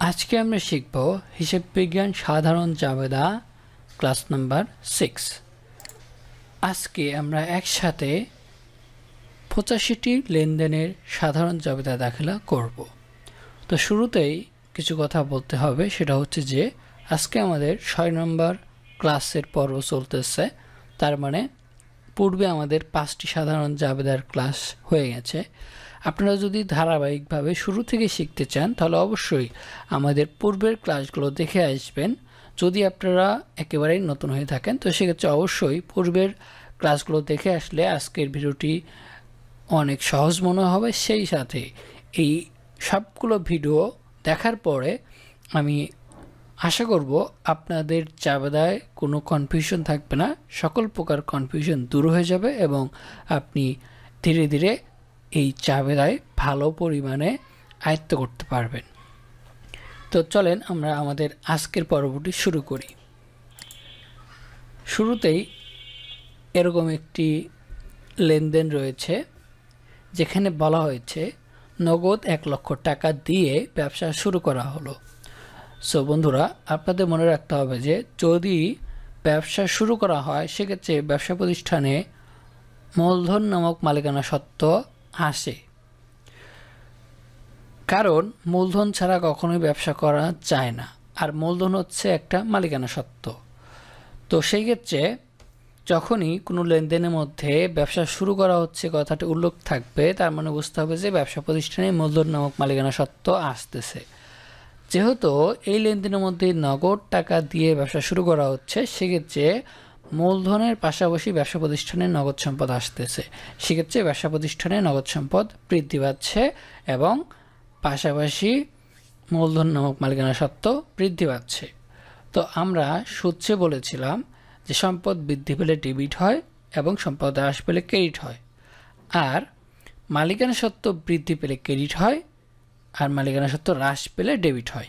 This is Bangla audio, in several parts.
আজকে আমরা শিখব হিসাব বিজ্ঞান সাধারণ জাবেদা ক্লাস নাম্বার 6। আজকে আমরা একসাথে 85টি লেনদেনের সাধারণ জাবেদা দাখিলা করব। তো শুরুতেই কিছু কথা বলতে হবে, সেটা হচ্ছে যে আজকে আমাদের 6 নম্বর ক্লাসের পর্ব চলতেছে। তার মানে পূর্বে আমাদের 5টি সাধারণ জাবেদার ক্লাস হয়ে গেছে। আপনারা যদি ধারাবাহিকভাবে শুরু থেকে শিখতে চান তাহলে অবশ্যই আমাদের পূর্বের ক্লাসগুলো দেখে আসবেন। যদি আপনারা একেবারেই নতুন হয়ে থাকেন তো সেক্ষেত্রে অবশ্যই পূর্বের ক্লাসগুলো দেখে আসলে আজকের ভিডিওটি অনেক সহজ মনে হবে। সেই সাথে এই সবগুলো ভিডিও দেখার পরে আমি আশা করব আপনাদের জাবেদায় কোনো কনফিউশন থাকবে না, সকল প্রকার কনফিউশন দূর হয়ে যাবে এবং আপনি ধীরে ধীরে এই জাবেদায় ভালো পরিমাণে আয়ত্ত করতে পারবেন। তো চলেন আমরা আমাদের আজকের পর্বটি শুরু করি। শুরুতেই এরকম একটি লেনদেন রয়েছে যেখানে বলা হয়েছে নগদ 1 লক্ষ টাকা দিয়ে ব্যবসা শুরু করা হলো। সো বন্ধুরা, আপনাদের মনে রাখতে হবে যে যদি ব্যবসা শুরু করা হয় সেক্ষেত্রে ব্যবসা প্রতিষ্ঠানে মূলধন নামক মালিকানা সত্ত্ব আসে, কারণ মূলধন ছাড়া কখনোই ব্যবসা করা যায় না, আর মূলধন হচ্ছে একটা মালিকানা সত্ত্ব। তো সেই ক্ষেত্রে যখনই কোনো লেনদেনের মধ্যে ব্যবসা শুরু করা হচ্ছে কথাটি উল্লেখ থাকবে, তার মানে বুঝতে হবে যে ব্যবসা প্রতিষ্ঠানে মূলধন নামক মালিকানা সত্ত্ব আসতেছে। যেহেতু এই লেনদেনের মধ্যে নগদ টাকা দিয়ে ব্যবসা শুরু করা হচ্ছে সেক্ষেত্রে মূলধনের পাশাপাশি ব্যবসা প্রতিষ্ঠানে নগদ সম্পদ আসতেছে, সেক্ষেত্রে ব্যবসা প্রতিষ্ঠানে নগদ সম্পদ বৃদ্ধি পাচ্ছে এবং পাশাপাশি মূলধন নামক মালিকানা সত্ত্ব বৃদ্ধি পাচ্ছে। তো আমরা সূত্রে বলেছিলাম যে সম্পদ বৃদ্ধি পেলে ডেবিট হয় এবং সম্পদ হ্রাস পেলে ক্রেডিট হয়, আর মালিকানা সত্ত্ব বৃদ্ধি পেলে ক্রেডিট হয় আর মালিকানা সত্ত্ব হ্রাস পেলে ডেবিট হয়।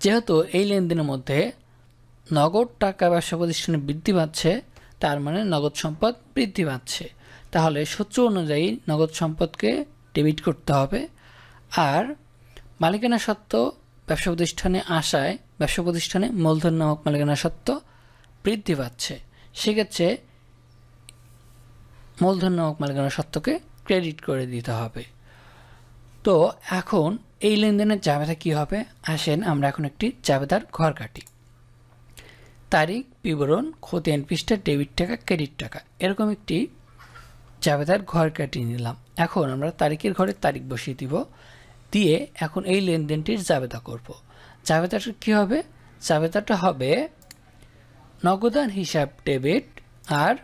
যেহেতু এই লেনদেনের মধ্যে নগদ টাকা ব্যবসা প্রতিষ্ঠানে বৃদ্ধি পাচ্ছে, তার মানে নগদ সম্পদ বৃদ্ধি পাচ্ছে, তাহলে সূত্র অনুযায়ী নগদ সম্পদকে ডেবিট করতে হবে। আর মালিকানা সত্ত্ব ব্যবসা প্রতিষ্ঠানে আসায় ব্যবসা প্রতিষ্ঠানে মূলধন নামক মালিকানা সত্ত্ব বৃদ্ধি পাচ্ছে, সেক্ষেত্রে মূলধন নামক মালিকানা সত্ত্বকে ক্রেডিট করে দিতে হবে। তো এখন এই লেনদেনের জাবেদা কী হবে, আসেন আমরা এখন একটি জাবেদার ঘর কাটি। তারিখ, বিবরণ, খতিয়ান পৃষ্ঠা, ডেবিট টাকা, ক্রেডিট টাকা, এরকম একটি জাবেদার ঘর কাটিয়ে নিলাম। এখন আমরা তারিখের ঘরে তারিখ বসিয়ে দিব, দিয়ে এখন এই লেনদেনটির জাবেদা করব। জাবেদাটা কী হবে, জাবেদাটা হবে নগদান হিসাব ডেবিট আর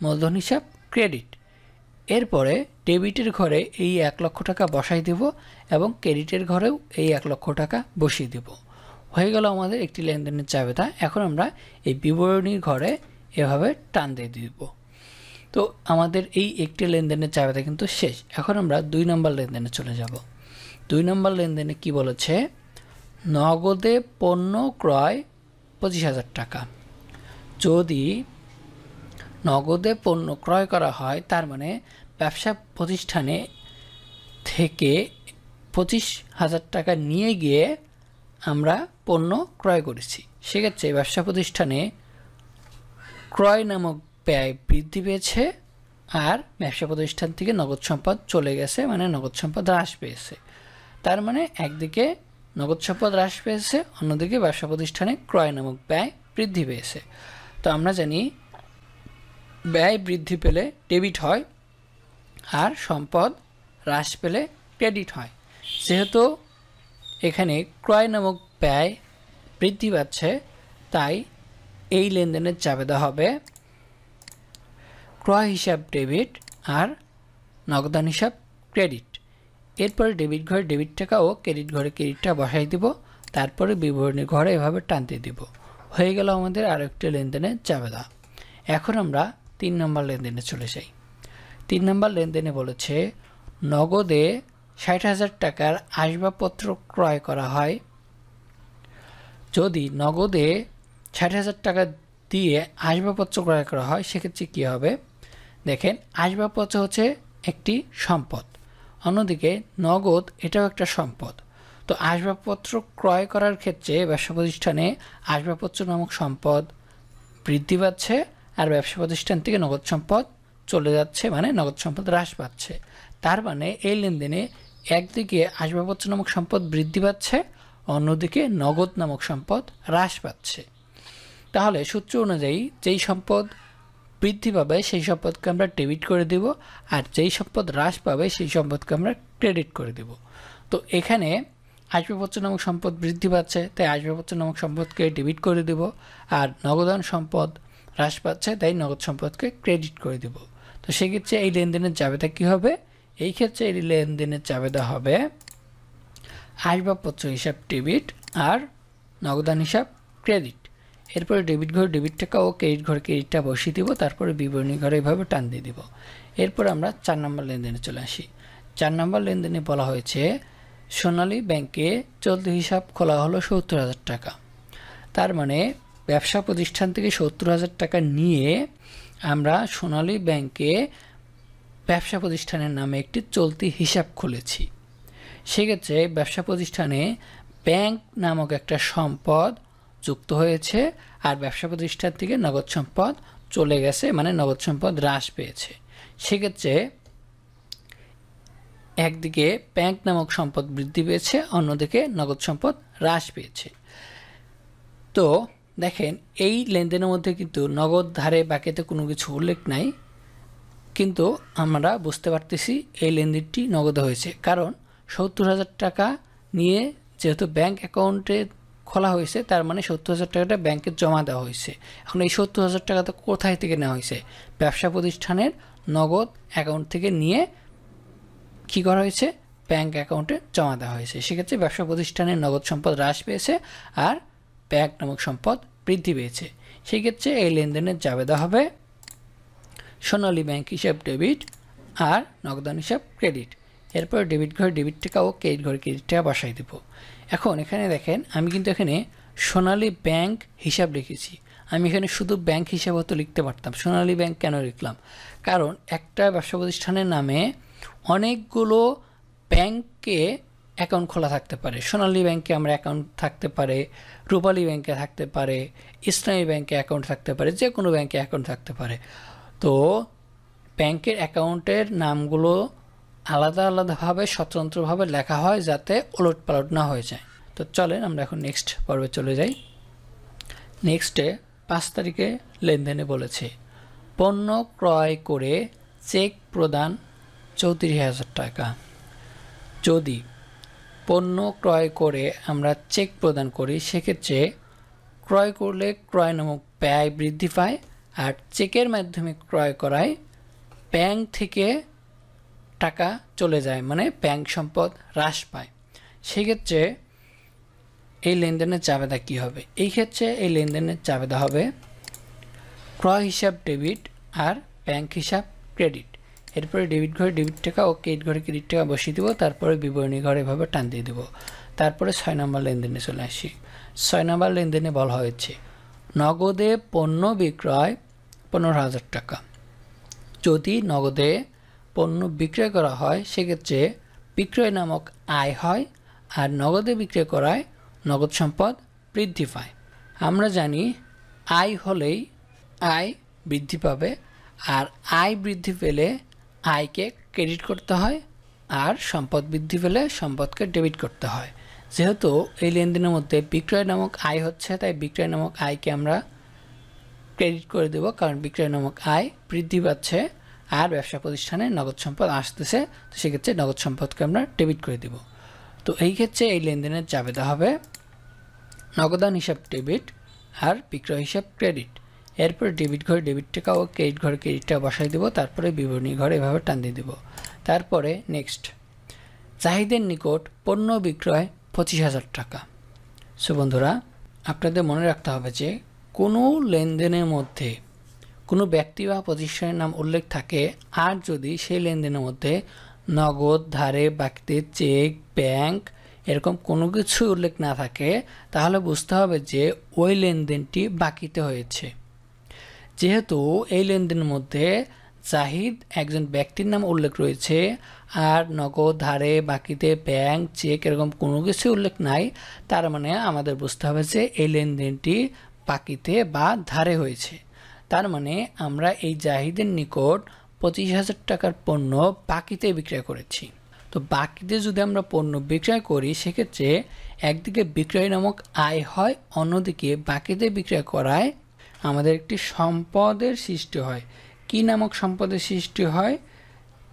মূলধন হিসাব ক্রেডিট। এরপরে ডেবিটের ঘরে এই 1 লক্ষ টাকা বসাই দেব এবং ক্রেডিটের ঘরেও এই 1 লক্ষ টাকা বসিয়ে দেব। হয়ে গেল আমাদের একটি লেনদেনের জাবেদা। এখন আমরা এই বিবরণীর ঘরে এভাবে টান দিয়ে দিব। তো আমাদের এই একটি লেনদেনের জাবেদা কিন্তু শেষ। এখন আমরা 2 নম্বর লেনদেনে চলে যাব। 2 নম্বর লেনদেনে কি বলেছে, নগদে পণ্য ক্রয় 25,000 টাকা। যদি নগদে পণ্য ক্রয় করা হয় তার মানে ব্যবসা প্রতিষ্ঠানে থেকে 25,000 টাকা নিয়ে গিয়ে আমরা পণ্য ক্রয় করেছি, সেক্ষেত্রে ব্যবসা প্রতিষ্ঠানে ক্রয় নামক ব্যয় বৃদ্ধি পেয়েছে আর ব্যবসা প্রতিষ্ঠান থেকে নগদ সম্পদ চলে গেছে, মানে নগদ সম্পদ হ্রাস পেয়েছে। তার মানে একদিকে নগদ সম্পদ হ্রাস পেয়েছে, অন্যদিকে ব্যবসা প্রতিষ্ঠানে ক্রয় নামক ব্যয় বৃদ্ধি পেয়েছে। তো আমরা জানি ব্যয় বৃদ্ধি পেলে ডেবিট হয় আর সম্পদ হ্রাস পেলে ক্রেডিট হয়। যেহেতু এখানে ক্রয় নামক ব্যয় বৃদ্ধি পাচ্ছে, তাই এই লেনদেনের জাবেদা হবে ক্রয় হিসাব ডেবিট আর নগদান হিসাব ক্রেডিট। এরপরে ডেবিট ঘরে ডেবিট টাকা ও ক্রেডিট ঘরে ক্রেডিটটা বসাই দিব, তারপরে বিবরণী ঘরে এভাবে টানতে দিব। হয়ে গেল আমাদের আরও একটি লেনদেনের জাবেদা। এখন আমরা 3 নম্বর লেনদেনে চলে যাই। 3 নম্বর লেনদেনে বলেছে নগদে 60,000 টাকার আসবাবপত্র ক্রয় করা হয়। যদি নগদে 60,000 টাকা দিয়ে আসবাবপত্র ক্রয় করা হয় সেক্ষেত্রে কী হবে, দেখেন আসবাবপত্র হচ্ছে একটি সম্পদ, অন্যদিকে নগদ এটাও একটা সম্পদ। তো আসবাবপত্র ক্রয় করার ক্ষেত্রে ব্যবসা প্রতিষ্ঠানে আসবাবপত্র নামক সম্পদ বৃদ্ধি পাচ্ছে, আর ব্যবসা প্রতিষ্ঠান থেকে নগদ সম্পদ চলে যাচ্ছে, মানে নগদ সম্পদ হ্রাস পাচ্ছে। তার মানে এই লেনদেনে একদিকে আসবাবপত্র নামক সম্পদ বৃদ্ধি পাচ্ছে, অন্যদিকে নগদ নামক সম্পদ হ্রাস পাচ্ছে। তাহলে সূত্র অনুযায়ী যেই সম্পদ বৃদ্ধি পাবে সেই সম্পদকে আমরা ডেবিট করে দেব, আর যেই সম্পদ হ্রাস পাবে সেই সম্পদকে আমরা ক্রেডিট করে দেব। তো এখানে আসবাবপত্র নামক সম্পদ বৃদ্ধি পাচ্ছে, তাই আসবাবপত্র নামক সম্পদকে ডেবিট করে দেব, আর নগদান সম্পদ হ্রাস পাচ্ছে, তাই নগদ সম্পদকে ক্রেডিট করে দেব। তো সেক্ষেত্রে এই লেনদেনের জাবেদা কী হবে? এই ক্ষেত্রে এই লেনদেনের জাবেদা হবে আসবাবপত্র হিসাব ডেবিট আর নগদান হিসাব ক্রেডিট। এরপরে ডেবিট ঘরে ডেবিট টাকা ও ক্রেডিট ঘরে ক্রেডিটটা বসিয়ে দিব, তারপরে বিবরণী ঘরে এভাবে টান দিয়ে দিব। এরপর আমরা 4 নম্বর লেনদেনে চলে আসি। 4 নম্বর লেনদেনে বলা হয়েছে সোনালী ব্যাংকে চলতি হিসাব খোলা হলো 70,000 টাকা। তার মানে ব্যবসা প্রতিষ্ঠান থেকে 70,000 টাকা নিয়ে আমরা সোনালী ব্যাংকে ব্যবসা প্রতিষ্ঠানের নামে একটি চলতি হিসাব খুলেছি। সেক্ষেত্রে ব্যবসা প্রতিষ্ঠানে ব্যাংক নামক একটা সম্পদ যুক্ত হয়েছে, আর ব্যবসা প্রতিষ্ঠান থেকে নগদ সম্পদ চলে গেছে, মানে নগদ সম্পদ হ্রাস পেয়েছে। সেক্ষেত্রে একদিকে ব্যাংক নামক সম্পদ বৃদ্ধি পেয়েছে, অন্যদিকে নগদ সম্পদ হ্রাস পেয়েছে। তো দেখেন এই লেনদেনের মধ্যে কিন্তু নগদ ধারে বাকিতে কোনো কিছু উল্লেখ নাই, কিন্তু আমরা বুঝতে পারতেছি এই লেনদেনটি নগদে হয়েছে, কারণ 70,000 টাকা নিয়ে যেহেতু ব্যাংক অ্যাকাউন্টে খোলা হয়েছে, তার মানে 70,000 টাকাটা ব্যাংকে জমা দেওয়া হয়েছে। এখন এই 70,000 টাকা তো কোথায় থেকে নেওয়া হয়েছে? ব্যবসা প্রতিষ্ঠানের নগদ অ্যাকাউন্ট থেকে নিয়ে কী করা হয়েছে? ব্যাংক অ্যাকাউন্টে জমা দেওয়া হয়েছে। সেক্ষেত্রে ব্যবসা প্রতিষ্ঠানের নগদ সম্পদ হ্রাস পেয়েছে, আর ব্যাংক নামক সম্পদ বৃদ্ধি পেয়েছে। সেই ক্ষেত্রে এই লেনদেনের জাবেদা হবে সোনালী ব্যাংক হিসাব ডেবিট আর নগদান হিসাব ক্রেডিট। এরপর ডেবিট ঘরে ডেবিট টাকা ও ক্রেডিট ঘরে ক্রেডিট টাকা বসাই দেব। এখন এখানে দেখেন আমি কিন্তু এখানে সোনালী ব্যাংক হিসাব লিখেছি। আমি এখানে শুধু ব্যাংক হিসাবও তো লিখতে পারতাম। সোনালী ব্যাংক কেন লিখলাম? কারণ একটা ব্যবসা প্রতিষ্ঠানের নামে অনেকগুলো ব্যাংকে অ্যাকাউন্ট খোলা থাকতে পারে। সোনালী ব্যাংকে আমরা অ্যাকাউন্ট থাকতে পারে, রূপালী ব্যাংকে থাকতে পারে, ইসলামী ব্যাংকে অ্যাকাউন্ট থাকতে পারে, যে কোনো ব্যাংকে অ্যাকাউন্ট থাকতে পারে। তো ব্যাংকের অ্যাকাউন্টের নামগুলো আলাদা আলাদাভাবে স্বতন্ত্রভাবে লেখা হয়, যাতে ওলটপালট না হয়ে যায়। তো চলেন আমরা এখন নেক্সট পর্বে চলে যাই। নেক্সটে 5 তারিখে লেনদেনে বলেছে পণ্য ক্রয় করে চেক প্রদান 34,000 টাকা। যদি পণ্য ক্রয় করে আমরা চেক প্রদান করি, সেক্ষেত্রে ক্রয় করলে ক্রয় নামক ব্যয় বৃদ্ধি পায়, আর চেকের মাধ্যমে ক্রয় করায় ব্যাংক থেকে টাকা চলে যায়, মানে ব্যাংক সম্পদ হ্রাস পায়। সেক্ষেত্রে এই লেনদেনের জাবেদা কী হবে? এই ক্ষেত্রে এই লেনদেনের জাবেদা হবে ক্রয় হিসাব ডেবিট আর ব্যাংক হিসাব ক্রেডিট। এরপরে ডেবিট ঘরে ডেবিট টাকা ও ক্রেডিট ঘরে ক্রেডিট টাকা বসিয়ে দেবো, তারপরে বিবরণী ঘরে এভাবে টান দিয়ে দেবো। তারপরে 6 নম্বর লেনদেনে চলে আসি। 6 নম্বর লেনদেনে বলা হয়েছে নগদে পণ্য বিক্রয় 15,000 টাকা। যদি নগদে পণ্য বিক্রয় করা হয়, সেক্ষেত্রে বিক্রয় নামক আয় হয়, আর নগদে বিক্রয় করায় নগদ সম্পদ বৃদ্ধি পায়। আমরা জানি আয় হলেই আয় বৃদ্ধি পাবে, আর আয় বৃদ্ধি পেলে আয়কে ক্রেডিট করতে হয়, আর সম্পদ বৃদ্ধি পেলে সম্পদকে ডেবিট করতে হয়। যেহেতু এই লেনদেনের মধ্যে বিক্রয় নামক আয় হচ্ছে, তাই বিক্রয় নামক আয়কে আমরা ক্রেডিট করে দেব, কারণ বিক্রয় নামক আয় বৃদ্ধি পাচ্ছে আর ব্যবসা প্রতিষ্ঠানে নগদ সম্পদ আসতেছে। তো সেক্ষেত্রে নগদ সম্পদকে আমরা ডেবিট করে দেব। তো এই ক্ষেত্রে এই লেনদেনের জাবেদা হবে নগদান হিসাব ডেবিট আর বিক্রয় হিসাব ক্রেডিট। এরপর ডেবিট ঘরে ডেবিট টাকা ও ক্রেডিট ঘরে ক্রেডিট টাকা বসাই দেবো, তারপরে বিবরণী ঘরে এভাবে টান দিয়ে দেবো। তারপরে নেক্সট জাহিদের নিকট পণ্য বিক্রয় 25,000 টাকা। সো বন্ধুরা, আপনাদের মনে রাখতে হবে যে কোনো লেনদেনের মধ্যে কোনো ব্যক্তি বা প্রতিষ্ঠানের নাম উল্লেখ থাকে, আর যদি সেই লেনদেনের মধ্যে নগদ, ধারে, বাকিতে, চেক, ব্যাংক এরকম কোনো কিছু উল্লেখ না থাকে, তাহলে বুঝতে হবে যে ওই লেনদেনটি বাকিতে হয়েছে। যেহেতু এই লেনদেনের মধ্যে জাহিদ একজন ব্যক্তির নাম উল্লেখ রয়েছে আর নগদ, ধারে, বাকিতে, ব্যাংক, চেক এরকম কোনো কিছু উল্লেখ নাই, তার মানে আমাদের বুঝতে হবে যে এই লেনদেনটি বাকিতে বা ধারে হয়েছে। তার মানে আমরা এই জাহিদের নিকট 25,000 টাকার পণ্য বাকিতে বিক্রয় করেছি। তো বাকিতে যদি আমরা পণ্য বিক্রয় করি সেক্ষেত্রে একদিকে বিক্রয় নামক আয় হয়, অন্যদিকে বাকিতে বিক্রয় করায় আমাদের একটি সম্পদের সৃষ্টি হয়। কি নামক সম্পদের সৃষ্টি হয়?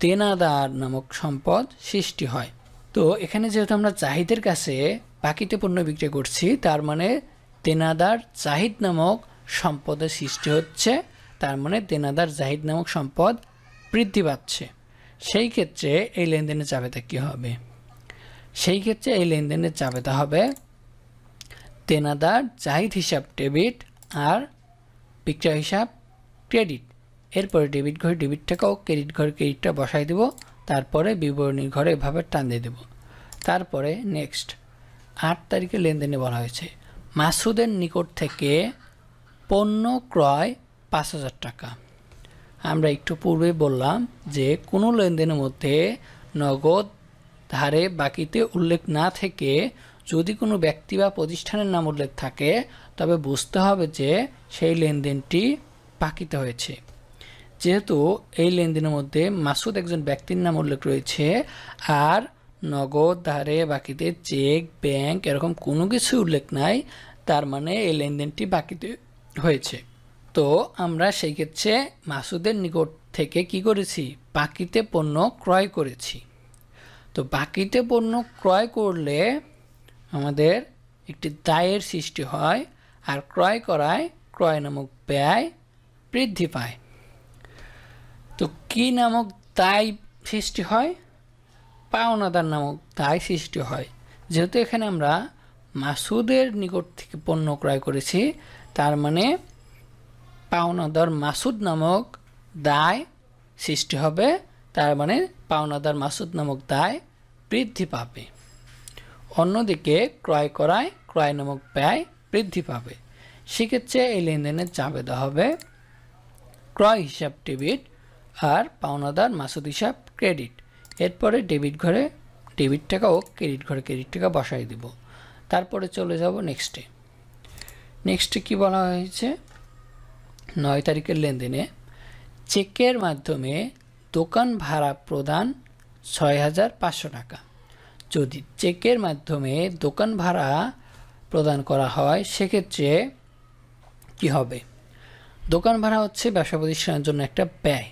দেনাদার নামক সম্পদ সৃষ্টি হয়। তো এখানে যেহেতু আমরা জাহিদের কাছে বাকিতে পণ্য বিক্রয় করছি, তার মানে দেনাদার জাহিদ নামক সম্পদের সৃষ্টি হচ্ছে, তার মানে দেনাদার জাহিদ নামক সম্পদ বৃদ্ধি পাচ্ছে। সেই ক্ষেত্রে এই লেনদেনের জাবেদা কী হবে? সেই ক্ষেত্রে এই লেনদেনের জাবেদা হবে দেনাদার জাহিদ হিসাব ডেবিট আর বিক্রয় হিসাব ক্রেডিট। এরপরে ডেবিট ঘরে ডেবিট টাকাও ক্রেডিট ঘরে ক্রেডিটটা বসাই দেব, তারপরে বিবরণীর ঘরে এভাবে টান দিয়ে দেব। তারপরে নেক্সট 8 তারিখের লেনদেনে বলা হয়েছে মাসুদের নিকট থেকে পণ্য ক্রয় 5,000 টাকা। আমরা একটু পূর্বে বললাম যে কোনো লেনদেনের মধ্যে নগদ, ধারে, বাকিতে উল্লেখ না থেকে যদি কোনো ব্যক্তি বা প্রতিষ্ঠানের নাম উল্লেখ থাকে তবে বুঝতে হবে যে সেই লেনদেনটি বাকিতে হয়েছে। যেহেতু এই লেনদেনের মধ্যে মাসুদ একজন ব্যক্তির নাম উল্লেখ রয়েছে আর নগদ, ধারে, বাকিতে, চেক, ব্যাংক এরকম কোনো কিছু উল্লেখ নাই, তার মানে এই লেনদেনটি বাকিতে হয়েছে। তো আমরা সেই ক্ষেত্রে মাসুদের নিকট থেকে কি করেছি? বাকিতে পণ্য ক্রয় করেছি। তো বাকিতে পণ্য ক্রয় করলে আমাদের একটি দায়ের সৃষ্টি হয় আর ক্রয় করায় ক্রয় নামক ব্যয় বৃদ্ধি পায়। তো কি নামক দায় সৃষ্টি হয়? পাওনাদার নামক দায় সৃষ্টি হয়। যেহেতু এখানে আমরা মাসুদের নিকট থেকে পণ্য ক্রয় করেছি, তার মানে পাওনাদার মাসুদ নামক দায় সৃষ্টি হবে, তার মানে পাওনাদার মাসুদ নামক দায় বৃদ্ধি পাবে। অন্যদিকে ক্রয় করায় ক্রয় নামক ব্যয় বৃদ্ধি পাবে। সেক্ষেত্রে এই লেনদেনের জাবেদা হবে ক্রয় হিসাব ডেবিট আর পাওনাদার মাসুদ হিসাব ক্রেডিট। এরপরে ডেবিট ঘরে ডেবিট টাকা ও ক্রেডিট ঘরে ক্রেডিট টাকা বসাই দিব। তারপরে চলে যাব নেক্সটে কি বলা হয়েছে? 9 তারিখের লেনদেনে চেকের মাধ্যমে দোকান ভাড়া প্রদান 6,500 টাকা। যদি চেকের মাধ্যমে দোকান ভাড়া প্রদান করা হয় সেক্ষেত্রে কি হবে? দোকান ভাড়া হচ্ছে ব্যবসা প্রতিষ্ঠানের জন্য একটা ব্যয়।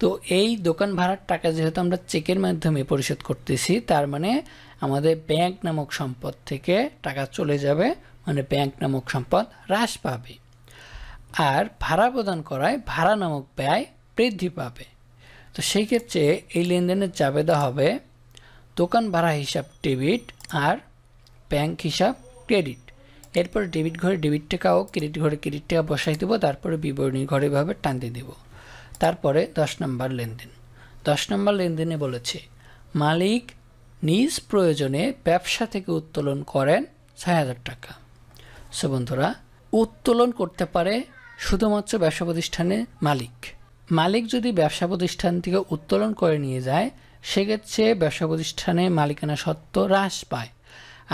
তো এই দোকান ভাড়ার টাকা যেহেতু আমরা চেকের মাধ্যমে পরিশোধ করতেছি, তার মানে আমাদের ব্যাংক নামক সম্পদ থেকে টাকা চলে যাবে, মানে ব্যাংক নামক সম্পদ হ্রাস পাবে। আর ভাড়া প্রদান করায় ভাড়া নামক ব্যয় বৃদ্ধি পাবে। তো সেই ক্ষেত্রে এই লেনদেনের জাবেদা হবে দোকান ভাড়া হিসাব ডেবিট আর ব্যাংক হিসাব ক্রেডিট। এরপরে ডেবিট ঘরে ডেবিট টাকা ও ক্রেডিট ঘরে ক্রেডিট টাকা বসাই দেবো, তারপরে বিবরণী ঘরে এভাবে টানতে দেব। তারপরে 10 নম্বর লেনদেন। 10 নম্বর লেনদেনে বলেছে মালিক নিজ প্রয়োজনে ব্যবসা থেকে উত্তোলন করেন 6,000 টাকা। সো বন্ধুরা, উত্তোলন করতে পারে শুধুমাত্র ব্যবসা প্রতিষ্ঠানের মালিক যদি ব্যবসা প্রতিষ্ঠান থেকে উত্তোলন করে নিয়ে যায় সেক্ষেত্রে ব্যবসা প্রতিষ্ঠানে মালিকানা সত্ত্ব হ্রাস পায়,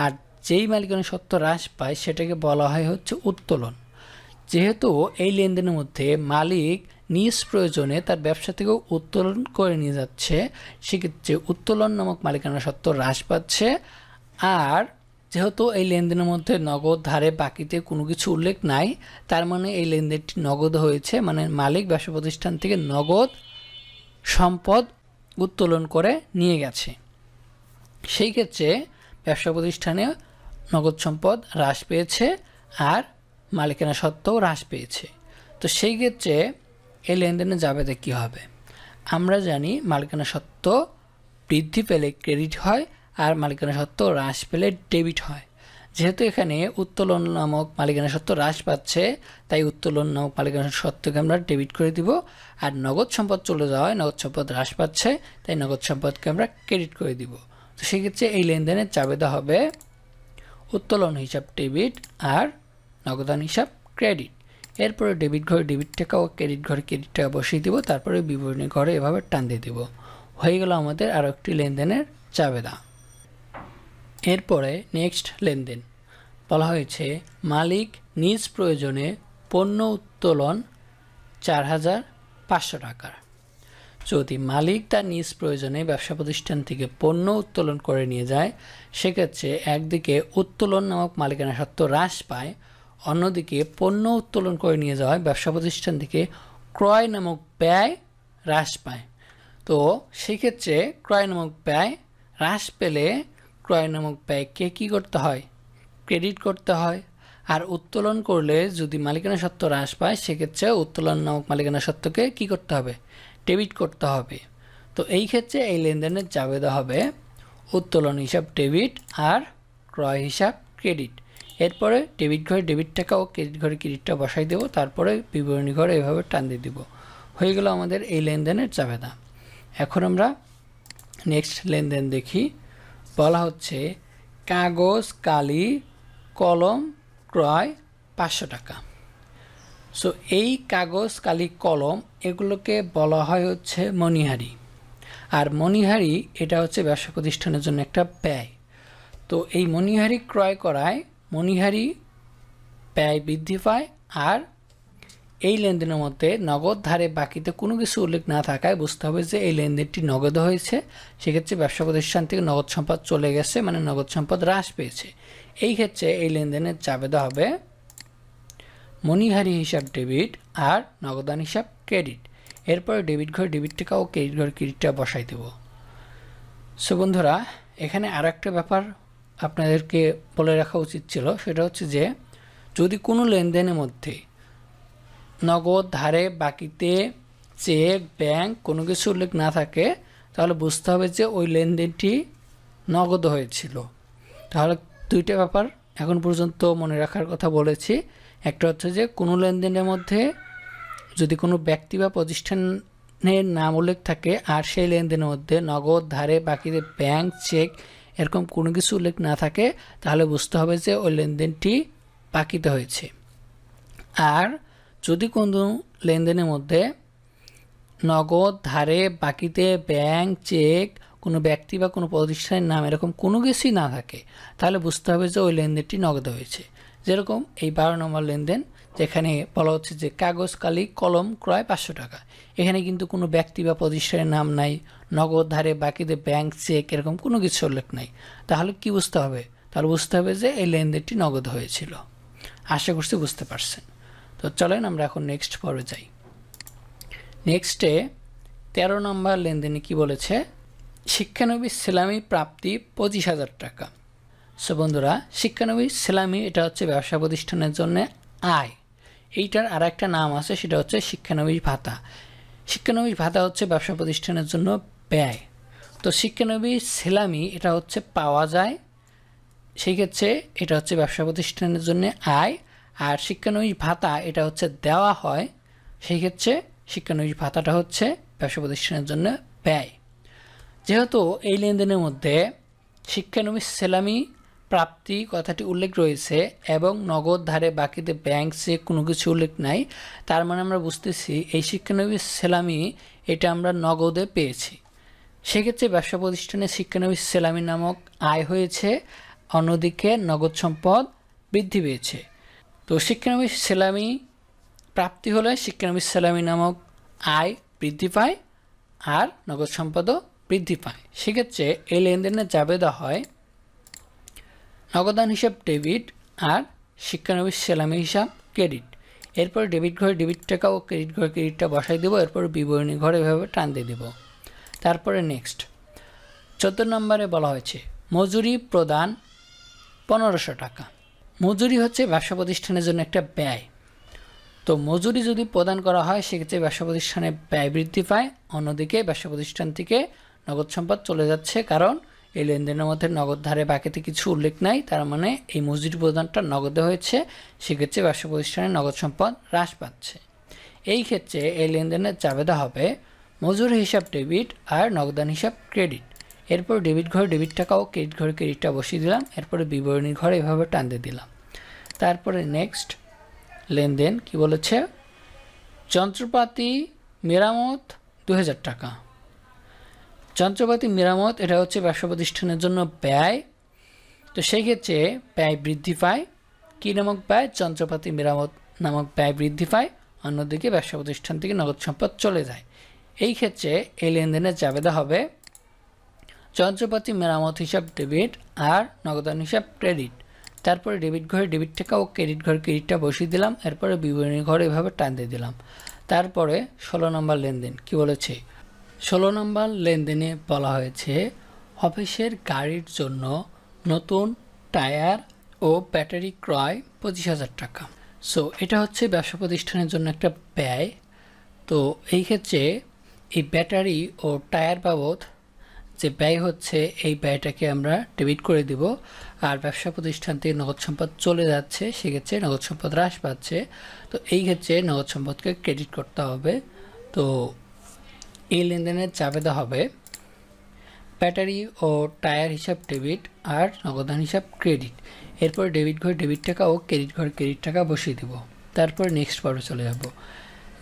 আর যেই মালিকানা সত্ত্ব হ্রাস পায় সেটাকে বলা হয় হচ্ছে উত্তোলন। যেহেতু এই লেনদেনের মধ্যে মালিক নিজ প্রয়োজনে তার ব্যবসা থেকেও উত্তোলন করে নিয়ে যাচ্ছে, সেক্ষেত্রে উত্তোলন নামক মালিকানা সত্ত্ব হ্রাস পাচ্ছে। আর যেহেতু এই লেনদেনের মধ্যে নগদ, ধারে, বাকিতে কোনো কিছু উল্লেখ নাই, তার মানে এই লেনদেনটি নগদ হয়েছে, মানে মালিক ব্যবসা প্রতিষ্ঠান থেকে নগদ সম্পদ উত্তোলন করে নিয়ে গেছে। সেই ক্ষেত্রে ব্যবসা প্রতিষ্ঠানে নগদ সম্পদ হ্রাস পেয়েছে আর মালিকানা সত্ত্বেও হ্রাস পেয়েছে। তো সেই ক্ষেত্রে এই লেনদেনে জাবেদা কী হবে? আমরা জানি মালিকানা সত্ত্ব বৃদ্ধি পেলে ক্রেডিট হয় আর মালিকানা সত্ত্ব হ্রাস পেলে ডেবিট হয়। যেহেতু এখানে উত্তোলন নামক মালিকানা সত্ত্ব হ্রাস পাচ্ছে, তাই উত্তোলন নামক মালিকানা সত্ত্বকে আমরা ডেবিট করে দিব। আর নগদ সম্পদ চলে যাওয়ায় নগদ সম্পদ হ্রাস পাচ্ছে, তাই নগদ সম্পদকে আমরা ক্রেডিট করে দিব। তো সেক্ষেত্রে এই লেনদেনের জাবেদা হবে উত্তোলন হিসাব ডেবিট আর নগদান হিসাব ক্রেডিট। এরপরে ডেবিট ঘরে ডেবিট টাকা ও ক্রেডিট ঘরে ক্রেডিট টাকা বসিয়ে দিব, তারপরে বিবরণী ঘরে এভাবে টান দিয়ে দিব। হয়ে গেল আমাদের আরও একটি লেনদেনের চাবেদা। এরপরে নেক্সট লেনদেন বলা হয়েছে মালিক নিজ প্রয়োজনে পণ্য উত্তোলন 4,500 টাকার। যদি মালিক তার নিজ প্রয়োজনে ব্যবসা প্রতিষ্ঠান থেকে পণ্য উত্তোলন করে নিয়ে যায়, সেক্ষেত্রে একদিকে উত্তোলন নামক মালিকানা সত্ত্ব হ্রাস পায়, অন্যদিকে পণ্য উত্তোলন করে নিয়ে যাওয়ায় ব্যবসা প্রতিষ্ঠান থেকে ক্রয় নামক ব্যয় হ্রাস পায়। তো সেক্ষেত্রে ক্রয় নামক ব্যয় হ্রাস পেলে ক্রয় নামক ব্যয়কে কী করতে হয়? ক্রেডিট করতে হয়। আর উত্তোলন করলে যদি মালিকানা সত্ত্ব হ্রাস পায়, সেক্ষেত্রে উত্তোলন নামক মালিকানা সত্ত্বকে কী করতে হবে? ডেবিট করতে হবে। তো এই ক্ষেত্রে এই লেনদেনের চাবেদা হবে উত্তোলন হিসাব ডেবিট আর ক্রয় হিসাব ক্রেডিট। এরপরে ডেবিট ঘরে ডেবিট টাকা ও ক্রেডিট ঘরে ক্রেডিটটা বসাই দেবো, তারপরে বিবরণী ঘরে এভাবে টান দিয়ে দেবো। হয়ে গেল আমাদের এই লেনদেনের চাবেদা। এখন আমরা নেক্সট লেনদেন দেখি। বলা হচ্ছে কাগজ কালি কলম ক্রয় 500 টাকা। সো এই কাগজ কালি কলম এগুলোকে বলা হয় হচ্ছে মণিহারি। আর মণিহারি এটা হচ্ছে ব্যবসা প্রতিষ্ঠানের জন্য একটা ব্যয়। তো এই মণিহারি ক্রয় করায় মণিহারি ব্যয় বৃদ্ধি পায়। আর এই লেনদেনের মধ্যে নগদ ধারে বাকিতে কোনো কিছু উল্লেখ না থাকায় বুঝতে হবে যে এই লেনদেনটি নগদ হয়েছে। সেক্ষেত্রে ব্যবসা প্রতিষ্ঠান থেকে নগদ সম্পদ চলে গেছে, মানে নগদ সম্পদ হ্রাস পেয়েছে। এই ক্ষেত্রে এই লেনদেনের চাবেদা হবে মণিহারি হিসাব ডেবিট আর নগদান হিসাব ক্রেডিট। এরপরে ডেবিট ঘরে ডেবিট টাকা ও ক্রেডিট ঘরে ক্রেডিটটা বসাই দেব। সো বন্ধুরা, এখানে আর একটা ব্যাপার আপনাদেরকে বলে রাখা উচিত ছিল, সেটা হচ্ছে যে যদি কোনো লেনদেনের মধ্যে নগদ ধারে বাকিতে চেক ব্যাংক কোনো কিছু উল্লেখ না থাকে, তাহলে বুঝতে হবে যে ওই লেনদেনটি নগদ হয়েছিল। তাহলে দুইটা ব্যাপার এখন পর্যন্ত মনে রাখার কথা বলেছি। একটা হচ্ছে যে কোনো লেনদেনের মধ্যে যদি কোনো ব্যক্তি বা প্রতিষ্ঠানের নাম উল্লেখ থাকে আর সেই লেনদেনের মধ্যে নগদ ধারে বাকিতে ব্যাংক চেক এরকম কোনো কিছু উল্লেখ না থাকে, তাহলে বুঝতে হবে যে ওই লেনদেনটি বাকিতে হয়েছে। আর যদি কোনো লেনদেনের মধ্যে নগদ ধারে বাকিতে ব্যাংক চেক কোনো ব্যক্তি বা কোনো প্রতিষ্ঠানের নাম এরকম কোনো কিছুই না থাকে, তাহলে বুঝতে হবে যে ওই লেনদেনটি নগদ হয়েছে। যেরকম এই 12 নম্বর লেনদেন, যেখানে বলা হচ্ছে যে কাগজ কালি কলম ক্রয় 500 টাকা। এখানে কিন্তু কোনো ব্যক্তি বা প্রতিষ্ঠানের নাম নাই, নগদ ধারে বাকিতে ব্যাংক চেক এরকম কোনো কিছু উল্লেখ নাই। তাহলে কি বুঝতে হবে? তাহলে বুঝতে হবে যে এই লেনদেনটি নগদ হয়েছিল। আশা করছি বুঝতে পারছেন। তো চলেন আমরা এখন নেক্সট পর্বে যাই। নেক্সটে 13 নম্বর লেনদেনে কি বলেছে? শিক্ষানবিশ সেলামি প্রাপ্তি 25,000 টাকা। সো বন্ধুরা, শিক্ষানবিশ সেলামি এটা হচ্ছে ব্যবসা প্রতিষ্ঠানের জন্য আয়। এইটার আর একটা নাম আছে, সেটা হচ্ছে শিক্ষানবিশ ভাতা। শিক্ষানবিশ ভাতা হচ্ছে ব্যবসা প্রতিষ্ঠানের জন্য ব্যয়। তো শিক্ষানবিশ সেলামি এটা হচ্ছে পাওয়া যায়, সেই ক্ষেত্রে এটা হচ্ছে ব্যবসা প্রতিষ্ঠানের জন্য আয়। আর শিক্ষানবিশ ভাতা এটা হচ্ছে দেওয়া হয়, সেই ক্ষেত্রে শিক্ষানবিশ ভাতাটা হচ্ছে ব্যবসা প্রতিষ্ঠানের জন্য ব্যয়। যেহেতু এই লেনদেনের মধ্যে শিক্ষানবিশ সেলামি প্রাপ্তি কথাটি উল্লেখ রয়েছে এবং নগদ ধারে বাকিতে ব্যাংক চেক কোনো কিছু উল্লেখ নাই, তার মানে আমরা বুঝতেছি এই শিক্ষানবিশ সেলামি এটা আমরা নগদে পেয়েছি। সেক্ষেত্রে ব্যবসা প্রতিষ্ঠানের শিক্ষানবিশ সেলামি নামক আয় হয়েছে, অন্যদিকে নগদ সম্পদ বৃদ্ধি পেয়েছে। তো শিক্ষানবিশ সেলামি প্রাপ্তি হলে শিক্ষানবিশ সেলামি নামক আয় বৃদ্ধি পায় আর নগদ সম্পদও বৃদ্ধি পায়। সেক্ষেত্রে এই লেনদেনের চাবেদা হয় নগদান হিসাব ডেবিট আর শিক্ষানবিশ সেলামি হিসাব ক্রেডিট। এরপর ডেবিট ঘরে ডেবিট টাকা ও ক্রেডিট ঘরে ক্রেডিটটা বসাই দেবো, এরপর বিবরণী ঘরে এভাবে টান দিয়ে দেবো। তারপরে নেক্সট 14 নম্বরে বলা হয়েছে মজুরি প্রদান 1500 টাকা। মজুরি হচ্ছে ব্যবসা প্রতিষ্ঠানের জন্য একটা ব্যয়। তো মজুরি যদি প্রদান করা হয়, সেক্ষেত্রে ব্যবসা প্রতিষ্ঠানে ব্যয় বৃদ্ধি পায়, অন্যদিকে ব্যবসা প্রতিষ্ঠান থেকে নগদ সম্পদ চলে যাচ্ছে, কারণ এই লেনদেনের মধ্যে নগদ ধারে বাকিতে কিছু উল্লেখ নাই, তার মানে এই মজুরি প্রদানটা নগদে হয়েছে, সেক্ষেত্রে ব্যবসা প্রতিষ্ঠানের নগদ সম্পদ হ্রাস পাচ্ছে। এই ক্ষেত্রে এই লেনদেনের চাবেদা হবে মজুরি হিসাব ডেবিট আর নগদান হিসাব ক্রেডিট। এরপর ডেবিট ঘরে ডেবিট টাকা ও ক্রেডিট ঘরে ক্রেডিটটা বসিয়ে দিলাম, এরপরে বিবরণী ঘরে এভাবে টান দিয়ে দিলাম। তারপরে নেক্সট লেনদেন কি বলেছে, যন্ত্রপাতি মেরামত 2000 টাকা। যন্ত্রপাতি মেরামত এটা হচ্ছে ব্যবসা প্রতিষ্ঠানের জন্য ব্যয়, তো সেই ক্ষেত্রে ব্যয় বৃদ্ধি পায়। কী নামক ব্যয়? যন্ত্রপাতি মেরামত নামক ব্যয় বৃদ্ধি পায়, অন্যদিকে ব্যবসা প্রতিষ্ঠান থেকে নগদ সম্পদ চলে যায়। এই ক্ষেত্রে এই লেনদেনের জাবেদা হবে যন্ত্রপাতি মেরামত হিসাব ডেবিট আর নগদান হিসাব ক্রেডিট। তারপরে ডেবিট ঘরে ডেবিট টাকা ও ক্রেডিট ঘরে ক্রেডিটটা বসিয়ে দিলাম, এরপরে বিবরণী ঘরে এভাবে টান দিয়ে দিলাম। তারপরে 16 নম্বর লেনদেন কি বলেছে, 16 নম্বর লেনদেনে বলা হয়েছে অফিসের গাড়ির জন্য নতুন টায়ার ও ব্যাটারি ক্রয় 25,000 টাকা। সো এটা হচ্ছে ব্যবসা প্রতিষ্ঠানের জন্য একটা ব্যয়। তো এই ক্ষেত্রে এই ব্যাটারি ও টায়ার বাবদ যে ব্যয় হচ্ছে এই ব্যয়টাকে আমরা ডেবিট করে দিব, আর ব্যবসা প্রতিষ্ঠান থেকে নগদ সম্পদ চলে যাচ্ছে, সেক্ষেত্রে নগদ সম্পদ হ্রাস পাচ্ছে। তো এই ক্ষেত্রে নগদ সম্পদকে ক্রেডিট করতে হবে। তো এই লেনদেনের জাবেদা হবে ব্যাটারি ও টায়ার হিসাব ডেবিট আর নগদান হিসাব ক্রেডিট। এরপর ডেবিট ঘরে ডেবিট টাকা ও ক্রেডিট ঘরে ক্রেডিট টাকা বসিয়ে দেব। তারপর নেক্সট পর্বে চলে যাব।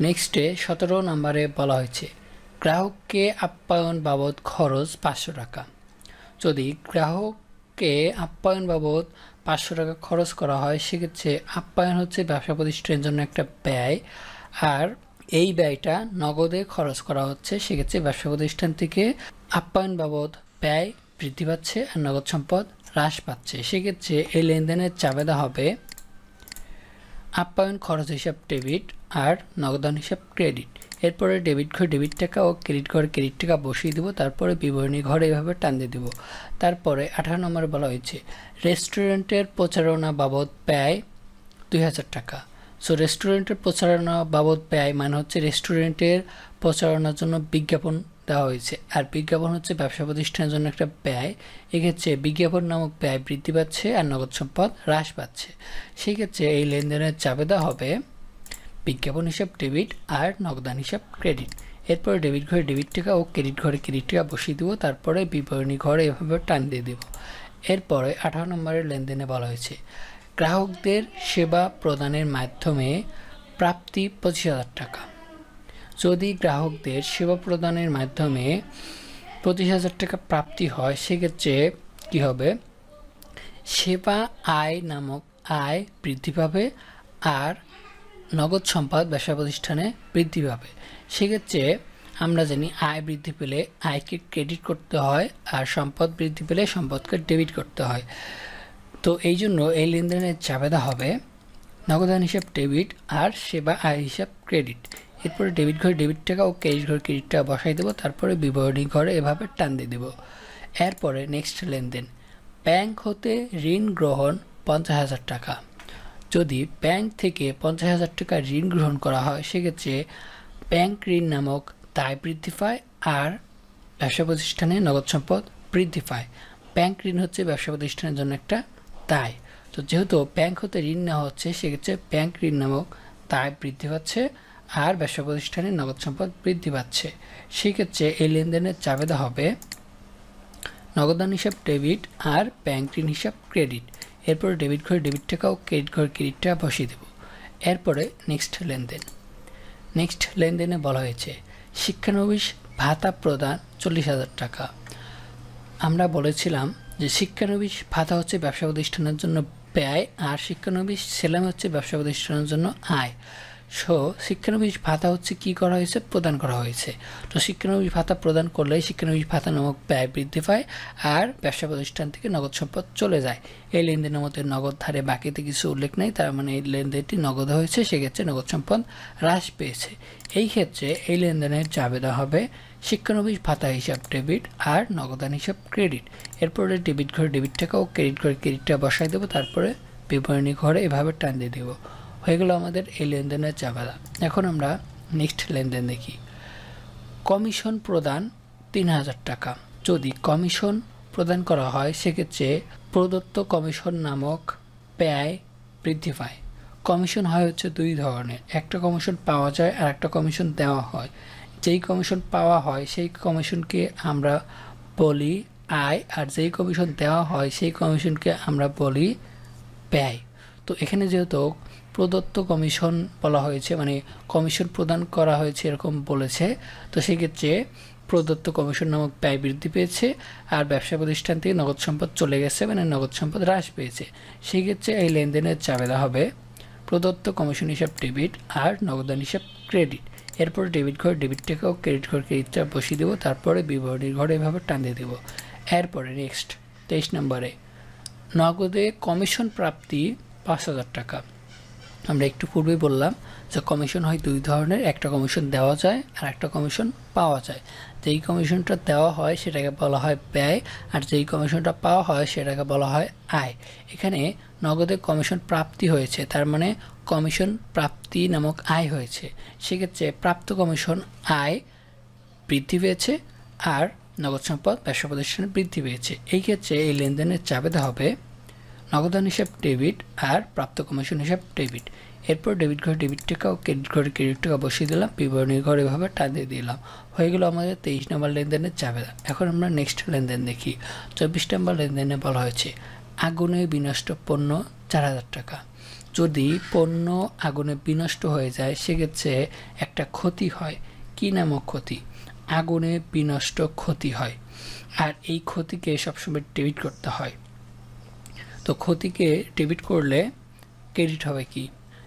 নেক্সটে 17 নম্বরে বলা হয়েছে গ্রাহককে আপ্যায়ন বাবদ খরচ 500 টাকা। যদি গ্রাহককে আপ্যায়ন বাবদ 500 টাকা খরচ করা হয়, সেক্ষেত্রে আপ্যায়ন হচ্ছে ব্যবসা প্রতিষ্ঠানের জন্য একটা ব্যয়, আর এই ব্যয়টা নগদে খরচ করা হচ্ছে, সেক্ষেত্রে ব্যবসা প্রতিষ্ঠান থেকে আপ্যায়ন বাবদ ব্যয় বৃদ্ধি পাচ্ছে আর নগদ সম্পদ হ্রাস পাচ্ছে। সেক্ষেত্রে এই লেনদেনের জাবেদা হবে আপ্যায়ন খরচ হিসাব ডেবিট আর নগদান হিসাব ক্রেডিট। এরপরে ডেবিট ঘরে ডেবিট টাকা ও ক্রেডিট ঘরে ক্রেডিট টাকা বসিয়ে দেবো, তারপরে বিবরণী ঘরে এভাবে টান দিয়ে দেবো। তারপরে 18 নম্বরে বলা হয়েছে রেস্টুরেন্টের প্রচারণা বাবদ ব্যয় 2000 টাকা। সো রেস্টুরেন্টের প্রচারণা বাবদ ব্যয় মানে হচ্ছে রেস্টুরেন্টের প্রচারণার জন্য বিজ্ঞাপন দেওয়া হয়েছে, আর বিজ্ঞাপন হচ্ছে ব্যবসা প্রতিষ্ঠানের জন্য একটা ব্যয়। এক্ষেত্রে বিজ্ঞাপন নামক ব্যয় বৃদ্ধি পাচ্ছে আর নগদ সম্পদ হ্রাস পাচ্ছে। সেই ক্ষেত্রে এই লেনদেনের জাবেদা হবে বিজ্ঞাপন হিসাব ডেবিট আর নগদান হিসাব ক্রেডিট। এরপরে ডেবিট ঘরে ডেবিট টাকা ও ক্রেডিট ঘরে ক্রেডিট টাকা বসিয়ে দেবো, তারপরে বিবরণী ঘরে এভাবে টান দিয়ে দেবো। এরপরে 18 নম্বরের লেনদেনে বলা হয়েছে গ্রাহকদের সেবা প্রদানের মাধ্যমে প্রাপ্তি 25,000 টাকা। যদি গ্রাহকদের সেবা প্রদানের মাধ্যমে 25,000 টাকা প্রাপ্তি হয়, সেক্ষেত্রে কী হবে, সেবা আয় নামক আয় বৃদ্ধি পাবে আর নগদ সম্পদ ব্যবসা প্রতিষ্ঠানে বৃদ্ধি পাবে। সেক্ষেত্রে আমরা জানি আয় বৃদ্ধি পেলে আয়কে ক্রেডিট করতে হয়, আর সম্পদ বৃদ্ধি পেলে সম্পদকে ডেবিট করতে হয়। তো এই জন্য এই লেনদেনের জাবেদা হবে নগদান হিসাব ডেবিট আর সেবা আয় হিসাব ক্রেডিট। এরপরে ডেবিট ঘরে ডেবিট টাকা ও ক্রেডিট ঘরে ক্রেডিট টাকা বসাই দেবো, তারপরে বিবরণী ঘরে এভাবে টান দিয়ে দেবো। এরপরে নেক্সট লেনদেন ব্যাংক হতে ঋণ গ্রহণ 50,000 টাকা। যদি ব্যাংক থেকে 50,000 টাকা ঋণ গ্রহণ করা হয়, সেক্ষেত্রে ব্যাংক ঋণ নামক দায় বৃদ্ধি পায় আর ব্যবসা প্রতিষ্ঠানে নগদ সম্পদ বৃদ্ধি পায়। ব্যাংক ঋণ হচ্ছে ব্যবসা প্রতিষ্ঠানের জন্য একটা দায়। তো যেহেতু ব্যাংক হতে ঋণ নেওয়া হচ্ছে, সেক্ষেত্রে ব্যাংক ঋণ নামক দায় বৃদ্ধি পাচ্ছে আর ব্যবসা প্রতিষ্ঠানে নগদ সম্পদ বৃদ্ধি পাচ্ছে। সেক্ষেত্রে এই লেনদেনের জাবেদা হবে নগদান হিসাব ডেবিট আর ব্যাংক ঋণ হিসাব ক্রেডিট। এরপরে ডেবিট ঘরে ডেবিট টাকা ও ক্রেডিট ঘরে ক্রেডিট টাকা বসিয়ে দেব। এরপরে নেক্সট লেনদেনে বলা হয়েছে শিক্ষানবিশ ভাতা প্রদান 40,000 টাকা। আমরা বলেছিলাম যে শিক্ষানবিশ ভাতা হচ্ছে ব্যবসা প্রতিষ্ঠানের জন্য ব্যয়, আর শিক্ষানবিশ সেলামি হচ্ছে ব্যবসা প্রতিষ্ঠানের জন্য আয়। সো শিক্ষানবিশ ভাতা হচ্ছে কি করা হয়েছে, প্রদান করা হয়েছে। তো শিক্ষানবিশ ভাতা প্রদান করলে শিক্ষানবিশ ভাতা নামক ব্যয় বৃদ্ধি পায় আর ব্যবসা প্রতিষ্ঠান থেকে নগদ সম্পদ চলে যায়। এই লেনদেনের মধ্যে নগদ ধারে বাকিতে কিছু উল্লেখ নেই, তার মানে এই লেনদেনটি নগদ হয়েছে, সেক্ষেত্রে নগদ সম্পদ হ্রাস পেয়েছে। এই ক্ষেত্রে এই লেনদেনের জাবেদা হবে শিক্ষানবিশ ভাতা হিসাব ডেবিট আর নগদান হিসাব ক্রেডিট। এরপরে ডেবিট ঘরে ডেবিট টাকা ও ক্রেডিট ঘরে ক্রেডিটটা বসাই দেবো, তারপরে বিবরণী ঘরে এভাবে টান দিয়ে দেবো। হয়ে গেল আমাদের এই লেনদেনের জাবেদা। এখন আমরা নেক্সট লেনদেন দেখি। কমিশন প্রদান 3,000 টাকা। যদি কমিশন প্রদান করা হয়, সেক্ষেত্রে প্রদত্ত কমিশন নামক ব্যয় বৃদ্ধি পায়। কমিশন হয় হচ্ছে দুই ধরনের, একটা কমিশন পাওয়া যায় আর একটা কমিশন দেওয়া হয়। যেই কমিশন পাওয়া হয় সেই কমিশনকে আমরা বলি আয়, আর যেই কমিশন দেওয়া হয় সেই কমিশনকে আমরা বলি ব্যয়। তো এখানে যেহেতু প্রদত্ত কমিশন বলা হয়েছে, মানে কমিশন প্রদান করা হয়েছে এরকম বলেছে। তো সেক্ষেত্রে প্রদত্ত কমিশন নামক ব্যয় বৃদ্ধি পেয়েছে, আর ব্যবসা প্রতিষ্ঠান থেকে নগদ সম্পদ চলে গেছে, মানে নগদ সম্পদ হ্রাস পেয়েছে। সেক্ষেত্রে এই লেনদেনের চাবেদা হবে প্রদত্ত কমিশন হিসাব ডেবিট আর নগদান হিসাব ক্রেডিট। এরপর ডেবিট ঘর ডেবিট টাকাও ক্রেডিট ঘর ক্রেডিটটা বসিয়ে দেবো, তারপরে বিবরণীর ঘরে এভাবে টান দিয়ে দেবো। এরপরে নেক্সট 23 নম্বরে নগদে কমিশন প্রাপ্তি 5,000 টাকা। আমরা একটু পূর্বেই বললাম যে কমিশন হয় দুই ধরনের, একটা কমিশন দেওয়া যায় আর একটা কমিশন পাওয়া যায়। যেই কমিশনটা দেওয়া হয় সেটাকে বলা হয় ব্যয়, আর যেই কমিশনটা পাওয়া হয় সেটাকে বলা হয় আয়। এখানে নগদে কমিশন প্রাপ্তি হয়েছে, তার মানে কমিশন প্রাপ্তি নামক আয় হয়েছে। সেক্ষেত্রে প্রাপ্ত কমিশন আয় বৃদ্ধি পেয়েছে আর নগদ সম্পদ ব্যবসা প্রতিষ্ঠানে বৃদ্ধি পেয়েছে। এই ক্ষেত্রে এই লেনদেনের চাবেদা হবে নগদান হিসাব ডেবিট আর প্রাপ্ত কমিশন হিসাব ডেবিট। এরপর ডেবিট ঘরে ডেবিট টাকা ও ক্রেডিট ঘরে ক্রেডিট টাকা বসিয়ে দিলাম, বিবরণীর ঘরে এভাবে টান দিয়ে দিলাম। হয়ে গেল আমাদের 23 নম্বর লেনদেনের চাবেদা। এখন আমরা নেক্সট লেনদেন দেখি। 24 নম্বর লেনদেনে বলা হয়েছে আগুনে বিনষ্ট পণ্য 4,000 টাকা। যদি পণ্য আগুনে বিনষ্ট হয়ে যায় সেক্ষেত্রে একটা ক্ষতি হয়। কি নামক ক্ষতি? আগুনে বিনষ্ট ক্ষতি হয়, আর এই ক্ষতিকে সবসময় ডেবিট করতে হয়। তো ক্ষতিকে ডেবিট করলে ক্রেডিট হবে কি?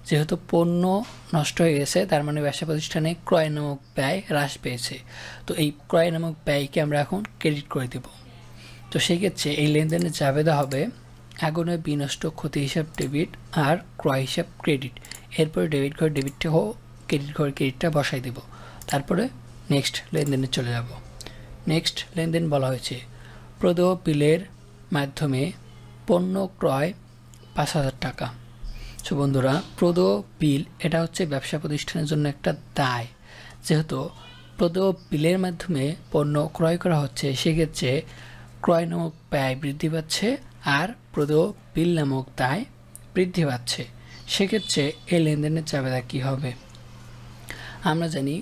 যেহেতু পণ্য নষ্ট হয়ে গেছে তার মানে ব্যবসা প্রতিষ্ঠানে ক্রয় নামক ব্যয় হ্রাস পেয়েছে। তো এই ক্রয় নামক ব্যয়কে আমরা এখন ক্রেডিট করে দেব। তো সেক্ষেত্রে এই লেনদেনের চাবেদা হবে আগুনে বিনষ্ট ক্ষতি হিসাব ডেবিট আর ক্রয় হিসাব ক্রেডিট। এরপরে ডেবিট ঘর ডেবিটটা হোক, ক্রেডিট ঘর ক্রেডিটটা বসাই দেব, তারপরে নেক্সট লেনদেনে চলে যাব। নেক্সট লেনদেন বলা হয়েছে প্রদেয় বিলের মাধ্যমে পণ্য ক্রয় 5,000 টাকা। সো বন্ধুরা, প্রদেয় বিল এটা হচ্ছে ব্যবসা প্রতিষ্ঠানের জন্য একটা দায়। যেহেতু প্রদেয় বিলের মাধ্যমে পণ্য ক্রয় করা হচ্ছে সেক্ষেত্রে ক্রয় নামক ব্যয় বৃদ্ধি পাচ্ছে আর প্রদেয় বিল নামক দায় বৃদ্ধি পাচ্ছে। সেক্ষেত্রে এই লেনদেনের চাবেদা কী হবে? আমরা জানি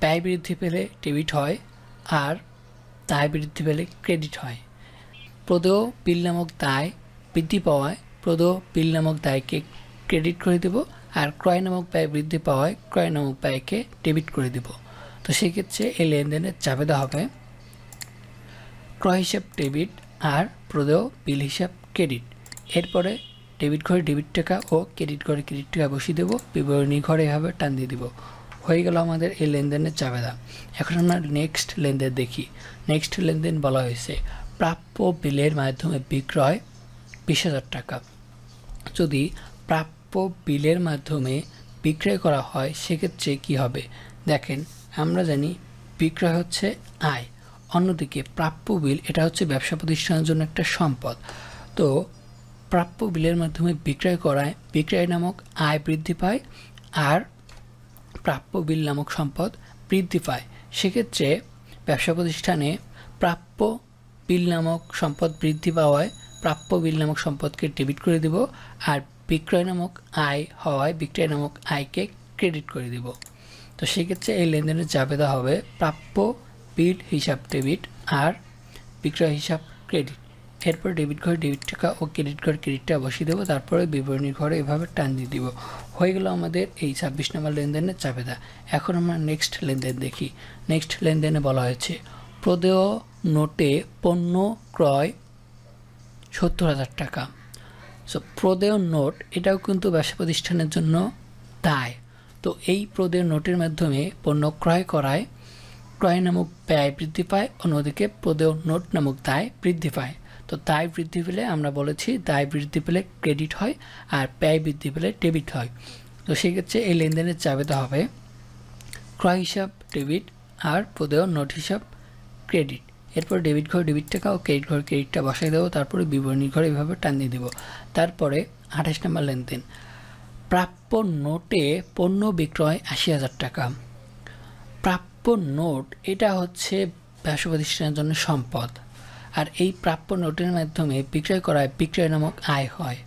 ব্যয় বৃদ্ধি পেলে ডেবিট হয় আর দায় বৃদ্ধি পেলে ক্রেডিট হয়। প্রদেয় বিল নামক দায় বৃদ্ধি পাওয়ায় প্রদেয় বিল নামক দায়কে ক্রেডিট করে দেব, আর ক্রয় নামক ব্যয় বৃদ্ধি পাওয়ায় ক্রয় নামক ব্যয়কে ডেবিট করে দেব। তো সেক্ষেত্রে এই লেনদেনের চাবেদা হবে ক্রয় হিসাব ডেবিট আর প্রদেয় বিল হিসাব ক্রেডিট। এরপরে ডেবিট ঘরে ডেবিট টাকা ও ক্রেডিট ঘরে ক্রেডিট টাকা বসিয়ে দেবো, বিবরণী ঘরে এভাবে টান দিয়ে দেবো। হয়ে গেল আমাদের এই লেনদেনের চাবেদা। এখন আমরা নেক্সট লেনদেন দেখি। নেক্সট লেনদেন বলা হয়েছে প্রাপ্য বিলের মাধ্যমে বিক্রয় 20,000 টাকা। যদি প্রাপ্য বিলের মাধ্যমে বিক্রয় করা হয় সেক্ষেত্রে কি হবে? দেখেন, আমরা জানি বিক্রয় হচ্ছে আয়, অন্যদিকে প্রাপ্য বিল এটা হচ্ছে ব্যবসা প্রতিষ্ঠানের জন্য একটা সম্পদ। তো প্রাপ্য বিলের মাধ্যমে বিক্রয় করায় বিক্রয় নামক আয় বৃদ্ধি পায় আর প্রাপ্য বিল নামক সম্পদ বৃদ্ধি পায়। সেক্ষেত্রে ব্যবসা প্রতিষ্ঠানে প্রাপ্য বিল নামক সম্পদ বৃদ্ধি পাওয়ায় প্রাপ্য বিল নামক সম্পদকে ডেবিট করে দেব, আর বিক্রয় নামক আয় হওয়ায় বিক্রয় নামক আয়কে ক্রেডিট করে দেব। তো সেক্ষেত্রে এই লেনদেনের চাবেদা হবে প্রাপ্য বিল হিসাব ডেবিট আর বিক্রয় হিসাব ক্রেডিট। এরপর ডেবিট ঘরে ডেবিট টাকা ও ক্রেডিট ঘরে ক্রেডিটটা বসিয়ে দেবো, তারপরে বিবরণীর ঘরে এভাবে টান দিয়ে দিব। হয়ে গেল আমাদের এই 26 নম্বর লেনদেনের চাবেদা। এখন আমরা নেক্সট লেনদেন দেখি। নেক্সট লেনদেনে বলা হয়েছে প্রদেয় নোটে পণ্য ক্রয় 70,000 টাকা। সো প্রদেয় নোট এটাও কিন্তু ব্যবসা প্রতিষ্ঠানের জন্য দায়। তো এই প্রদেয় নোটের মাধ্যমে পণ্য ক্রয় করায় ক্রয় নামক ব্যয় বৃদ্ধি পায়, অন্যদিকে প্রদেয় নোট নামক দায় বৃদ্ধি পায়। তো দায় বৃদ্ধি পেলে আমরা বলেছি দায় বৃদ্ধি পেলে ক্রেডিট হয় আর ব্যয় বৃদ্ধি পেলে ডেবিট হয়। তো সেক্ষেত্রে এই লেনদেনের চাবেদা হবে ক্রয় হিসাব ডেবিট আর প্রদেয় নোট হিসাব ক্রেডিট। এরপর ডেবিট ঘর ডেবিট টাকা ও ক্রেডিট ঘর ক্রেডিটটা বসাই দেবো, তারপরে বিবরণী ঘরে এভাবে টান দিয়ে দেবো। তারপরে 28 নম্বর লেনদেন প্রাপ্য নোটে পণ্য বিক্রয় 80,000 টাকা। প্রাপ্য নোট এটা হচ্ছে ব্যবসা প্রতিষ্ঠানের জন্য সম্পদ, আর এই প্রাপ্য নোটের মাধ্যমে বিক্রয় করায় বিক্রয় নামক আয় হয়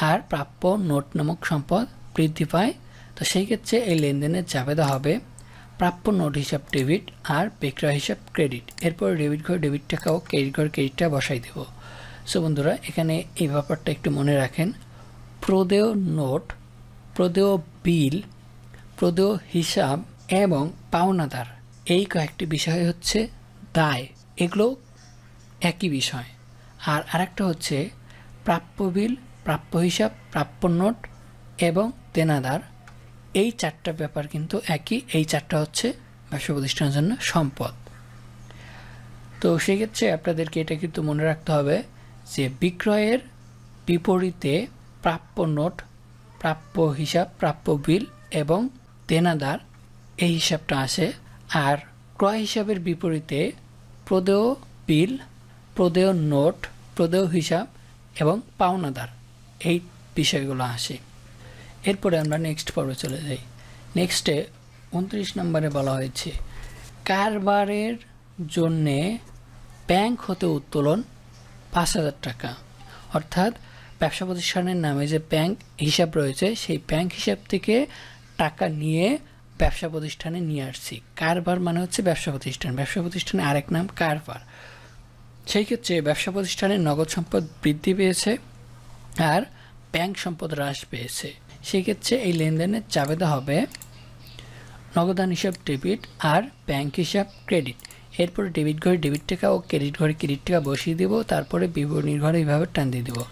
আর প্রাপ্য নোট নামক সম্পদ বৃদ্ধি পায়। তো সেই ক্ষেত্রে এই লেনদেনের চাবেদা হবে প্রাপ্য নোট হিসাব ডেবিট আর বিক্রয় হিসাব ক্রেডিট। এরপর ডেবিট ঘর ডেবিট টাকা ও ক্রেডিট ঘর ক্রেডিটটা বসাই দেব। সো বন্ধুরা, এখানে এই ব্যাপারটা একটু মনে রাখেন, প্রদেয় নোট প্রদেয় বিল, প্রদেয় হিসাব এবং পাওনাদার, এই কয়েকটি বিষয় হচ্ছে দায়, এগুলো একই বিষয়। আর আরেকটা হচ্ছে প্রাপ্য বিল, প্রাপ্য হিসাব, প্রাপ্য নোট এবং দেনাদার, এই চারটা ব্যাপার কিন্তু একই। এই চারটা হচ্ছে ব্যবসা প্রতিষ্ঠানের জন্য সম্পদ। তো সেক্ষেত্রে আপনাদেরকে এটা কিন্তু মনে রাখতে হবে যে বিক্রয়ের বিপরীতে প্রাপ্য নোট, প্রাপ্য হিসাব, প্রাপ্য বিল এবং দেনাদার, এই হিসাবটা আসে। আর ক্রয় হিসাবের বিপরীতে প্রদেয় বিল, প্রদেয় নোট, প্রদেয় হিসাব এবং পাওনাদার, এই বিষয়গুলো আসে। এরপরে আমরা নেক্সট পর্বে চলে যাই। নেক্সটে 29 নম্বরে বলা হয়েছে কারবারের জন্যে ব্যাংক হতে উত্তোলন 5,000 টাকা। অর্থাৎ ব্যবসা প্রতিষ্ঠানের নামে যে ব্যাংক হিসাব রয়েছে সেই ব্যাংক হিসাব থেকে টাকা নিয়ে ব্যবসা প্রতিষ্ঠানে নিয়ে আসছি। কারবার মানে হচ্ছে ব্যবসা প্রতিষ্ঠান, ব্যবসা প্রতিষ্ঠানের আরেক নাম কারবার। সেই ক্ষেত্রে ব্যবসা প্রতিষ্ঠানের নগদ সম্পদ বৃদ্ধি পেয়েছে আর ব্যাংক সম্পদ হ্রাস পেয়েছে। সেই ক্ষেত্রে এই লেনদেনের চাবেদা হবে নগদান হিসাব ডেবিট আর ব্যাংক হিসাব ক্রেডিট। এরপরে ডেবিট ঘরে ডেবিট টাকা ও ক্রেডিট ঘরে ক্রেডিট টাকা বসিয়ে দেবো, তারপরে বিবরণীর ঘরে এইভাবে টান দিয়ে দেবো।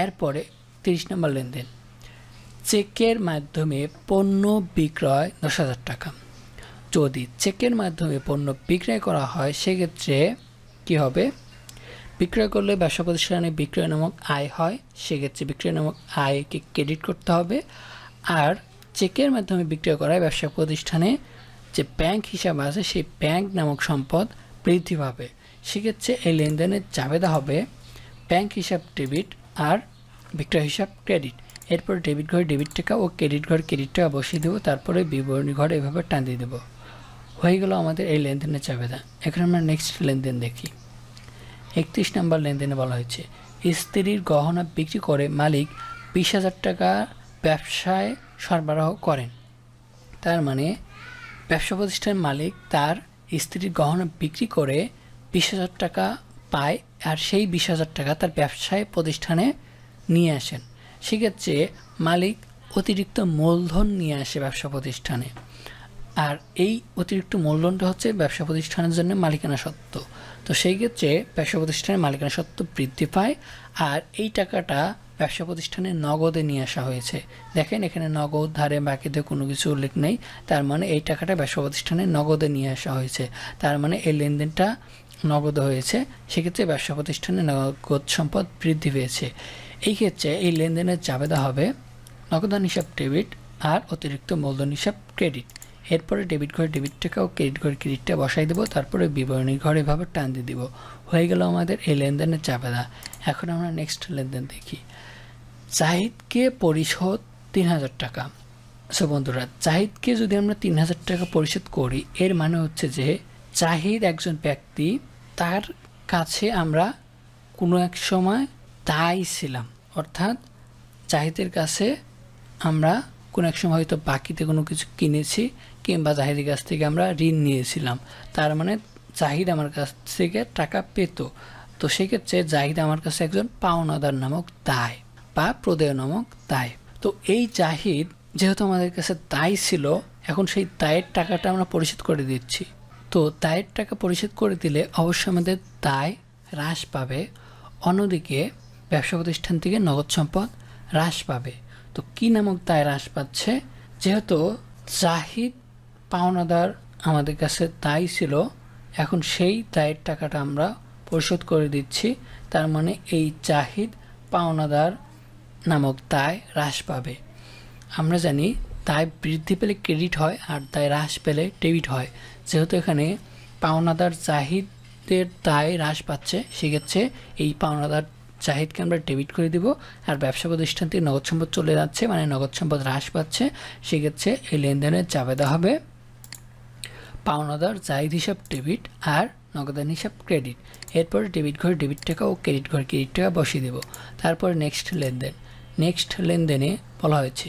এরপরে 30 নম্বর লেনদেন, চেকের মাধ্যমে পণ্য বিক্রয় 10,000 টাকা। যদি চেকের মাধ্যমে পণ্য বিক্রয় করা হয় সেক্ষেত্রে কী হবে, বিক্রয় করলে ব্যবসা প্রতিষ্ঠানে বিক্রয় নামক আয় হয়, সেক্ষেত্রে বিক্রয় নামক আয়কে ক্রেডিট করতে হবে। আর চেকের মাধ্যমে বিক্রয় করায় ব্যবসা প্রতিষ্ঠানে যে ব্যাংক হিসাব আছে সেই ব্যাংক নামক সম্পদ বৃদ্ধি পাবে। সেক্ষেত্রে এই লেনদেনের চাবেদা হবে ব্যাংক হিসাব ডেবিট আর বিক্রয় হিসাব ক্রেডিট। এরপর ডেবিট ঘরে ডেবিট টাকা ও ক্রেডিট ঘরে ক্রেডিট টাকা বসিয়ে দেবো, তারপরে বিবরণী ঘরে এভাবে টান দিয়ে দেবো। হয়ে গেল আমাদের এই লেনদেনের চাবেদা। এখন আমরা নেক্সট লেনদেন দেখি। 31 নম্বর লেনদেনে বলা হয়েছে স্ত্রীর গহনা বিক্রি করে মালিক 20,000 টাকা ব্যবসায় সরবরাহ করেন। তার মানে ব্যবসা প্রতিষ্ঠানের মালিক তার স্ত্রীর গহনা বিক্রি করে 20,000 টাকা পায়, আর সেই 20,000 টাকা তার ব্যবসায় প্রতিষ্ঠানে নিয়ে আসেন। সেক্ষেত্রে মালিক অতিরিক্ত মূলধন নিয়ে আসে ব্যবসা প্রতিষ্ঠানে, আর এই অতিরিক্ত মূলধনটা হচ্ছে ব্যবসা প্রতিষ্ঠানের জন্য মালিকানা সত্ত্ব। তো সেই ক্ষেত্রে ব্যবসা প্রতিষ্ঠানের মালিকানা সত্ত্ব বৃদ্ধি পায়, আর এই টাকাটা ব্যবসা প্রতিষ্ঠানে নগদে নিয়ে আসা হয়েছে। দেখেন এখানে নগদ, ধারে, বাকিতে কোনো কিছু উল্লেখ নেই, তার মানে এই টাকাটা ব্যবসা প্রতিষ্ঠানে নগদে নিয়ে আসা হয়েছে, তার মানে এই লেনদেনটা নগদ হয়েছে। সেক্ষেত্রে ব্যবসা প্রতিষ্ঠানে নগদ সম্পদ বৃদ্ধি পেয়েছে। এই ক্ষেত্রে এই লেনদেনের চাবেদা হবে নগদান হিসাব ডেবিট আর অতিরিক্ত মূলধন হিসাব ক্রেডিট। এরপরে ডেবিট ঘরে ডেবিট টাকা ও ক্রেডিট ঘরে ক্রেডিটটা বসাই দেবো, তারপরে বিবরণী ঘরে এভাবে টান দিয়ে দেবো। হয়ে গেল আমাদের এই লেনদেনের চাবেদা। এখন আমরা নেক্সট লেনদেন দেখি। জাহিদকে পরিশোধ 3,000 টাকা। সো বন্ধুরা, জাহিদকে যদি আমরা 3,000 টাকা পরিশোধ করি, এর মানে হচ্ছে যে জাহিদ একজন ব্যক্তি, তার কাছে আমরা কোনো এক সময় দায়ী ছিলাম। অর্থাৎ জাহিদের কাছে আমরা কোনো এক সময় হয়তো বাকিতে কোনো কিছু কিনেছি, কিংবা জাহিদের কাছ থেকে আমরা ঋণ নিয়েছিলাম। তার মানে জাহিদ আমার কাছ থেকে টাকা পেত। তো সেক্ষেত্রে জাহিদ আমার কাছে একজন পাওনাদার নামক দায় বা প্রদেয় নামক দায়। তো এই জাহিদ যেহেতু আমাদের কাছে দায় ছিল, এখন সেই দায়ের টাকাটা আমরা পরিশোধ করে দিচ্ছি। তো দায়ের টাকা পরিশোধ করে দিলে অবশ্যই আমাদের দায় হ্রাস পাবে, অন্যদিকে ব্যবসা প্রতিষ্ঠান থেকে নগদ সম্পদ হ্রাস পাবে। তো কী নামক দায় হ্রাস পাচ্ছে, যেহেতু জাহিদ পাওনাদার আমাদের কাছে দায় ছিল, এখন সেই দায়ের টাকাটা আমরা পরিশোধ করে দিচ্ছি, তার মানে এই জাহিদ পাওনাদার নামক দায় হ্রাস পাবে। আমরা জানি দায় বৃদ্ধি পেলে ক্রেডিট হয় আর দায় হ্রাস পেলে ডেবিট হয়। যেহেতু এখানে পাওনাদার জাহিদের দায় হ্রাস পাচ্ছে, সেক্ষেত্রে এই পাওনাদার জাহিদকে আমরা ডেবিট করে দিব, আর ব্যবসা প্রতিষ্ঠান থেকে নগদ সম্পদ চলে যাচ্ছে, মানে নগদ সম্পদ হ্রাস পাচ্ছে। সেক্ষেত্রে এই লেনদেনের চাবেদা হবে পাওনাদার জাহিদ হিসাব ডেবিট আর নগদান হিসাব ক্রেডিট। এরপরে ডেবিট ঘরে ডেবিট টাকা ও ক্রেডিট ঘরে ক্রেডিট টাকা বসিয়ে দেব। তারপরে নেক্সট লেনদেন। নেক্সট লেনদেনে বলা হয়েছে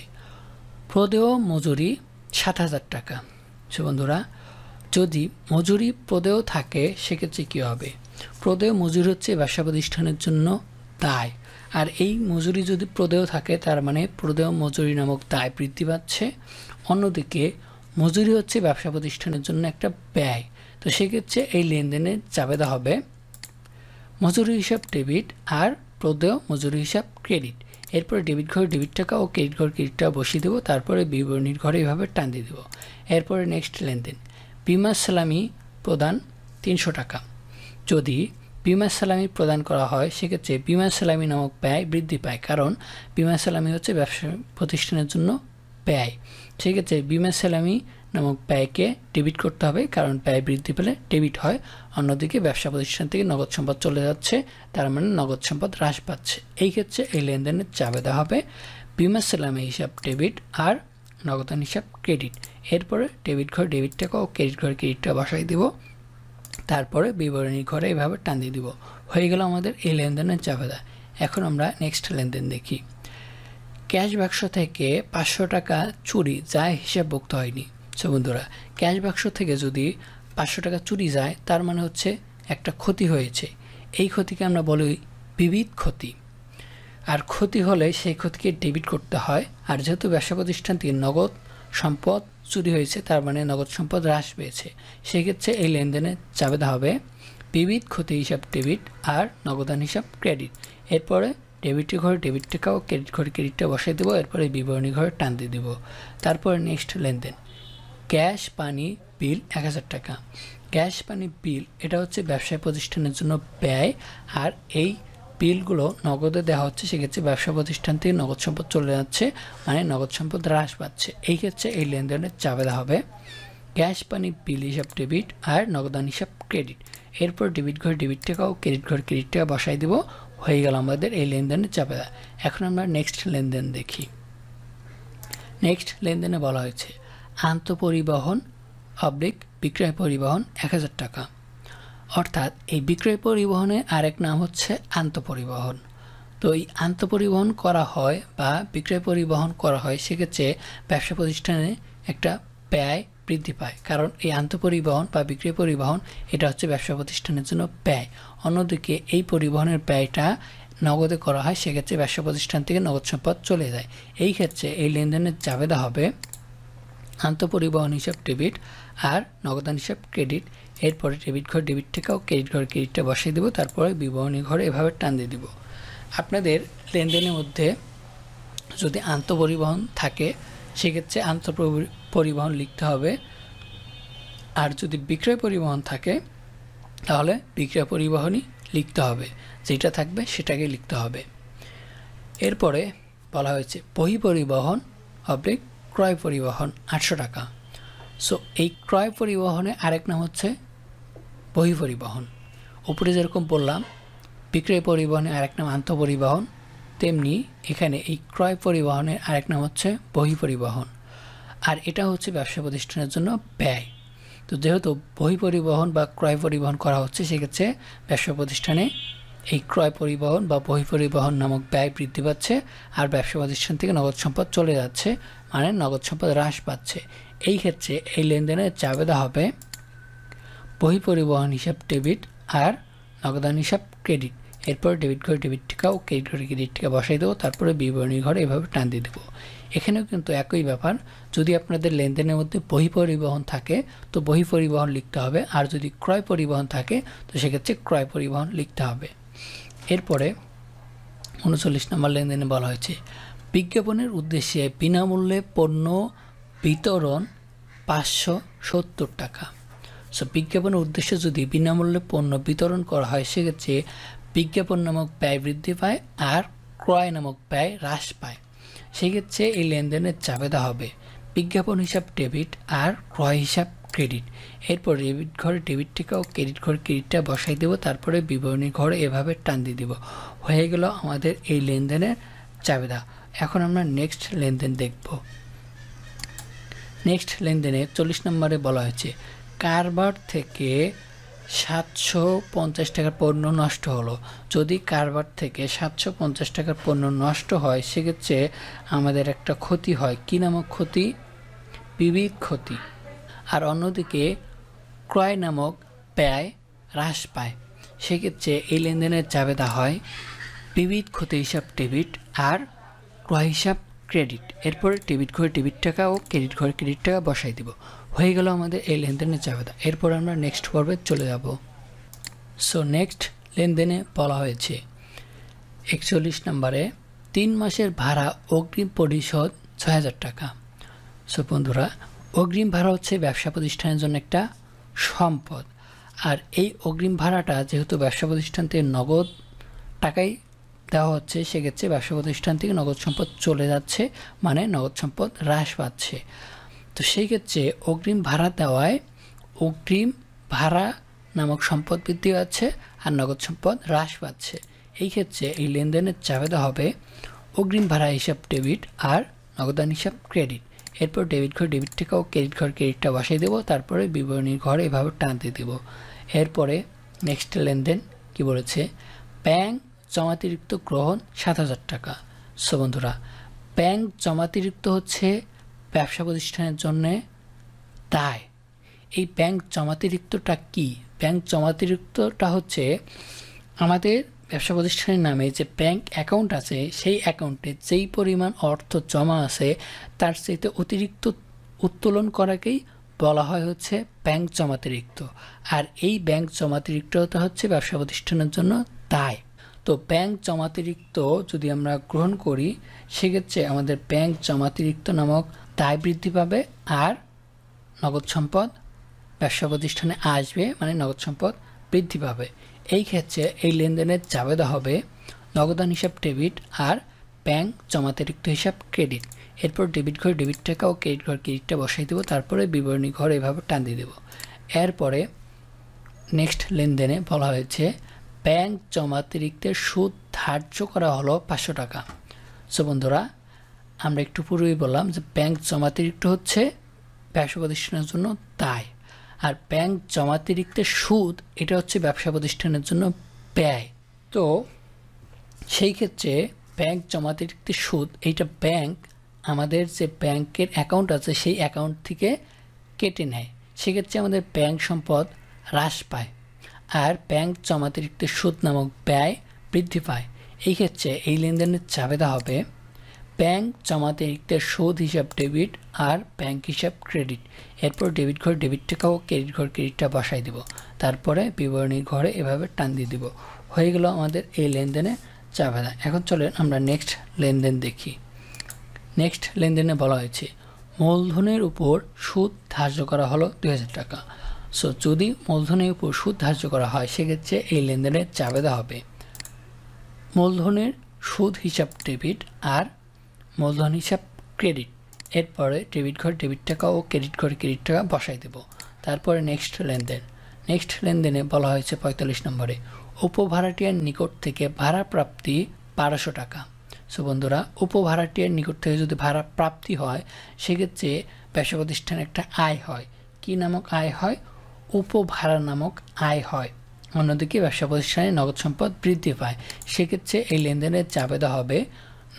প্রদেয় মজুরি 7,000 টাকা। সো বন্ধুরা, যদি মজুরি প্রদেয় থাকে সেক্ষেত্রে কী হবে, প্রদেয় মজুরি হচ্ছে ব্যবসা প্রতিষ্ঠানের জন্য দায়, আর এই মজুরি যদি প্রদেয় থাকে তার মানে প্রদেয় মজুরি নামক দায় বৃদ্ধি পাচ্ছে। অন্যদিকে মজুরি হচ্ছে ব্যবসা প্রতিষ্ঠানের জন্য একটা ব্যয়। তো সেক্ষেত্রে এই লেনদেনের জাবেদা হবে মজুরি হিসাব ডেবিট আর প্রদেয় মজুরি হিসাব ক্রেডিট। এরপরে ডেবিট ঘরে ডেবিট টাকা ও ক্রেডিট ঘরে ক্রেডিট টাকা বসিয়ে দেবো, তারপরে বিবরণীর ঘরে এভাবে টান দিয়ে দেবো। এরপরে নেক্সট লেনদেন, বিমা সালামি প্রদান 300 টাকা। যদি বিমা সালামি প্রদান করা হয় সেক্ষেত্রে বিমা সালামি নামক ব্যয় বৃদ্ধি পায়, কারণ বিমা সালামি হচ্ছে ব্যবসা প্রতিষ্ঠানের জন্য ব্যয়। সেক্ষেত্রে বিমা সালামি নামক ব্যয়কে ডেবিট করতে হবে, কারণ ব্যয় বৃদ্ধি পেলে ডেবিট হয়। অন্যদিকে ব্যবসা প্রতিষ্ঠান থেকে নগদ সম্পদ চলে যাচ্ছে, তার মানে নগদ সম্পদ হ্রাস পাচ্ছে। এই ক্ষেত্রে এই লেনদেনের জাবেদা হবে বিমা সালামি হিসাব ডেবিট আর নগদান হিসাব ক্রেডিট। এরপরে ডেবিট ঘরে ডেবিট টাকা ও ক্রেডিট ঘরে ক্রেডিট টাকা বসাই দিব, তারপরে বিবরণী ঘরে এভাবে টান দিয়ে দিব। হয়ে গেল আমাদের এই লেনদেনের জাবেদা। এখন আমরা নেক্সট লেনদেন দেখি। ক্যাশ বাক্স থেকে 500 টাকা চুরি যায় হিসাবভুক্ত হয়নি। সো বন্ধুরা, ক্যাশ বাক্স থেকে যদি 500 টাকা চুরি যায় তার মানে হচ্ছে একটা ক্ষতি হয়েছে। এই ক্ষতিকে আমরা বলি বিবিধ ক্ষতি। আর ক্ষতি হলে সেই ক্ষতিকে ডেবিট করতে হয়। আর যেহেতু ব্যবসা প্রতিষ্ঠান থেকে নগদ সম্পদ চুরি হয়েছে তার মানে নগদ সম্পদ হ্রাস পেয়েছে, সেক্ষেত্রে এই লেনদেনের জাবেদা হবে বিবিধ ক্ষতি হিসাব ডেবিট আর নগদান হিসাব ক্রেডিট। এরপরে ডেবিটের ঘরে ডেবিট টাকা ও ক্রেডিট ঘরে ক্রেডিটটা বসাই দেবো, এরপরে বিবরণী ঘরে টান দিয়ে দেবো। তারপরে নেক্সট লেনদেন, গ্যাস পানি বিল 1000 টাকা। গ্যাস পানি বিল এটা হচ্ছে ব্যবসায় প্রতিষ্ঠানের জন্য ব্যয়, আর এই বিলগুলো নগদে দেওয়া হচ্ছে, সেক্ষেত্রে ব্যবসা প্রতিষ্ঠান থেকে নগদ সম্পদ চলে যাচ্ছে, মানে নগদ সম্পদ হ্রাস পাচ্ছে। এই ক্ষেত্রে এই লেনদেনের জাবেদা হবে গ্যাস পানি বিল হিসাব ডেবিট আর নগদান হিসাব ক্রেডিট। এরপর ডেবিট ঘরে ডেবিট টাকা ও ক্রেডিট ঘরে ক্রেডিট টাকা বসাই দেবো। হয়ে গেল আমাদের এই লেনদেনের জাবেদা। এখন আমরা নেক্সট লেনদেন দেখি। নেক্সট লেনদেনে বলা হয়েছে আন্তঃপরিবহন অবলিক বিক্রয় পরিবহন 1000 টাকা। অর্থাৎ এই বিক্রয় পরিবহনের আরেক নাম হচ্ছে আন্তঃপরিবহন। তো এই আন্তঃপরিবহন করা হয় বা বিক্রয় পরিবহন করা হয়, সেক্ষেত্রে ব্যবসা প্রতিষ্ঠানে একটা ব্যয় বৃদ্ধি পায়, কারণ এই আন্তঃপরিবহন বা বিক্রয় পরিবহন এটা হচ্ছে ব্যবসা প্রতিষ্ঠানের জন্য ব্যয়। অন্যদিকে এই পরিবহনের ব্যয়টা নগদে করা হয়, সেক্ষেত্রে ব্যবসা প্রতিষ্ঠান থেকে নগদ সম্পদ চলে যায়। এই ক্ষেত্রে এই লেনদেনের জাবেদা হবে আন্তঃপরিবহন হিসাব ডেবিট আর নগদান হিসাব ক্রেডিট। এরপরে ডেবিট ঘরে ডেবিট টাকা ও ক্রেডিট ঘরে ক্রেডিটটা বসিয়ে দেবো, তারপরে বিবরণী ঘরে এভাবে টান দিয়ে দেবো। আপনাদের লেনদেনের মধ্যে যদি আন্তঃপরিবহন থাকে সেক্ষেত্রে আন্তঃপরিবহন লিখতে হবে, আর যদি বিক্রয় পরিবহন থাকে তাহলে বিক্রয় পরিবহনই লিখতে হবে, যেটা থাকবে সেটাকে লিখতে হবে। এরপরে বলা হয়েছে বহি পরিবহন অবলিক ক্রয় পরিবহন 800 টাকা। সো এই ক্রয় পরিবহনের আরেক নাম হচ্ছে বহি পরিবহন। উপরে যেরকম বললাম বিক্রয় পরিবহনের আরেক নাম আন্তঃপরিবহন, তেমনি এখানে এই ক্রয় পরিবহনের আরেক নাম হচ্ছে বহি পরিবহন। আর এটা হচ্ছে ব্যবসা প্রতিষ্ঠানের জন্য ব্যয়। তো যেহেতু বহি পরিবহন বা ক্রয় পরিবহন করা হচ্ছে, সেক্ষেত্রে ব্যবসা প্রতিষ্ঠানে এই ক্রয় পরিবহন বা বহি পরিবহন নামক ব্যয় বৃদ্ধি পাচ্ছে, আর ব্যবসা প্রতিষ্ঠান থেকে নগদ সম্পদ চলে যাচ্ছে, মানে নগদ সম্পদ হ্রাস পাচ্ছে। এই ক্ষেত্রে এই লেনদেনের জাবেদা হবে বহি পরিবহন হিসাব ডেবিট আর নগদান হিসাব ক্রেডিট। এরপর ডেবিট ঘরে ডেবিট টাকা ও ক্রেডিট ঘরে ক্রেডিট টাকা বসাই দেবো, তারপরে বিবরণী ঘরে এভাবে টান দিয়ে দেবো। এখানেও কিন্তু একই ব্যাপার, যদি আপনাদের লেনদেনের মধ্যে বহি পরিবহন থাকে তো বহি পরিবহন লিখতে হবে, আর যদি ক্রয় পরিবহন থাকে তো সেক্ষেত্রে ক্রয় পরিবহন লিখতে হবে। এরপরে 39 নম্বর লেনদেনে বলা হয়েছে বিজ্ঞাপনের উদ্দেশ্যে বিনামূল্যে পণ্য বিতরণ 570 টাকা। সো বিজ্ঞাপনের উদ্দেশ্যে যদি বিনামূল্যে পণ্য বিতরণ করা হয়, সেক্ষেত্রে বিজ্ঞাপন নামক ব্যয় বৃদ্ধি পায় আর ক্রয় নামক ব্যয় হ্রাস পায়। সেক্ষেত্রে এই লেনদেনের জাবেদা হবে বিজ্ঞাপন হিসাব ডেবিট আর ক্রয় হিসাব ক্রেডিট। এরপর ডেবিট ঘরে ডেবিট টাকা ও ক্রেডিট ঘরে ক্রেডিটটা বসাই দেবো, তারপরে বিবরণী ঘরে এভাবে টান দিয়ে দেবো। হয়ে গেল আমাদের এই লেনদেনের জাবেদা। এখন আমরা নেক্সট লেনদেন দেখব। নেক্সট লেনদেনে 40 নম্বরে বলা হয়েছে কারবার থেকে 750 টাকার পণ্য নষ্ট হলো। যদি কারবার থেকে 750 টাকার পণ্য নষ্ট হয়, সেক্ষেত্রে আমাদের একটা ক্ষতি হয়। কী নামক ক্ষতি? বিবিধ ক্ষতি। আর অন্যদিকে ক্রয় নামক ব্যয় হ্রাস পায়। সেক্ষেত্রে এই লেনদেনের জাবেদা হয় বিবিধ ক্ষতি হিসাব ডেবিট আর ক্রয় হিসাব ক্রেডিট। এরপরে ডেবিট ঘরে ডেবিট টাকা ও ক্রেডিট ঘরে ক্রেডিট টাকা বসাই দিব। হয়ে গেল আমাদের এই লেনদেনের চাবেদা। এরপর আমরা নেক্সট পর্বে চলে যাব। সো নেক্সট লেনদেনে বলা হয়েছে 41 নম্বরে 3 মাসের ভাড়া অগ্রিম পরিশোধ ৬,০০০ টাকা। সো বন্ধুরা, অগ্রিম ভাড়া হচ্ছে ব্যবসা প্রতিষ্ঠানের জন্য একটা সম্পদ। আর এই অগ্রিম ভাড়াটা যেহেতু ব্যবসা প্রতিষ্ঠান থেকে নগদ টাকাই দেওয়া হচ্ছে, সেক্ষেত্রে ব্যবসা প্রতিষ্ঠান থেকে নগদ সম্পদ চলে যাচ্ছে, মানে নগদ সম্পদ হ্রাস পাচ্ছে। তো সেই ক্ষেত্রে অগ্রিম ভাড়া দেওয়ায় অগ্রিম ভাড়া নামক সম্পদ বৃদ্ধি পাচ্ছে আর নগদ সম্পদ হ্রাস পাচ্ছে। এই ক্ষেত্রে এই লেনদেনের চাবেদা হবে অগ্রিম ভাড়া হিসাব ডেবিট আর নগদান হিসাব ক্রেডিট। এরপর ডেবিট ঘর ডেবিট টাকা ও ক্রেডিট ঘর ক্রেডিটটা বসাই দেবো, তারপরে বিবরণীর ঘরে এভাবে টানতে দেব। এরপরে নেক্সট লেনদেন কি বলেছে, ব্যাংক জমাতিরিক্ত গ্রহণ ৭,০০০ টাকা। সো বন্ধুরা, ব্যাংক জমাতিরিক্ত হচ্ছে ব্যবসা প্রতিষ্ঠানের জন্য দায়। এই ব্যাংক জমাতিরিক্তটা কি? ব্যাংক জমাতিরিক্তটা হচ্ছে আমাদের ব্যবসা প্রতিষ্ঠানের নামে যে ব্যাংক অ্যাকাউন্ট আছে, সেই অ্যাকাউন্টে যেই পরিমাণ অর্থ জমা আছে তার চাইতে অতিরিক্ত উত্তোলন করাকেই বলা হয় হচ্ছে ব্যাংক জমাতিরিক্ত। আর এই ব্যাংক জমাতিরিক্তটা হচ্ছে ব্যবসা প্রতিষ্ঠানের জন্য দায়। তো ব্যাংক জমাতিরিক্ত যদি আমরা গ্রহণ করি, সেক্ষেত্রে আমাদের ব্যাংক জমাতিরিক্ত নামক দায় বৃদ্ধি পাবে আর নগদ সম্পদ ব্যবসা প্রতিষ্ঠানে আসবে, মানে নগদ সম্পদ বৃদ্ধি পাবে। এই ক্ষেত্রে এই লেনদেনের চাবেদা হবে নগদান হিসাব ডেবিট আর ব্যাংক জমাতিরিক্ত হিসাব ক্রেডিট। এরপর ডেবিট ঘরে ডেবিট টাকা ও ক্রেডিট ঘর ক্রেডিটটা বসাই দেবো, তারপরে বিবরণী ঘর এভাবে টান দিয়ে দেবো। এরপরে নেক্সট লেনদেনে বলা হয়েছে ব্যাংক জমাতিরিক্তের সুদ ধার্য করা হলো 500 টাকা। সো বন্ধুরা, আমরা একটু পূর্বেই বললাম যে ব্যাংক জমাতিরিক্ত হচ্ছে ব্যবসা প্রতিষ্ঠানের জন্য দায়, আর ব্যাংক জমাতিরিক্তের সুদ এটা হচ্ছে ব্যবসা প্রতিষ্ঠানের জন্য ব্যয়। তো সেই ক্ষেত্রে ব্যাংক জমাতিরিক্তের সুদ এইটা ব্যাংক আমাদের যে ব্যাংকের অ্যাকাউন্ট আছে সেই অ্যাকাউন্ট থেকে কেটে নেয়, সেক্ষেত্রে আমাদের ব্যাংক সম্পদ হ্রাস পায় আর ব্যাংক জমাতিরিক্তের সুদ নামক ব্যয় বৃদ্ধি পায়। এই ক্ষেত্রে এই লেনদেনের চাবেদা হবে ব্যাংক জমাতিরিক্তের সুদ হিসাব ডেবিট আর ব্যাংক হিসাব ক্রেডিট। এরপর ডেবিট ঘর ডেবিট টাকা ও ক্রেডিট ঘর ক্রেডিটটা বসাই দেব, তারপরে বিবরণীর ঘরে এভাবে টান দিয়ে দিব। হয়ে গেল আমাদের এই লেনদেনে চাবেদা। এখন চলেন আমরা নেক্সট লেনদেন দেখি। নেক্সট লেনদেনে বলা হয়েছে মূলধনের উপর সুদ ধার্য করা হলো ২,০০০ টাকা। সো যদি মূলধনের উপর সুদ ধার্য করা হয়, সেক্ষেত্রে এই লেনদেনের চাবেদা হবে মূলধনের সুদ হিসাব ডেবিট আর মূলধন হিসাব ক্রেডিট। এরপরে ডেবিট ঘর ডেবিট টাকা ও ক্রেডিট ঘরে ক্রেডিট টাকা বসাই দেব, তারপরে নেক্সট লেনদেন। নেক্সট লেনদেনে বলা হয়েছে ৪৫ নম্বরে উপভাড়াটিয়ার নিকট থেকে ভাড়া প্রাপ্তি ১২০০ টাকা। সো বন্ধুরা, উপভাড়াটিয়ার নিকট থেকে যদি ভাড়া প্রাপ্তি হয়, সেক্ষেত্রে ব্যবসা প্রতিষ্ঠানে একটা আয় হয়। কি নামক আয় হয়? উপভাড়া নামক আয় হয়। অন্যদিকে ব্যবসা প্রতিষ্ঠানে নগদ সম্পদ বৃদ্ধি পায়। সেক্ষেত্রে এই লেনদেনের চাবেদা হবে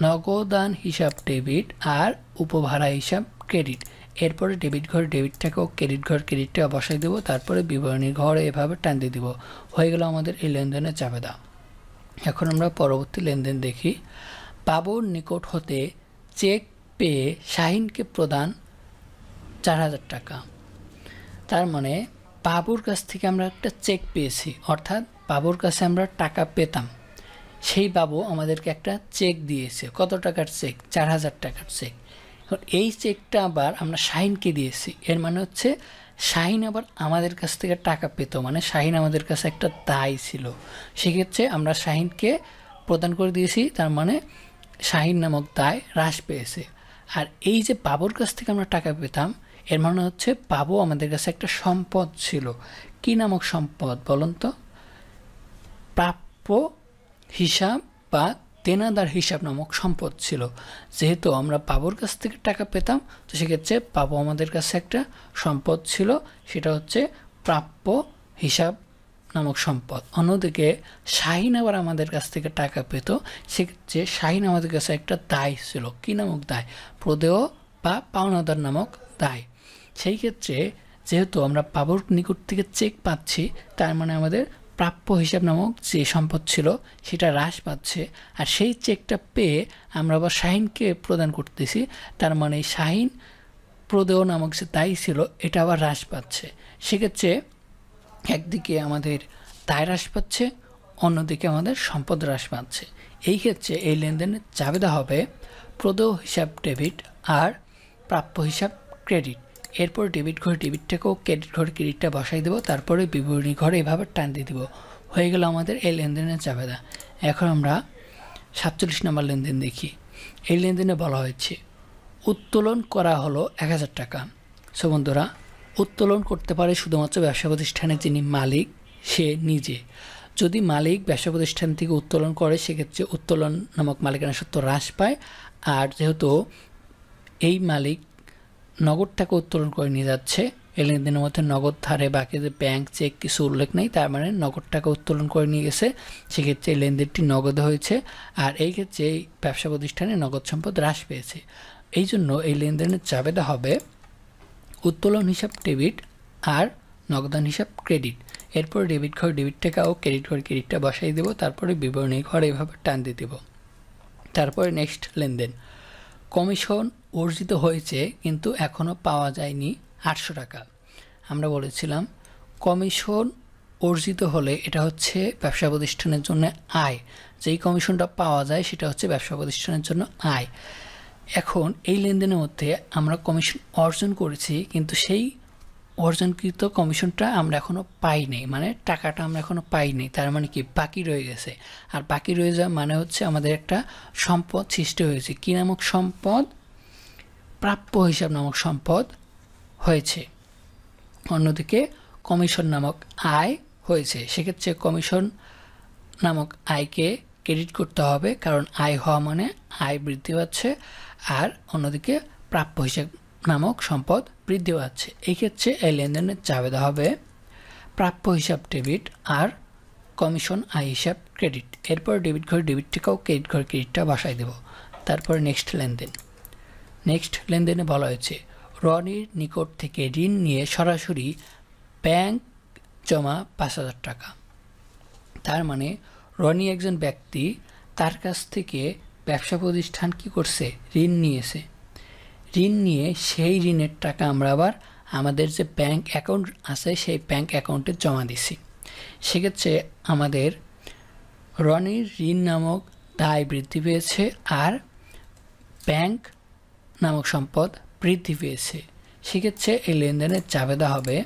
নগদান হিসাব ডেবিট আর উপভাড়া হিসাব ক্রেডিট। এরপরে ডেবিট ঘর ডেবিট টাকা ও ক্রেডিট ঘর ক্রেডিট টাকা বসাই দেবো, তারপরে বিবরণীর ঘরে এভাবে টান দিয়ে দেবো। হয়ে গেল আমাদের এই লেনদেনের চাবেদা। এখন আমরা পরবর্তী লেনদেন দেখি। বাবুর নিকট হতে চেক পেয়ে শাহিনকে প্রদান ৪,০০০ টাকা। তার মানে বাবুর কাছ থেকে আমরা একটা চেক পেয়েছি, অর্থাৎ বাবুর কাছে আমরা টাকা পেতাম, সেই বাবু আমাদেরকে একটা চেক দিয়েছে। কত টাকার চেক? ৪,০০০ টাকার চেক। এখন এই চেকটা আবার আমরা শাহিনকে দিয়েছি, এর মানে হচ্ছে শাহিন আবার আমাদের কাছ থেকে টাকা পেত, মানে শাহিন আমাদের কাছে একটা দায় ছিল। সেক্ষেত্রে আমরা শাহিনকে প্রদান করে দিয়েছি, তার মানে শাহিন নামক দায় হ্রাস পেয়েছে। আর এই যে বাবুর কাছ থেকে আমরা টাকা পেতাম, এর মানে হচ্ছে বাবু আমাদের কাছে একটা সম্পদ ছিল। কি নামক সম্পদ বলুন তো? প্রাপ্য হিসাব বা দেনাদার হিসাব নামক সম্পদ ছিল। যেহেতু আমরা বাবুর কাছ থেকে টাকা পেতাম, তো সেক্ষেত্রে বাবু আমাদের কাছে একটা সম্পদ ছিল, সেটা হচ্ছে প্রাপ্য হিসাব নামক সম্পদ। অন্যদিকে শাহিন আবার আমাদের কাছ থেকে টাকা পেত, সেক্ষেত্রে শাহিন আমাদের কাছে একটা দায় ছিল। কি নামক দায়? প্রদেয় বা পাওনাদার নামক দায়। সেই ক্ষেত্রে যেহেতু আমরা বাবুর নিকট থেকে চেক পাচ্ছি, তার মানে আমাদের প্রাপ্য হিসাব নামক যে সম্পদ ছিল সেটা হ্রাস পাচ্ছে, আর সেই চেকটা পেয়ে আমরা আবার শাহিনকে প্রদান করতেছি, তার মানে শাহিন প্রদেয় নামক যে দায় ছিল এটা আবার হ্রাস পাচ্ছে। সেক্ষেত্রে একদিকে আমাদের দায় হ্রাস পাচ্ছে, অন্যদিকে আমাদের সম্পদ হ্রাস পাচ্ছে। এই ক্ষেত্রে এই লেনদেনের চাবিদা হবে প্রদেয় হিসাব ডেবিট আর প্রাপ্য হিসাব ক্রেডিট। এরপর ডেবিট ঘরে ডেবিটটাকেও ক্রেডিট ঘরে ক্রেডিটটা বসাই দেবো, তারপরে বিবরণী ঘরে এভাবে টান দিয়ে দেবো। হয়ে গেল আমাদের এই লেনদেনের চাবিদা। এখন আমরা 47 নম্বর লেনদেন দেখি। এই লেনদেনে বলা হয়েছে উত্তোলন করা হলো 1000 টাকা। সো বন্ধুরা, উত্তোলন করতে পারে শুধুমাত্র ব্যবসা প্রতিষ্ঠানের যিনি মালিক সে নিজে। যদি মালিক ব্যবসা প্রতিষ্ঠান থেকে উত্তোলন করে সেক্ষেত্রে উত্তোলন নামক মালিকানা সত্ত্ব হ্রাস পায়। আর যেহেতু এই মালিক নগদ টাকা উত্তোলন করে নিয়ে যাচ্ছে, এই লেনদেনের মধ্যে নগদ ধারে বাকি যে ব্যাংক চেক কিছু উল্লেখ নেই, তার মানে নগদ টাকা উত্তোলন করে নিয়ে গেছে, সেক্ষেত্রে এই লেনদেনটি নগদে হয়েছে। আর এই ক্ষেত্রে এই ব্যবসা প্রতিষ্ঠানে নগদ সম্পদ হ্রাস পেয়েছে। এই জন্য এই লেনদেনের চাবিদা হবে উত্তোলন হিসাব ডেবিট আর নগদান হিসাব ক্রেডিট। এরপর ডেবিট ঘর ডেবিট টাকা ও ক্রেডিট ঘর ক্রেডিটটা বসাই দেবো, তারপরে বিবরণী ঘর এইভাবে টান দিয়ে দেবো। তারপরে নেক্সট লেনদেন, কমিশন অর্জিত হয়েছে কিন্তু এখনও পাওয়া যায়নি 800 টাকা। আমরা বলেছিলাম কমিশন অর্জিত হলে এটা হচ্ছে ব্যবসা প্রতিষ্ঠানের জন্য আয়, যেই কমিশনটা পাওয়া যায় সেটা হচ্ছে ব্যবসা প্রতিষ্ঠানের জন্য আয়। এখন এই লেনদেনের মধ্যে আমরা কমিশন অর্জন করেছি, কিন্তু সেই অর্জনকৃত কমিশনটা আমরা এখনও পাইনি, মানে টাকাটা আমরা এখনও পাইনি। তার মানে কি বাকি রয়ে গেছে। আর বাকি রয়ে যাওয়া মানে হচ্ছে আমাদের একটা সম্পদ সৃষ্টি হয়েছে। কী নামক সম্পদ? প্রাপ্য হিসাব নামক সম্পদ হয়েছে। অন্যদিকে কমিশন নামক আয় হয়েছে। সেক্ষেত্রে কমিশন নামক আয়কে ক্রেডিট করতে হবে, কারণ আয় হওয়া মানে আয় বৃদ্ধি পাচ্ছে। আর অন্যদিকে প্রাপ্য হিসাব নামক সম্পদ বৃদ্ধি পাচ্ছে। এই ক্ষেত্রে এই লেনদেনের চাবিদা হবে প্রাপ্য হিসাব ডেবিট আর কমিশন আয় হিসাব ক্রেডিট। এরপর ডেবিট ঘরে ডেবিট টাকাও ক্রেডিট ঘরে ক্রেডিটটা বসাই দেব। তারপরে নেক্সট লেনদেন। নেক্সট লেনদেনে বলা হয়েছে রনির নিকট থেকে ঋণ নিয়ে সরাসরি ব্যাংক জমা 5000 টাকা। তার মানে রনি একজন ব্যক্তি, তার কাছ থেকে ব্যবসা প্রতিষ্ঠান কি করছে? ঋণ নিয়েছে। ঋণ নিয়ে সেই ঋণের টাকা আমরা আবার আমাদের যে ব্যাংক অ্যাকাউন্ট আছে সেই ব্যাংক অ্যাকাউন্টে জমা দিছি। সেক্ষেত্রে আমাদের রনির ঋণ নামক দায় বৃদ্ধি পেয়েছে আর ব্যাংক নামক সম্পদ বৃদ্ধি পেয়েছে। সেক্ষেত্রে এই লেনদেনের চাবিদা হবে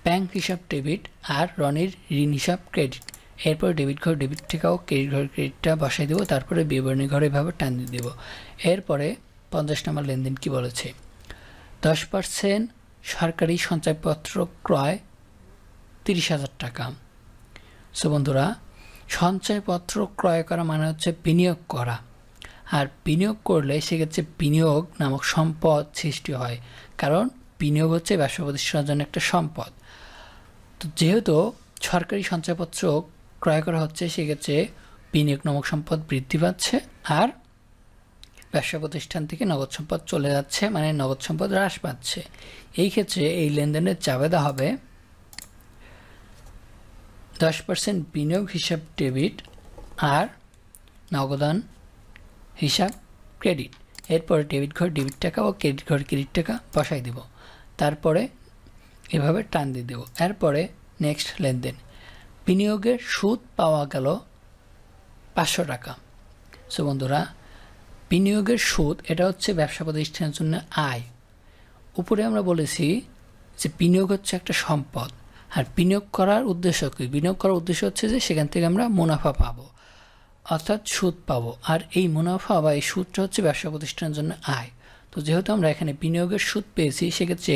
ব্যাংক হিসাব ডেবিট আর রনির ঋণ হিসাব ক্রেডিট। এরপর ডেবিট ঘর ডেবিট টাকাও ক্রেডিট ঘর ক্রেডিটটা বসাই দেবো, তারপরে বিবরণী ঘরে এভাবে টান দিয়ে দেবো। এরপরে 50 নম্বর লেনদেন কি বলেছে? 10% সরকারি সঞ্চয়পত্র ক্রয় 30,000 টাকা। সো বন্ধুরা, সঞ্চয়পত্র ক্রয় করা মানে হচ্ছে বিনিয়োগ করা। আর বিনিয়োগ করলে সেক্ষেত্রে বিনিয়োগ নামক সম্পদ সৃষ্টি হয়, কারণ বিনিয়োগ হচ্ছে ব্যবসা প্রতিষ্ঠানের জন্য একটা সম্পদ। তো যেহেতু সরকারি সঞ্চয়পত্র ক্রয় করা হচ্ছে, সেক্ষেত্রে বিনিয়োগ নামক সম্পদ বৃদ্ধি পাচ্ছে আর ব্যবসা প্রতিষ্ঠান থেকে নগদ সম্পদ চলে যাচ্ছে, মানে নগদ সম্পদ হ্রাস পাচ্ছে। এই ক্ষেত্রে এই লেনদেনের চাবিদা হবে 10% বিনিয়োগ হিসাব ডেবিট আর নগদান হিসাব ক্রেডিট। এরপরে ডেবিট ঘর ডেবিট টাকা ও ক্রেডিট ঘর ক্রেডিট টাকা বসাই দেব, তারপরে এভাবে টান দিয়ে দেব। এরপরে নেক্সট লেনদেন, বিনিয়োগের সুদ পাওয়া গেল 500 টাকা। সো বন্ধুরা, বিনিয়োগের সুদ এটা হচ্ছে ব্যবসা প্রতিষ্ঠানের জন্য আয়। উপরে আমরা বলেছি যে বিনিয়োগ হচ্ছে একটা সম্পদ, আর বিনিয়োগ করার উদ্দেশ্য কি? বিনিয়োগ করার উদ্দেশ্য হচ্ছে যে সেখান থেকে আমরা মুনাফা পাবো, অর্থাৎ সুদ পাবো। আর এই মুনাফা বা এই সুদটা হচ্ছে ব্যবসা প্রতিষ্ঠানের জন্য আয়। তো যেহেতু আমরা এখানে বিনিয়োগের সুদ পেয়েছি, সেক্ষেত্রে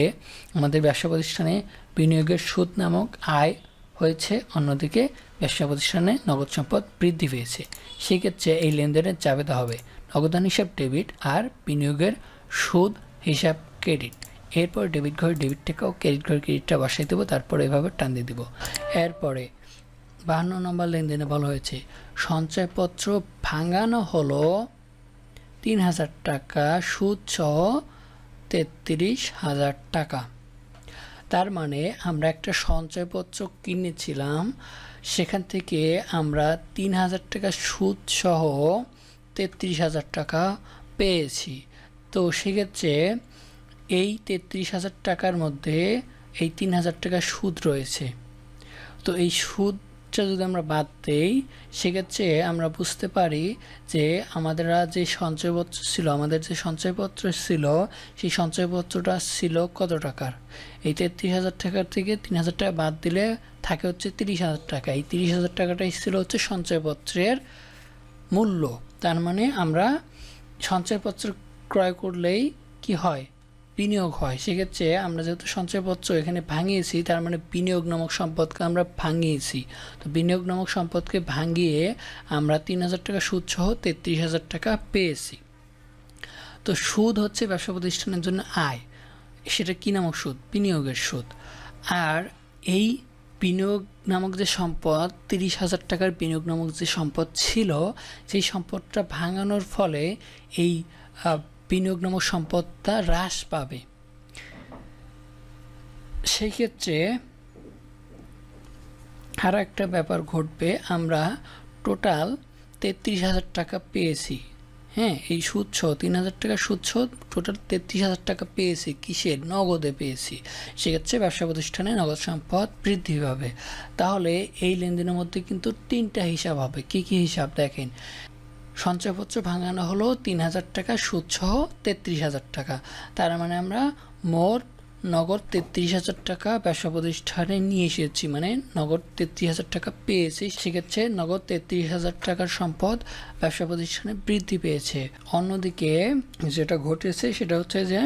আমাদের ব্যবসা প্রতিষ্ঠানে বিনিয়োগের সুদ নামক আয় হয়েছে, অন্যদিকে ব্যবসা প্রতিষ্ঠানে নগদ সম্পদ বৃদ্ধি পেয়েছে। সেক্ষেত্রে এই লেনদেনের চাবিদা হবে নগদান হিসাব ডেবিট আর বিনিয়োগের সুদ হিসাব ক্রেডিট। এরপর ডেবিট ঘরে ডেবিট টাকা ও ক্রেডিট ঘরে ক্রেডিটটা বসাই দেবো, তারপরে এভাবে টান দিয়ে দেবো। এরপরে 52 নম্বর লেনদেনে বলা হয়েছে সঞ্চয়পত্র ভাঙানো হলো 3000 টাকা, সুদ সহ 33,000 টাকা। তার মানে আমরা একটা সঞ্চয়পত্র কিনেছিলাম, সেখান থেকে আমরা ৩,০০০ টাকা সুদ সহ ৩৩,০০০ টাকা পেয়েছি। তো সেক্ষেত্রে এই ৩৩,০০০ টাকার মধ্যে এই ৩,০০০ টাকা সুদ রয়েছে। তো এই সুদটা যদি আমরা বাদ দেই সেক্ষেত্রে আমরা বুঝতে পারি যে আমাদের যে সঞ্চয়পত্র ছিল, সেই সঞ্চয়পত্রটা ছিল কত টাকার। এই ৩৩,০০০ টাকার থেকে ৩,০০০ টাকা বাদ দিলে থাকে হচ্ছে ৩০,০০০ টাকা। এই ৩০,০০০ টাকাটাই ছিল হচ্ছে সঞ্চয়পত্রের মূল্য। তার মানে আমরা সঞ্চয়পত্র ক্রয় করলেই কি হয়, বিনিয়োগ হয়। সেক্ষেত্রে আমরা যেহেতু সঞ্চয়পত্র এখানে ভাঙিয়েছি, তার মানে বিনিয়োগ নামক সম্পদকে আমরা ভাঙিয়েছি। তো বিনিয়োগ নামক সম্পদকে ভাঙিয়ে আমরা ৩,০০০ টাকা সুদ সহ ৩৩,০০০ টাকা পেয়েছি। তো সুদ হচ্ছে ব্যবসা প্রতিষ্ঠানের জন্য আয়, সেটা কি নামক সুদ, বিনিয়োগের সুদ। আর এই বিনিয়োগ নামক যে সম্পদ, ৩০,০০০ টাকার বিনিয়োগ নামক যে সম্পদ ছিল, সেই সম্পদটা ভাঙানোর ফলে এই বিনিয়োগ নামক সম্পদটা হ্রাস পাবে। সেই ক্ষেত্রে আরও একটা ব্যাপার ঘটবে, আমরা টোটাল ৩৩,০০০ টাকা পেয়েছি। হ্যাঁ, এই সুদ সহ ৩,০০০ টাকা সুদ সহ টোটাল ৩৩,০০০ টাকা পেয়েছি। কিসের? নগদে পেয়েছি। সেক্ষেত্রে ব্যবসা প্রতিষ্ঠানে নগদ সম্পদ বৃদ্ধি পাবে। তাহলে এই লেনদেনের মধ্যে কিন্তু ৩টা হিসাব হবে। কি কি হিসাব দেখেন, সঞ্চয়পত্র ভাঙানো হলো ৩,০০০ টাকা সুদ সহ ৩৩,০০০ টাকা। তার মানে আমরা মোট নগদ ৩৩,০০০ টাকা ব্যবসা প্রতিষ্ঠানে নিয়ে এসেছি, মানে নগদ ৩৩,০০০ টাকা পেয়েছি। সেক্ষেত্রে নগদ ৩৩,০০০ টাকার সম্পদ ব্যবসা প্রতিষ্ঠানে বৃদ্ধি পেয়েছে। অন্যদিকে যেটা ঘটেছে সেটা হচ্ছে যে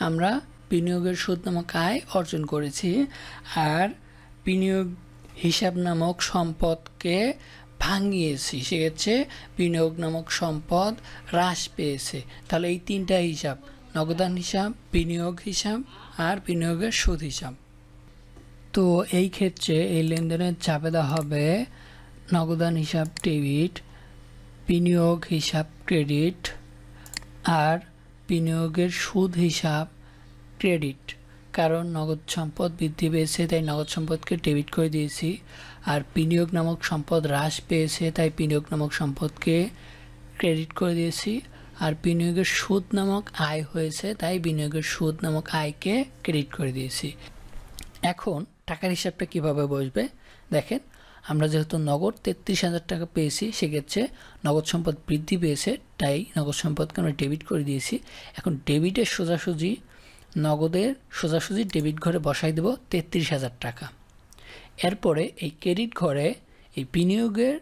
আমরা বিনিয়োগের সুদ নামক আয় অর্জন করেছি, আর বিনিয়োগ হিসাব নামক সম্পদকে ভাঙিয়েছি। সেক্ষেত্রে বিনিয়োগ নামক সম্পদ হ্রাস পেয়েছে। তাহলে এই 3টা হিসাব, নগদান হিসাব, বিনিয়োগ হিসাব আর বিনিয়োগের সুদ হিসাব। তো এই ক্ষেত্রে এই লেনদেনের চাপেদা হবে নগদান হিসাব ডেবিট, বিনিয়োগ হিসাব ক্রেডিট আর বিনিয়োগের সুদ হিসাব ক্রেডিট। কারণ নগদ সম্পদ বৃদ্ধি পেয়েছে তাই নগদ সম্পদকে ডেবিট করে দিয়েছি, আর বিনিয়োগ নামক সম্পদ হ্রাস পেয়েছে তাই বিনিয়োগ নামক সম্পদকে ক্রেডিট করে দিয়েছি, আর বিনিয়োগের সুদ নামক আয় হয়েছে তাই বিনিয়োগের সুদ নামক আয়কে ক্রেডিট করে দিয়েছি। এখন টাকার হিসাবটা কিভাবে বসবে দেখেন, আমরা যেহেতু নগদ ৩৩,০০০ টাকা পেয়েছি সেক্ষেত্রে নগদ সম্পদ বৃদ্ধি পেয়েছে তাই নগদ সম্পদকে আমরা ডেবিট করে দিয়েছি। এখন ডেবিটের সোজাসুজি নগদের সোজাসুজি ডেবিট ঘরে বসাই দেব ৩৩,০০০ টাকা। এরপরে এই ক্রেডিট ঘরে এই বিনিয়োগের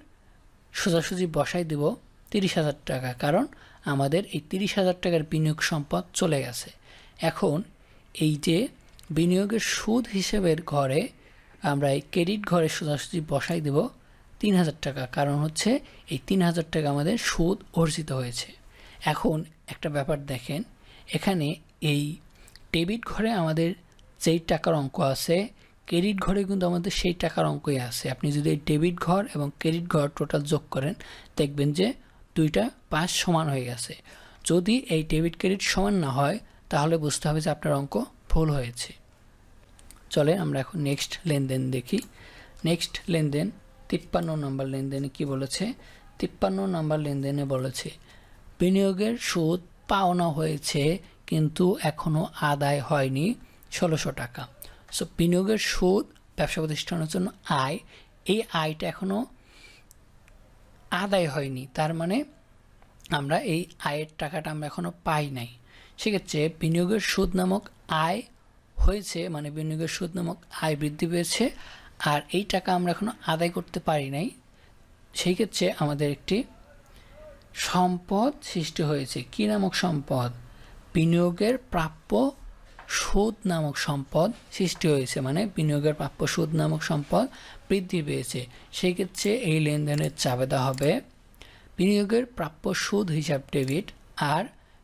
সোজাসুজি বসাই দেব ৩০,০০০ টাকা, কারণ আমাদের এই ৩০,০০০ টাকার বিনিয়োগ সম্পদ চলে গেছে। এখন এই যে বিনিয়োগের সুদ হিসেবের ঘরে আমরা এই ক্রেডিট ঘরে সোজাসুজি বসাই দেব ৩,০০০ টাকা, কারণ হচ্ছে এই ৩,০০০ টাকা আমাদের সুদ অর্জিত হয়েছে। এখন একটা ব্যাপার দেখেন, এখানে এই ডেবিট ঘরে আমাদের যেই টাকার অঙ্ক আছে, ক্রেডিট ঘরে কিন্তু আমাদের সেই টাকার অঙ্কই আছে। আপনি যদি এই ডেবিট ঘর এবং ক্রেডিট ঘর টোটাল যোগ করেন দেখবেন যে দুইটা পাশ সমান হয়ে গেছে। যদি এই ডেবিট ক্রেডিট সমান না হয় তাহলে বুঝতে হবে যে আপনার অঙ্ক ভুল হয়েছে। চলে আমরা এখন নেক্সট লেনদেন দেখি। নেক্সট লেনদেন ৫৩ নম্বর লেনদেনে কি বলেছে? ৫৩ নম্বর লেনদেনে বলেছে বিনিয়োগের সুদ পাওনা হয়েছে কিন্তু এখনও আদায় হয়নি ১৬০০ টাকা। সো বিনিয়োগের সুদ ব্যবসা প্রতিষ্ঠানের জন্য আয়, এই আয়টা এখনও আদায় হয়নি, তার মানে আমরা এই আয়ের টাকাটা আমরা এখনও পাই নাই। সেক্ষেত্রে বিনিয়োগের সুদ নামক আয় হয়েছে, মানে বিনিয়োগের সুদ নামক আয় বৃদ্ধি পেয়েছে, আর এই টাকা আমরা এখনও আদায় করতে পারি নাই। সেই ক্ষেত্রে আমাদের একটি সম্পদ সৃষ্টি হয়েছে। কি নামক সম্পদ? বিনিয়োগের প্রাপ্য সুদ নামক সম্পদ সৃষ্টি হয়েছে, মানে বিনিয়োগের প্রাপ্য সুদ নামক সম্পদ বৃদ্ধি পেয়েছে। সেই ক্ষেত্রে এই লেনদেনের চাপেদা হবে বিনিয়োগের প্রাপ্য সুদ হিসাব ডেবিট আর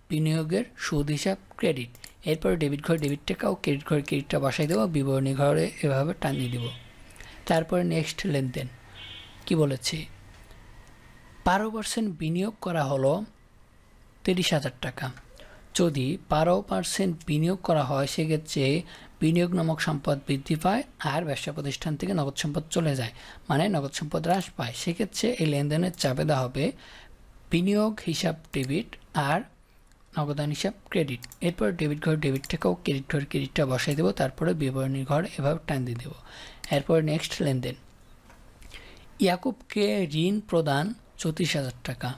বিনিয়োগের সুদ হিসাব ক্রেডিট। এরপরে ডেবিট ঘরে ডেবিট টাকা ও ক্রেডিট ঘরে ক্রেডিটটা বসাই দেবো, বিবরণী ঘরে এভাবে টানিয়ে দেব। তারপরে নেক্সট লেনদেন কি বলেছে? ১২% বিনিয়োগ করা হলো ৩০,০০০ টাকা, যদি 12% বিনিয়োগ করা হয় সেক্ষেত্রে বিনিয়োগ নামক সম্পদ বৃদ্ধি পায় আর ব্যবসা প্রতিষ্ঠান থেকে নগদ সম্পদ চলে যায়, মানে নগদ সম্পদ হ্রাস পায়। সেক্ষেত্রে এই লেনদেনের চাপেদা হবে বিনিয়োগ হিসাব ডেবিট আর নগদান হিসাব ক্রেডিট। এরপর ডেবিট ঘর ডেবিট টাকা ও ক্রেডিট ঘর ক্রেডিটটা বসাই দেবো, তারপরে বিবরণী ঘর এভাবে টান দিয়ে দেবো। এরপর নেক্সট লেনদেন, ইয়াকুবকে ঋণ প্রদান 34,000 টাকা।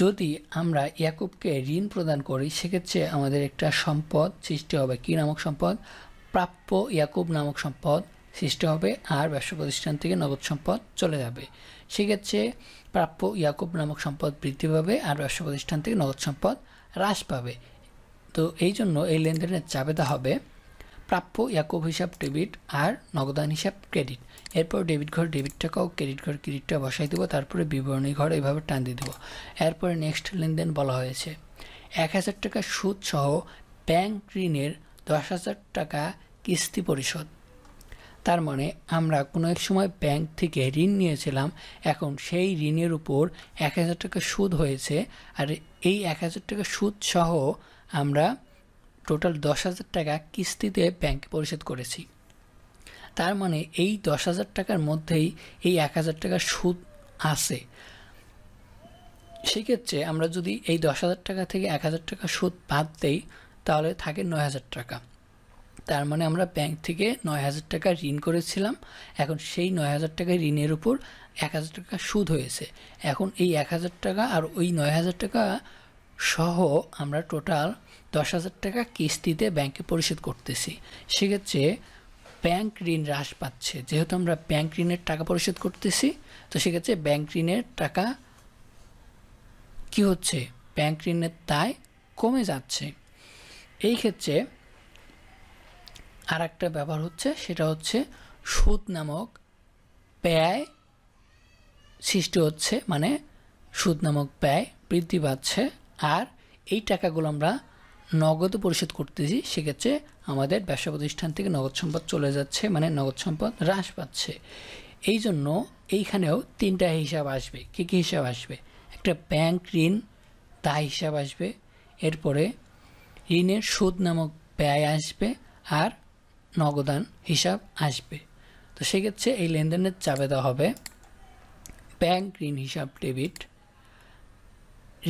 যদি আমরা ইয়াকুবকে ঋণ প্রদান করি সেক্ষেত্রে আমাদের একটা সম্পদ সৃষ্টি হবে, কি নামক সম্পদ? প্রাপ্য ইয়াকুব নামক সম্পদ সৃষ্টি হবে আর ব্যবসা প্রতিষ্ঠান থেকে নগদ সম্পদ চলে যাবে। সেক্ষেত্রে প্রাপ্য ইয়াকুব নামক সম্পদ বৃদ্ধি পাবে আর ব্যবসা প্রতিষ্ঠান থেকে নগদ সম্পদ হ্রাস পাবে। তো এই জন্য এই লেনদেনের চাপেদা হবে প্রাপ্য ইয়াকুব হিসাব ডেবিট আর নগদান হিসাব ক্রেডিট। এরপর ডেবিট ঘর ডেবিট টাকা ও ক্রেডিট ঘর ক্রেডিটটা বসাই দেবো, তারপরে বিবরণী ঘর এইভাবে টান দিয়ে দেবো। এরপরে নেক্সট লেনদেন বলা হয়েছে 1,000 টাকা সুদ সহ ব্যাংক ঋণের 10,000 টাকা কিস্তি পরিশোধ। তার মানে আমরা কোনো এক সময় ব্যাংক থেকে ঋণ নিয়েছিলাম, এখন সেই ঋণের উপর 1,000 টাকা সুদ হয়েছে আর এই 1,000 টাকা সুদ সহ আমরা টোটাল 10,000 টাকা কিস্তিতে ব্যাংকে পরিশোধ করেছি। তার মানে এই 10,000 টাকার মধ্যেই এই 1,000 টাকা সুদ আছে। সেক্ষেত্রে আমরা যদি এই 10,000 টাকা থেকে 1,000 টাকা সুদ বাদ দেই তাহলে থাকে 9,000 টাকা। তার মানে আমরা ব্যাংক থেকে 9,000 টাকা ঋণ করেছিলাম, এখন সেই 9,000 টাকা ঋণের উপর 1,000 টাকা সুদ হয়েছে। এখন এই 1,000 টাকা আর ওই 9,000 টাকা সহ আমরা টোটাল 10,000 টাকা কিস্তিতে ব্যাংকে পরিশোধ করতেছি। সেক্ষেত্রে ব্যাংক ঋণ হ্রাস পাচ্ছে, যেহেতু আমরা ব্যাংক ঋণের টাকা পরিশোধ করতেছি, তো সেক্ষেত্রে ব্যাংক ঋণের টাকা কি হচ্ছে? ব্যাংক ঋণের দায় কমে যাচ্ছে। এই ক্ষেত্রে আর একটা ব্যাপার হচ্ছে, সেটা হচ্ছে সুদ নামক ব্যয় সৃষ্টি হচ্ছে, মানে সুদ নামক ব্যয় বৃদ্ধি পাচ্ছে আর এই টাকাগুলো আমরা নগদে পরিশোধ করতেছি। সেক্ষেত্রে আমাদের ব্যবসা প্রতিষ্ঠান থেকে নগদ সম্পদ চলে যাচ্ছে, মানে নগদ সম্পদ হ্রাস পাচ্ছে। এই জন্য এইখানেও 3টা হিসাব আসবে। কী কী হিসাব আসবে? একটা ব্যাংক ঋণ দায় হিসাব আসবে, এরপরে ঋণের সুদ নামক ব্যয় আসবে আর নগদান হিসাব আসবে। তো সেক্ষেত্রে এই লেনদেনের চাপেদা হবে ব্যাংক ঋণ হিসাব ডেবিট,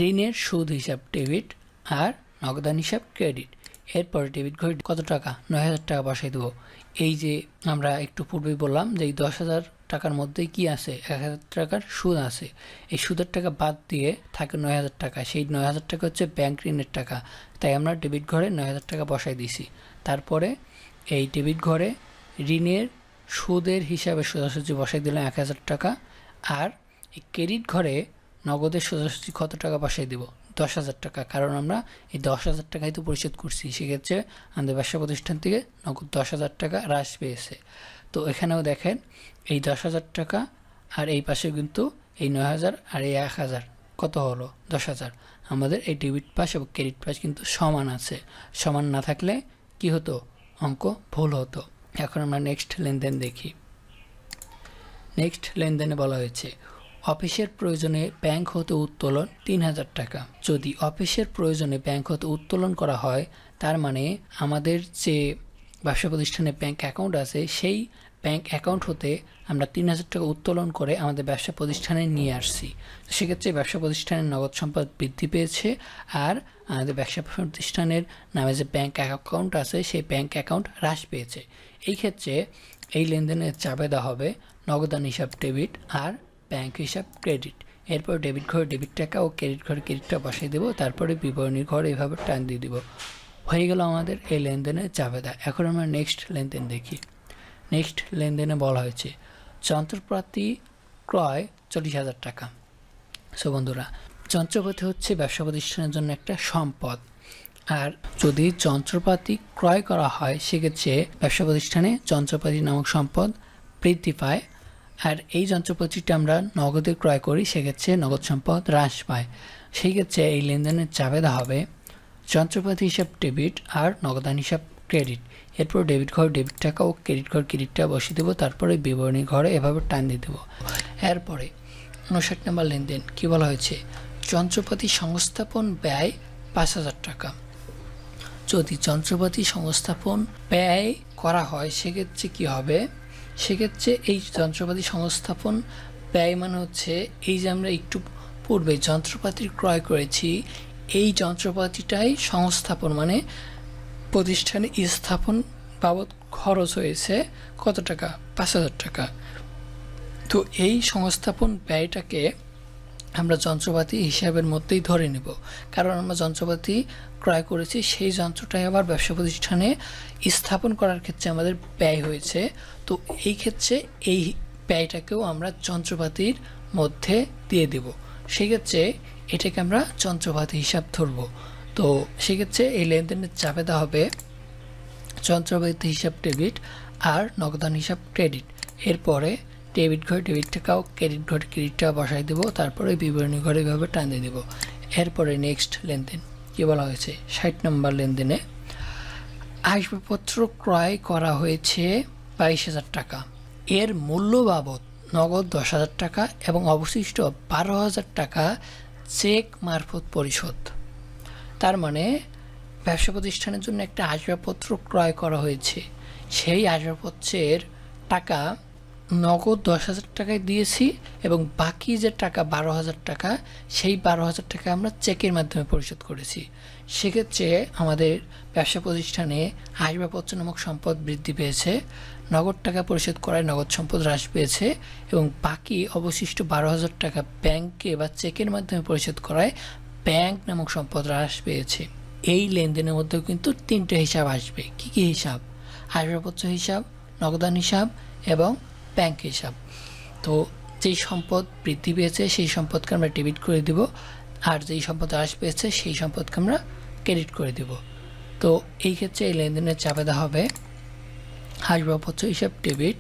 ঋণের সুদ হিসাব ডেবিট আর নগদান হিসাব ক্রেডিট। এরপর ডেবিট ঘরে কত টাকা? 9,000 টাকা বসাই দেবো। এই যে আমরা একটু পূর্বেই বললাম যে এই 10,000 টাকার মধ্যে কি আছে? 1,000 টাকার সুদ আছে। এই সুদের টাকা বাদ দিয়ে থাকে 9,000 টাকা। সেই 9,000 টাকা হচ্ছে ব্যাংক ঋণের টাকা, তাই আমরা ডেবিট ঘরে 9,000 টাকা বসাই দিছি। তারপরে এই ডেবিট ঘরে ঋণের সুদের হিসাবে সোজাসুজি বসাই দিলাম 1,000 টাকা, আর এই ক্রেডিট ঘরে নগদের সোজাসুজি কত টাকা বসাই দেব? 10,000 টাকা, কারণ আমরা এই 10,000 টাকাই তো পরিশোধ করছি। সেক্ষেত্রে আমাদের ব্যবসা প্রতিষ্ঠান থেকে নগদ 10,000 টাকা হ্রাস পেয়েছে। তো এখানেও দেখেন এই 10,000 টাকা আর এই পাশে কিন্তু এই 9,000 আর এই 1,000 কত হলো? 10,000। আমাদের এই ডেবিট পাশ এবং ক্রেডিট পাশ কিন্তু সমান আছে। সমান না থাকলে কি হতো? অঙ্ক ভুল হতো। এখন আমরা নেক্সট লেনদেন দেখি। নেক্সট লেনদেনে বলা হয়েছে অফিসের প্রয়োজনে ব্যাংক হতে উত্তোলন 3,000 টাকা। যদি অফিসের প্রয়োজনে ব্যাংক হতে উত্তোলন করা হয়, তার মানে আমাদের যে ব্যবসা প্রতিষ্ঠানে ব্যাংক অ্যাকাউন্ট আছে সেই ব্যাংক অ্যাকাউন্ট হতে আমরা 3,000 টাকা উত্তোলন করে আমাদের ব্যবসা প্রতিষ্ঠানে নিয়ে আসছি। সেক্ষেত্রে ব্যবসা প্রতিষ্ঠানের নগদ সম্পদ বৃদ্ধি পেয়েছে আর আমাদের ব্যবসা প্রতিষ্ঠানের নামে যে ব্যাংক অ্যাকাউন্ট আছে সেই ব্যাংক অ্যাকাউন্ট হ্রাস পেয়েছে। এই ক্ষেত্রে এই লেনদেনের চাপেদা হবে নগদান হিসাব ডেবিট আর ব্যাংক হিসাব ক্রেডিট। এরপর ডেবিট ঘরে ডেবিট টাকা ও ক্রেডিট ঘরে ক্রেডিটটা বসাই দেবো, তারপরে বিবরণী ঘর এইভাবে টান দিয়ে দেবো। হয়ে গেল আমাদের এই লেনদেনের চাপেদা। এখন আমরা নেক্সট লেনদেন দেখি। নেক্সট লেনদেনে বলা হয়েছে যন্ত্রপাতি ক্রয় 40,000 টাকা। সো বন্ধুরা, যন্ত্রপাতি হচ্ছে ব্যবসা প্রতিষ্ঠানের জন্য একটা সম্পদ, আর যদি যন্ত্রপাতি ক্রয় করা হয় সেক্ষেত্রে ব্যবসা প্রতিষ্ঠানে যন্ত্রপাতি নামক সম্পদ বৃদ্ধি পায়, আর এই যন্ত্রপাতিটা আমরা নগদে ক্রয় করি সেক্ষেত্রে নগদ সম্পদ হ্রাস পায়। সেই ক্ষেত্রে এই লেনদেনের চাপেদা হবে যন্ত্রপাতি হিসাব ডেবিট আর নগদান হিসাব ক্রেডিট। এরপর ডেবিট ঘর ডেবিট টাকা ও ক্রেডিট ঘর ক্রেডিটটা বসিয়ে দেবো, তারপরে বিবরণী ঘরে এভাবে টান দিয়ে দেবো। এরপরে 59 নম্বর লেনদেন কি বলা হয়েছে যন্ত্রপাতি সংস্থাপন ব্যয় 5,000 টাকা। যদি যন্ত্রপাতি সংস্থাপন ব্যয় করা হয় সেক্ষেত্রে কি হবে, সেক্ষেত্রে এই যন্ত্রপাতি সংস্থাপন ব্যয় মানে হচ্ছে এই যে আমরা একটু পূর্বে যন্ত্রপাতি ক্রয় করেছি, এই যন্ত্রপাতিটাই সংস্থাপন মানে প্রতিষ্ঠানে স্থাপন বাবদ খরচ হয়েছে কত টাকা, 5,000 টাকা। তো এই সংস্থাপন ব্যয়টাকে আমরা যন্ত্রপাতি হিসাবের মধ্যেই ধরে নেব, কারণ আমরা যন্ত্রপাতি ক্রয় করেছি, সেই যন্ত্রটাই আবার ব্যবসা প্রতিষ্ঠানে স্থাপন করার ক্ষেত্রে আমাদের ব্যয় হয়েছে। তো এই ক্ষেত্রে এই ব্যয়টাকেও আমরা যন্ত্রপাতির মধ্যে দিয়ে দেব, সেক্ষেত্রে এটাকে আমরা যন্ত্রপাতি হিসাব ধরব। তো সেক্ষেত্রে এই লেনদেনের চাপেদা হবে যন্ত্রপাতি হিসাব ডেবিট আর নগদান হিসাব ক্রেডিট। এরপরে ডেবিট ঘরে ডেবিট টাকাও, ক্রেডিট ঘরে ক্রেডিটটা বসাই দেবো, তারপরে বিবরণী ঘরে এভাবে টান দিয়ে দেবো। এরপরে নেক্সট লেনদেন কী বলা হয়েছে, 60 নম্বর লেনদেনে আসবাবপত্র ক্রয় করা হয়েছে 22,000 টাকা, এর মূল্য বাবদ নগদ 10,000 টাকা এবং অবশিষ্ট 12,000 টাকা চেক মারফত পরিশোধ। তার মানে ব্যবসা প্রতিষ্ঠানের জন্য একটা আসবাবপত্র ক্রয় করা হয়েছে, সেই আসবাবপত্রের টাকা নগদ 10,000 টাকায় দিয়েছি এবং বাকি যে টাকা 12,000 টাকা, সেই 12,000 টাকা আমরা চেকের মাধ্যমে পরিশোধ করেছি। সেক্ষেত্রে আমাদের ব্যবসা প্রতিষ্ঠানে আসবাবপত্র নামক সম্পদ বৃদ্ধি পেয়েছে, নগদ টাকা পরিশোধ করায় নগদ সম্পদ হ্রাস পেয়েছে এবং বাকি অবশিষ্ট 12,000 টাকা ব্যাংকে বা চেকের মাধ্যমে পরিশোধ করায় ব্যাংক নামক সম্পদ হ্রাস পেয়েছে। এই লেনদেনের মধ্যেও কিন্তু 3টে হিসাব আসবে। কি কি হিসাব? আসবাবপত্র হিসাব, নগদান হিসাব এবং ব্যাংক হিসাব। তো যেই সম্পদ বৃদ্ধি পেয়েছে সেই সম্পদকে আমরা ডেবিট করে দেব, আর যেই সম্পদ হ্রাস পেয়েছে সেই সম্পদকে আমরা ক্রেডিট করে দেব। তো এই ক্ষেত্রে এই লেনদেনের চাপেদা হবে আসবাবপত্র হিসাব ডেবিট,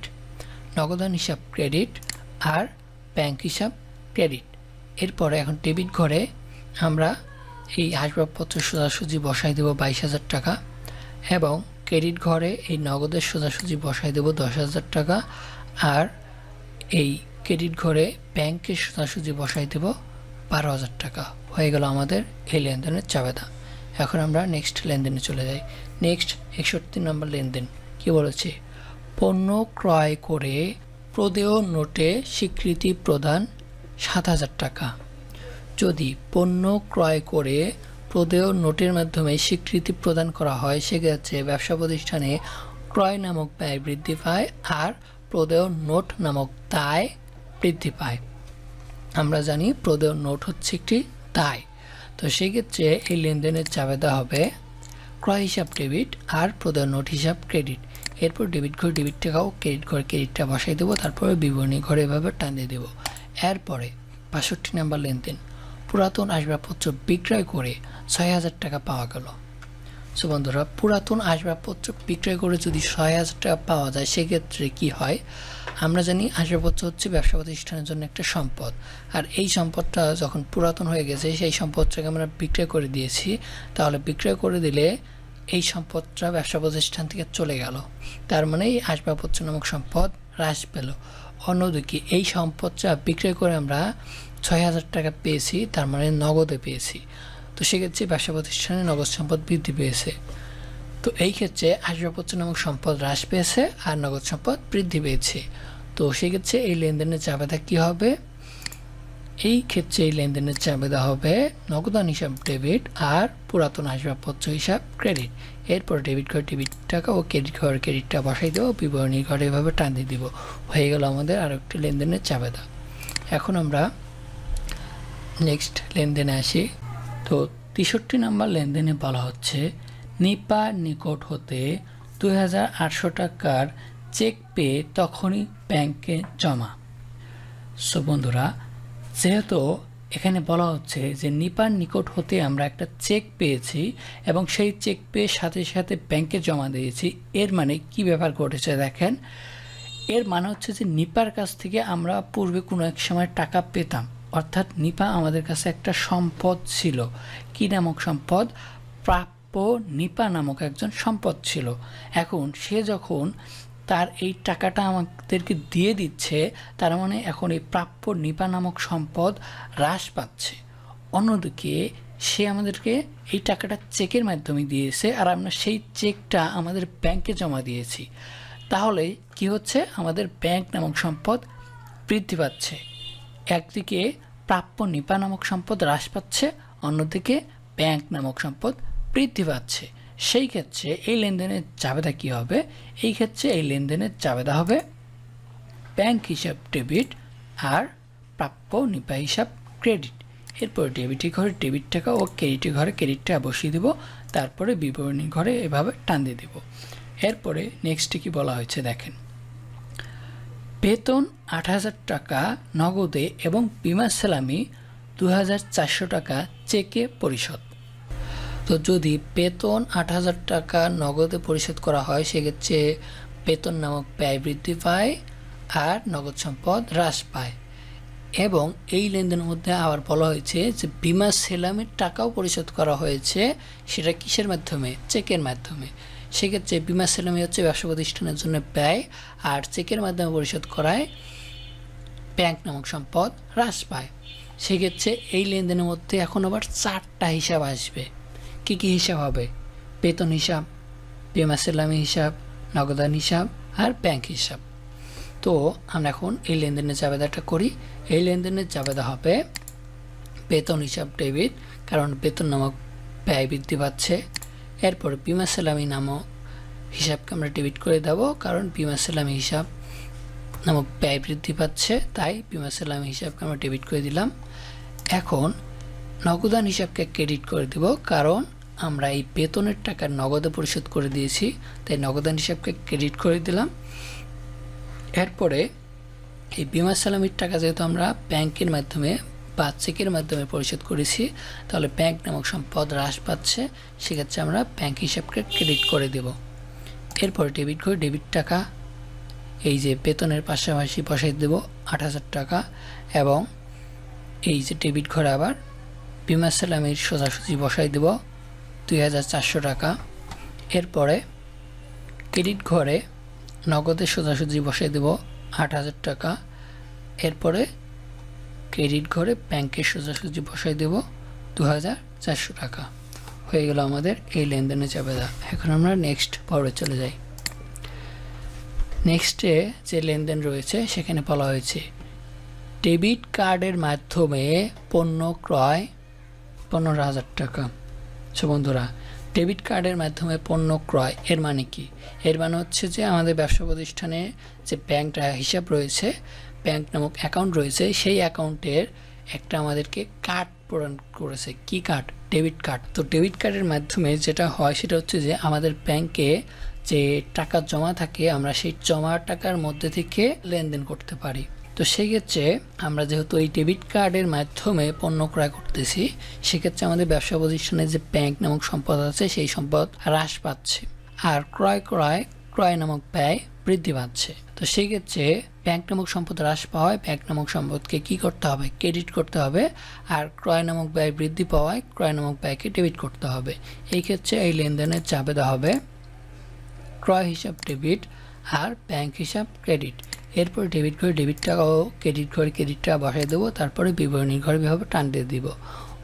নগদান হিসাব ক্রেডিট আর ব্যাংক হিসাব ক্রেডিট। এরপরে এখন ডেবিট ঘরে আমরা এই আসবাবপত্র সোজাসুজি বসাই দেব 22,000 টাকা এবং ক্রেডিট ঘরে এই নগদের সোজাসুজি বসাই দেব 10,000 টাকা আর এই ক্রেডিট ঘরে ব্যাংকের সোজাসুজি বসাই দেব 12,000 টাকা। হয়ে গেল আমাদের এই লেনদেনের চাপেদা। এখন আমরা নেক্সট লেনদেনে চলে যাই। নেক্সট 61 নম্বর লেনদেন কি বলেছে, পণ্য ক্রয় করে প্রদেয় নোটে স্বীকৃতি প্রদান 7,000 টাকা। যদি পণ্য ক্রয় করে প্রদেয় নোটের মাধ্যমে স্বীকৃতি প্রদান করা হয় সেক্ষেত্রে ব্যবসা প্রতিষ্ঠানে ক্রয় নামক ব্যয় বৃদ্ধি পায় আর প্রদেয় নোট নামক দায় বৃদ্ধি পায়। আমরা জানি প্রদেয় নোট হচ্ছে একটি দায়। তো সেক্ষেত্রে এই লেনদেনের চাপেদা হবে ক্রয় হিসাব ডেবিট আর প্রদেয় নোট হিসাব ক্রেডিট। এরপর ডেবিট ঘরে ডেবিট টাকাও, ক্রেডিট ঘরে ক্রেডিটটা বসাই দেবো, তারপরে বিবরণী ঘরে এভাবে টানিয়ে দেবো। এরপরে 65 নম্বর লেনদেন, পুরাতন আসবাবপত্র বিক্রয় করে 6,000 টাকা পাওয়া গেল। সো বন্ধুরা, পুরাতন আসবাবপত্র বিক্রয় করে যদি 6,000 টাকা পাওয়া যায় সেক্ষেত্রে কি হয়, আমরা জানি আসবাবপত্র হচ্ছে ব্যবসা প্রতিষ্ঠানের জন্য একটা সম্পদ, আর এই সম্পদটা যখন পুরাতন হয়ে গেছে সেই সম্পদটাকে আমরা বিক্রয় করে দিয়েছি, তাহলে বিক্রয় করে দিলে এই সম্পদটা ব্যবসা প্রতিষ্ঠান থেকে চলে গেল, তার মানে এই আসবাবপত্র নামক সম্পদ হ্রাস পেল। অন্যদিকে এই সম্পদটা বিক্রয় করে আমরা 6,000 টাকা পেয়েছি, তার মানে নগদে পেয়েছি। তো সেক্ষেত্রে ব্যবসা প্রতিষ্ঠানে নগদ সম্পদ বৃদ্ধি পেয়েছে। তো এই ক্ষেত্রে আসবাবপত্র নামক সম্পদ হ্রাস পেয়েছে আর নগদ সম্পদ বৃদ্ধি পেয়েছে। তো সেক্ষেত্রে এই লেনদেনের চাপেদা কী হবে, এই ক্ষেত্রে এই লেনদেনের চাপেদা হবে নগদান হিসাব ডেবিট আর পুরাতন আসবাবপত্র হিসাব ক্রেডিট। এরপর ডেবিট ঘরে ডেবিট টাকা ও ক্রেডিট ঘরে ক্রেডিটটা বসাই দেবো, বিবরণী ঘরে এভাবে টান দিয়ে দিব। হয়ে গেল আমাদের আর একটি লেনদেনের চাপেদা। এখন আমরা নেক্সট লেনদেনে আসি। তো 63 নম্বর লেনদেনে বলা হচ্ছে নিপার নিকট হতে 2,800 টাকার চেক পেয়ে তখনই ব্যাংকে জমা। সো বন্ধুরা, যেহেতু এখানে বলা হচ্ছে যে নিপার নিকট হতে আমরা একটা চেক পেয়েছি এবং সেই চেক পেয়ে সাথে সাথে ব্যাংকে জমা দিয়েছি, এর মানে কি ব্যাপার ঘটেছে দেখেন। এর মানে হচ্ছে যে নিপার কাছ থেকে আমরা পূর্বে কোনো এক সময় টাকা পেতাম, অর্থাৎ নিপা আমাদের কাছে একটা সম্পদ ছিল। কি নামক সম্পদ? প্রাপ্য নিপা নামক একজন সম্পদ ছিল। এখন সে যখন তার এই টাকাটা আমাদেরকে দিয়ে দিচ্ছে, তার মানে এখন এই প্রাপ্য নিপা নামক সম্পদ হ্রাস পাচ্ছে। অন্যদিকে সে আমাদেরকে এই টাকাটা চেকের মাধ্যমে দিয়েছে আর আমরা সেই চেকটা আমাদের ব্যাংকে জমা দিয়েছি। তাহলে কি হচ্ছে, আমাদের ব্যাংক নামক সম্পদ বৃদ্ধি পাচ্ছে। একদিকে প্রাপ্য নিপা নামক সম্পদ হ্রাস পাচ্ছে, অন্যদিকে ব্যাংক নামক সম্পদ বৃদ্ধি পাচ্ছে। সেই ক্ষেত্রে এই লেনদেনের জাবেদা কী হবে? এই ক্ষেত্রে এই লেনদেনের জাবেদা হবে ব্যাংক হিসাব ডেবিট আর প্রাপ্য নিপা হিসাব ক্রেডিট। এরপর ডেবিটের ঘরে ডেবিট টাকা ও ক্রেডিটের ঘরে ক্রেডিট টাকা বসিয়ে দেবো, তারপরে বিবরণীর ঘরে এভাবে টান দিয়ে দেবো। এরপরে নেক্সটে কি বলা হয়েছে দেখেন, বেতন ৮,০০০ টাকা নগদে এবং বিমা সালামি ২,৪০০ টাকা চেকে পরিশোধ। তো যদি বেতন ৮,০০০ টাকা নগদে পরিশোধ করা হয় সেক্ষেত্রে বেতন নামক ব্যয় বৃদ্ধি পায় আর নগদ সম্পদ হ্রাস পায়। এবং এই লেনদেনের মধ্যে আবার বলা হয়েছে যে বিমা সেলামের টাকাও পরিশোধ করা হয়েছে, সেটা কিসের মাধ্যমে? চেকের মাধ্যমে। সেক্ষেত্রে বিমা সেলামি হচ্ছে ব্যবসা প্রতিষ্ঠানের জন্য ব্যয়, আর চেকের মাধ্যমে পরিশোধ করায় ব্যাংক নামক সম্পদ হ্রাস পায়। সেক্ষেত্রে এই লেনদেনের মধ্যে এখন আবার 4টা হিসাব আসবে। কী কী হিসাব হবে? বেতন হিসাব, বিমা সেলামি হিসাব, নগদান হিসাব আর ব্যাংক হিসাব। তো আমরা এখন এই লেনদেনের জাবেদাটা করি। এই লেনদেনের জাবেদা হবে বেতন হিসাব ডেবিট, কারণ বেতন নামক ব্যয় বৃদ্ধি পাচ্ছে। এরপর বিমা সেলামি নামক হিসাবকে আমরা ডেবিট করে দেব, কারণ বিমা সেলামি হিসাব নামক ব্যয় বৃদ্ধি পাচ্ছে, তাই বিমা সেলামি হিসাবকে আমরা ডেবিট করে দিলাম। এখন নগদান হিসাবকে ক্রেডিট করে দেব, কারণ আমরা এই বেতনের টাকা নগদে পরিশোধ করে দিয়েছি, তাই নগদান হিসাবকে ক্রেডিট করে দিলাম। এরপরে এই বিমা সালামির টাকা যেহেতু আমরা ব্যাংকের মাধ্যমে বা চেকের মাধ্যমে পরিশোধ করেছি, তাহলে ব্যাংক নামক সম্পদ হ্রাস পাচ্ছে, সেক্ষেত্রে আমরা ব্যাংক হিসাবকে ক্রেডিট করে দেব। এরপর ডেবিট করে ডেবিট টাকা এই যে বেতনের পাশাপাশি বসাই দেব ৮,০০০ টাকা, এবং এই যে ডেবিট ঘরে আবার বিমা সালামির সোজাসুজি বসাই দেব ২,৪০০ টাকা। এরপরে ক্রেডিট ঘরে নগদের সোজাসুজি বসাই দেব ৮,০০০ টাকা। এরপরে ক্রেডিট ঘরে ব্যাংকের সোজাসুজি বসাই দেব ২,৪০০ টাকা। হয়ে গেল আমাদের এই লেনদেনের জাবেদা। এখন আমরা নেক্সট পর্বে চলে যাই। নেক্সটে যে লেনদেন রয়েছে সেখানে বলা হয়েছে ডেবিট কার্ডের মাধ্যমে পণ্য ক্রয় ১৫,০০০ টাকা। সো বন্ধুরা, ডেবিট কার্ডের মাধ্যমে পণ্য ক্রয় এর মানে কি? এর মানে হচ্ছে যে আমাদের ব্যবসা প্রতিষ্ঠানে যে ব্যাংকটা হিসাব রয়েছে, ব্যাংক নামক অ্যাকাউন্ট রয়েছে, সেই অ্যাকাউন্টের একটা আমাদেরকে কার্ড প্রদান করেছে। কি কার্ড? Debit card. তো ডেবিট কার্ডের মাধ্যমে যেটা হয় সেটা হচ্ছে যে আমাদের ব্যাংকে যে টাকা জমা থাকে, আমরা সেই জমা টাকার মধ্যে থেকে লেনদেন করতে পারি। তো সেক্ষেত্রে আমরা যেহেতু এই ডেবিট কার্ডের মাধ্যমে পণ্য ক্রয় করতেছি, সেক্ষেত্রে আমাদের ব্যবসা প্রতিষ্ঠানে যে ব্যাংক নামক সম্পদ আছে সেই সম্পদ হ্রাস পাচ্ছে, আর ক্রয় নামক ব্যয় বৃদ্ধি পাচ্ছে। তো সেক্ষেত্রে ব্যাংক নামক সম্পদ হ্রাস পাওয়ায় ব্যাংক নামক সম্পদকে কি করতে হবে? ক্রেডিট করতে হবে, আর ক্রয় নামক ব্যয় বৃদ্ধি পাওয়ায় ক্রয় নামক ব্যয়কে ডেবিট করতে হবে। এই ক্ষেত্রে এই লেনদেনের চাপেদা হবে ক্রয় হিসাব ডেবিট আর ব্যাংক হিসাব ক্রেডিট। এরপর ডেবিট করে ডেবিট টাকা ও ক্রেডিট করে ক্রেডিট টাকা বসাই দেবো, তারপরে বিবরণীর ঘরে এভাবে টান দিয়ে দিব।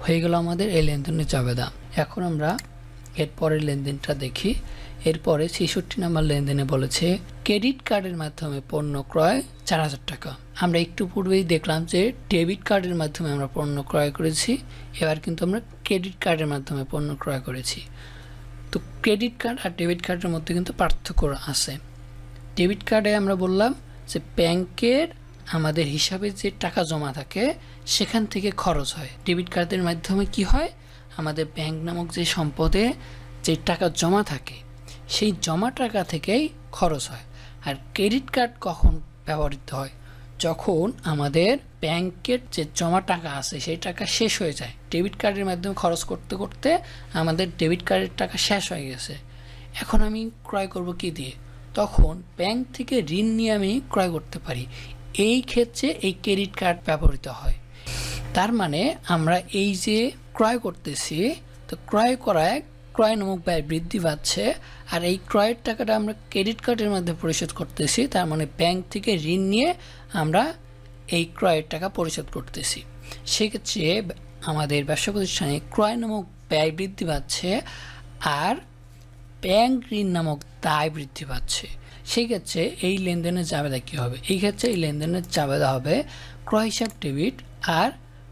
হয়ে গেল আমাদের এই লেনদেনের চাপেদা। এখন আমরা এরপরের লেনদেনটা দেখি। এরপরে ৬৬ নম্বর লেনদেনে বলেছে ক্রেডিট কার্ডের মাধ্যমে পণ্য ক্রয় ৪,০০০ টাকা। আমরা একটু পূর্বেই দেখলাম যে ডেবিট কার্ডের মাধ্যমে আমরা পণ্য ক্রয় করেছি, এবার কিন্তু আমরা ক্রেডিট কার্ডের মাধ্যমে পণ্য ক্রয় করেছি। তো ক্রেডিট কার্ড আর ডেবিট কার্ডের মধ্যে কিন্তু পার্থক্য আছে। ডেবিট কার্ডে আমরা বললাম যে ব্যাংকের আমাদের হিসাবে যে টাকা জমা থাকে সেখান থেকে খরচ হয়। ডেবিট কার্ডের মাধ্যমে কি হয়? আমাদের ব্যাংক নামক যে সম্পদে যে টাকা জমা থাকে সেই জমা টাকা থেকেই খরচ হয়। আর ক্রেডিট কার্ড কখন ব্যবহৃত হয়? যখন আমাদের ব্যাংকের যে জমা টাকা আছে সেই টাকা শেষ হয়ে যায়। ডেবিট কার্ডের মাধ্যমে খরচ করতে করতে আমাদের ডেবিট কার্ডের টাকা শেষ হয়ে গেছে, এখন আমি ক্রয় করব কি দিয়ে? তখন ব্যাংক থেকে ঋণ নিয়ে আমি ক্রয় করতে পারি। এই ক্ষেত্রে এই ক্রেডিট কার্ড ব্যবহৃত হয়। তার মানে আমরা এই যে ক্রয় করতেছি, তো ক্রয় নামক ব্যয় বৃদ্ধি পাচ্ছে, আর এই ক্রয়ের টাকাটা আমরা ক্রেডিট কার্ডের মধ্যে পরিশোধ করতেছি। তার মানে ব্যাংক থেকে ঋণ নিয়ে আমরা এই ক্রয়ের টাকা পরিশোধ করতেছি। সেক্ষেত্রে আমাদের ব্যবসা প্রতিষ্ঠানে ক্রয় নামক ব্যয় বৃদ্ধি পাচ্ছে আর ব্যাংক ঋণ নামক দায় বৃদ্ধি পাচ্ছে, সেই ক্ষেত্রে এই লেনদেনের জাবেদা কী হবে? এই ক্ষেত্রে এই লেনদেনের জাবেদা হবে ক্রয় হিসাব ডেবিট আর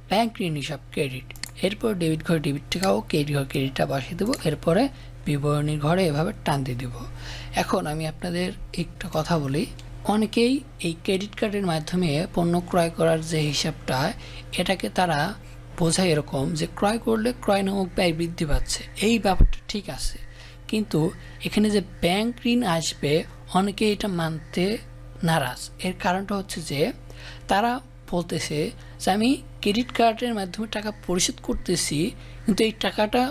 ব্যাংক ঋণ হিসাব ক্রেডিট। এরপর ডেবিট ঘরে ডেবিট টাকাও ক্রেডিট ঘরে ক্রেডিটটা বসিয়ে দেবো, এরপরে বিবরণীর ঘরে এভাবে টান দিয়ে দেবো। এখন আমি আপনাদের একটা কথা বলি, অনেকেই এই ক্রেডিট কার্ডের মাধ্যমে পণ্য ক্রয় করার যে হিসাবটা, এটাকে তারা বোঝায় এরকম যে ক্রয় করলে ক্রয় নামক ব্যয় বৃদ্ধি পাচ্ছে। এই ব্যাপারটা ঠিক আছে, কিন্তু এখানে যে ব্যাংক ঋণ আসবে অনেকে এটা মানতে নারাজ। এর কারণটা হচ্ছে যে তারা বলতেছে যে আমি ক্রেডিট কার্ডের মাধ্যমে টাকা পরিশোধ করতেছি, কিন্তু এই টাকাটা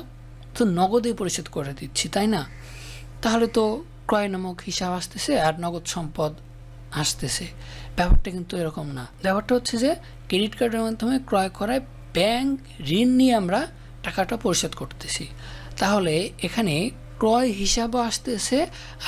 তো নগদে পরিশোধ করে দিচ্ছি, তাই না? তাহলে তো ক্রয় নামক হিসাব আসতেছে আর নগদ সম্পদ আসতেছে। ব্যাপারটা কিন্তু এরকম না। ব্যাপারটা হচ্ছে যে ক্রেডিট কার্ডের মাধ্যমে ক্রয় করায় ব্যাংক ঋণ নিয়ে আমরা টাকাটা পরিশোধ করতেছি, তাহলে এখানে ক্রয় হিসাবও আসতেছে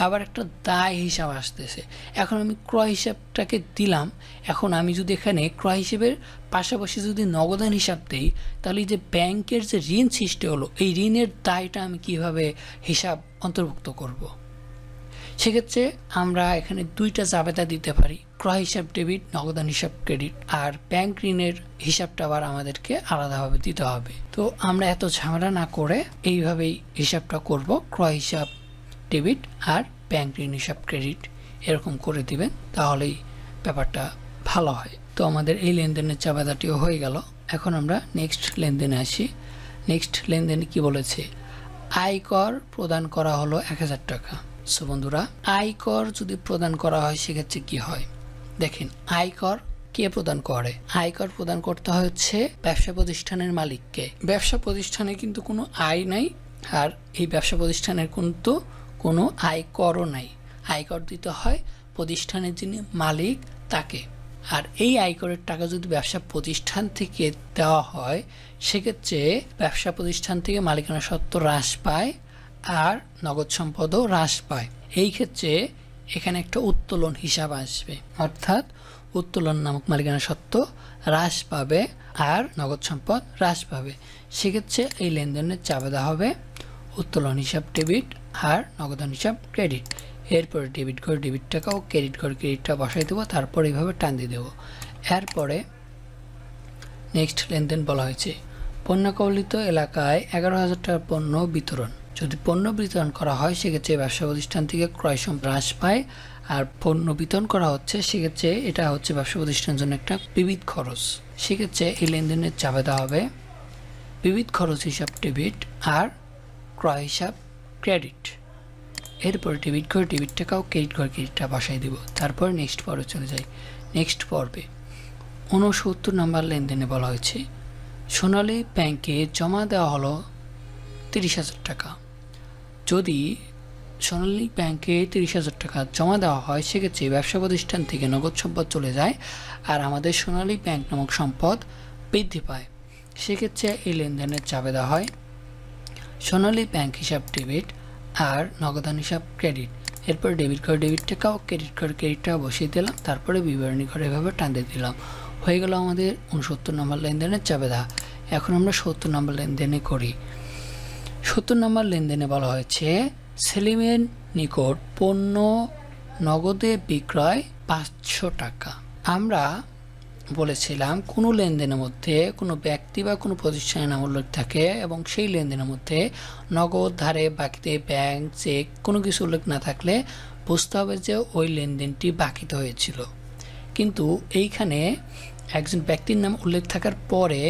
আবার একটা দায় হিসাব আসতেছে। এখন আমি ক্রয় হিসাবটাকে দিলাম, এখন আমি যদি এখানে ক্রয় হিসেবের পাশাপাশি যদি নগদান হিসাব দিই, তাহলে যে ব্যাংকের যে ঋণ সৃষ্টি হলো এই ঋণের দায়টা আমি কিভাবে হিসাব অন্তর্ভুক্ত করব? সেক্ষেত্রে আমরা এখানে দুইটা জাবেদা দিতে পারি, ক্রয় হিসাব ডেবিট, নগদান হিসাব ক্রেডিট, আর ব্যাংক ঋণের হিসাবটা আবার আমাদেরকে আলাদাভাবে দিতে হবে। তো আমরা এত ঝামেলা না করে এইভাবেই হিসাবটা করব, ক্রয় হিসাব ডেবিট আর ব্যাংক ঋণ হিসাব ক্রেডিট এরকম করে দিবেন, তাহলেই ব্যাপারটা ভালো হয়। তো আমাদের এই লেনদেনের জাবেদাটিও হয়ে গেল। এখন আমরা নেক্সট লেনদেনে আসি। নেক্সট লেনদেনে কি বলেছে? আয়কর প্রদান করা হলো 1000 টাকা। সো বন্ধুরা, আয়কর যদি প্রদান করা হয় সেক্ষেত্রে কি হয় দেখেন। আয়কর কে প্রদান করে? আয়কর প্রদান করতে হচ্ছে ব্যবসা প্রতিষ্ঠানের মালিককে। ব্যবসা প্রতিষ্ঠানে কিন্তু কোনো আয় নাই, আর এই ব্যবসা প্রতিষ্ঠানের কিন্তু কোনো আয়করও নাই। আয়কর দিতে হয় প্রতিষ্ঠানের যিনি মালিক তাকে। আর এই আয়করের টাকা যদি ব্যবসা প্রতিষ্ঠান থেকে দেওয়া হয় সেক্ষেত্রে ব্যবসা প্রতিষ্ঠান থেকে মালিকানা সত্ত্ব হ্রাস পায় আর নগদ সম্পদও হ্রাস পায়। এই ক্ষেত্রে এখানে একটা উত্তোলন হিসাব আসবে, অর্থাৎ উত্তোলন নামক মালিকানা সত্ত্ব হ্রাস পাবে আর নগদ সম্পদ হ্রাস পাবে। সেক্ষেত্রে এই লেনদেনের জাবেদা হবে উত্তোলন হিসাব ডেবিট আর নগদান হিসাব ক্রেডিট। এরপরে ডেবিট ঘরে ডেবিট টাকা ও ক্রেডিট ঘরে ক্রেডিটটা বসাই দেবো, তারপর এইভাবে টান দিয়ে দেবো। এরপরে নেক্সট লেনদেন বলা হয়েছে পণ্য কবলিত এলাকায় 11,000 টাকার পণ্য বিতরণ। যদি পণ্য বিতরণ করা হয় সেক্ষেত্রে ব্যবসা প্রতিষ্ঠান থেকে ক্রয় সম্পদ হ্রাস পায়, আর পণ্য বিতরণ করা হচ্ছে সেক্ষেত্রে এটা হচ্ছে ব্যবসা প্রতিষ্ঠানের জন্য একটা বিবিধ খরচ। সেক্ষেত্রে এই লেনদেনের জাবেদা হবে বিবিধ খরচ হিসাব ডেবিট আর ক্রয় হিসাব ক্রেডিট। এরপরে ডেবিট ঘরে ডেবিট টাকা ও ক্রেডিট ঘরে ক্রেডিটটা বসাই দিব। তারপর নেক্সট পর্বে চলে যাই। নেক্সট পর্বে 69 নম্বর লেনদেনে বলা হয়েছে সোনালী ব্যাংকে জমা দেওয়া হলো 30,000 টাকা। যদি সোনালী ব্যাংকে 30,000 টাকা জমা দেওয়া হয় সেক্ষেত্রে ব্যবসা প্রতিষ্ঠান থেকে নগদ সম্পদ চলে যায় আর আমাদের সোনালী ব্যাংক নামক সম্পদ বৃদ্ধি পায়। সেক্ষেত্রে এই লেনদেনের জাবেদা হয় সোনালী ব্যাংক হিসাব ডেবিট আর নগদান হিসাব ক্রেডিট। এরপর ডেবিট ঘরে ডেবিট টাকা ও ক্রেডিট ঘরে ক্রেডিট টাকা বসিয়ে দিলাম, তারপরে বিবরণী ঘরে এভাবে টান দিয়ে দিলাম। হয়ে গেল আমাদের 69 নম্বর লেনদেনের জাবেদা। এখন আমরা 70 নম্বর লেনদেনে করি। 70 নম্বর লেনদেনে বলা হয়েছে সেলিমের নিকট পণ্য নগদে বিক্রয় 500 টাকা। আমরা বলেছিলাম কোনো লেনদেনের মধ্যে কোনো ব্যক্তি বা কোনো প্রতিষ্ঠানের নাম উল্লেখ থাকে এবং সেই লেনদেনের মধ্যে নগদ, ধারে, বাকিতে, ব্যাংক, চেক কোনো কিছু উল্লেখ না থাকলে বুঝতে হবে যে ওই লেনদেনটি বাকিতে হয়েছিল। কিন্তু এইখানে একজন ব্যক্তির নাম উল্লেখ থাকার পরে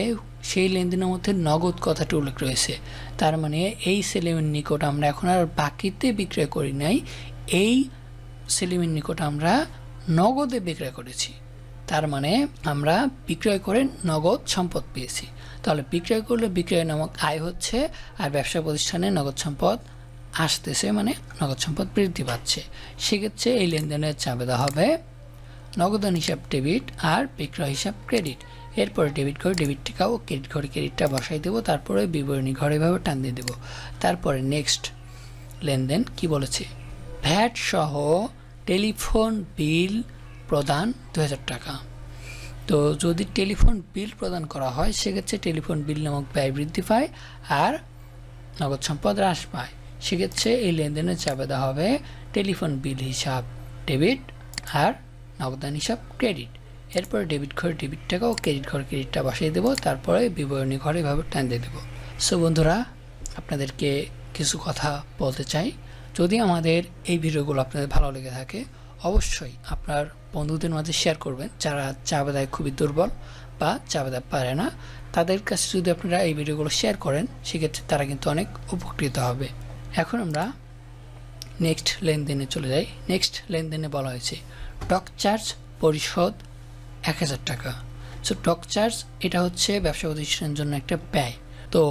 সেই লেনদেনের মধ্যে নগদ কথাটি উল্লেখ রয়েছে, তার মানে এই সেলিমের নিকট আমরা এখন আর বাকিতে বিক্রয় করি নাই, এই সেলিমের নিকট আমরা নগদে বিক্রয় করেছি। তার মানে আমরা বিক্রয় করে নগদ সম্পদ পেয়েছি। তাহলে বিক্রয় করলে বিক্রয় নামক আয় হচ্ছে আর ব্যবসা প্রতিষ্ঠানে নগদ সম্পদ আসতেছে, মানে নগদ সম্পদ বৃদ্ধি পাচ্ছে। সেক্ষেত্রে এই লেনদেনের জাবেদা হবে নগদান হিসাব ডেবিট আর বিক্রয় হিসাব ক্রেডিট। এরপরে ডেবিট ঘরে ডেবিট টাকা ও ক্রেডিট ঘরে ক্রেডিটটা বসাই দেবো, তারপরে বিবরণী ঘরে এভাবে টান দিয়ে দেবো। তারপরে নেক্সট লেনদেন কি বলেছে ভ্যাট সহ টেলিফোন বিল প্রদান 2000 টাকা। তো যদি টেলিফোন বিল প্রদান করা হয় সেক্ষেত্রে টেলিফোন বিল নামক ব্যয় বৃদ্ধি পায় আর নগদ সম্পদ হ্রাস পায়। সেক্ষেত্রে এই লেনদেনের চাপেদা হবে টেলিফোন বিল হিসাব ডেবিট আর নগদান হিসাব ক্রেডিট। এরপরে ডেবিট ঘরে ডেবিট টাকা ও ক্রেডিট ঘরে ক্রেডিটটা বসিয়ে দেবো, তারপরে বিবরণী ঘরে এভাবে টান দিয়ে দেবো। সো বন্ধুরা, আপনাদেরকে কিছু কথা বলতে চাই। যদি আমাদের এই ভিডিওগুলো আপনাদের ভালো লেগে থাকে অবশ্যই আপনার বন্ধুদের মাঝে শেয়ার করবেন যারা চাপেদায় খুবই দুর্বল বা চাপেদা পারে না। তাদের কাছে যদি আপনারা এই ভিডিওগুলো শেয়ার করেন সেক্ষেত্রে তারা কিন্তু অনেক উপকৃত হবে। এখন আমরা নেক্সট লেনদেনে চলে যাই। নেক্সট লেনদেনে বলা হয়েছে ডক চার্জ পরিশোধ 1000 টাকা। সো ডক চার্জ এটা হচ্ছে ব্যবসা প্রতিষ্ঠানের জন্য একটা ব্যয়। তো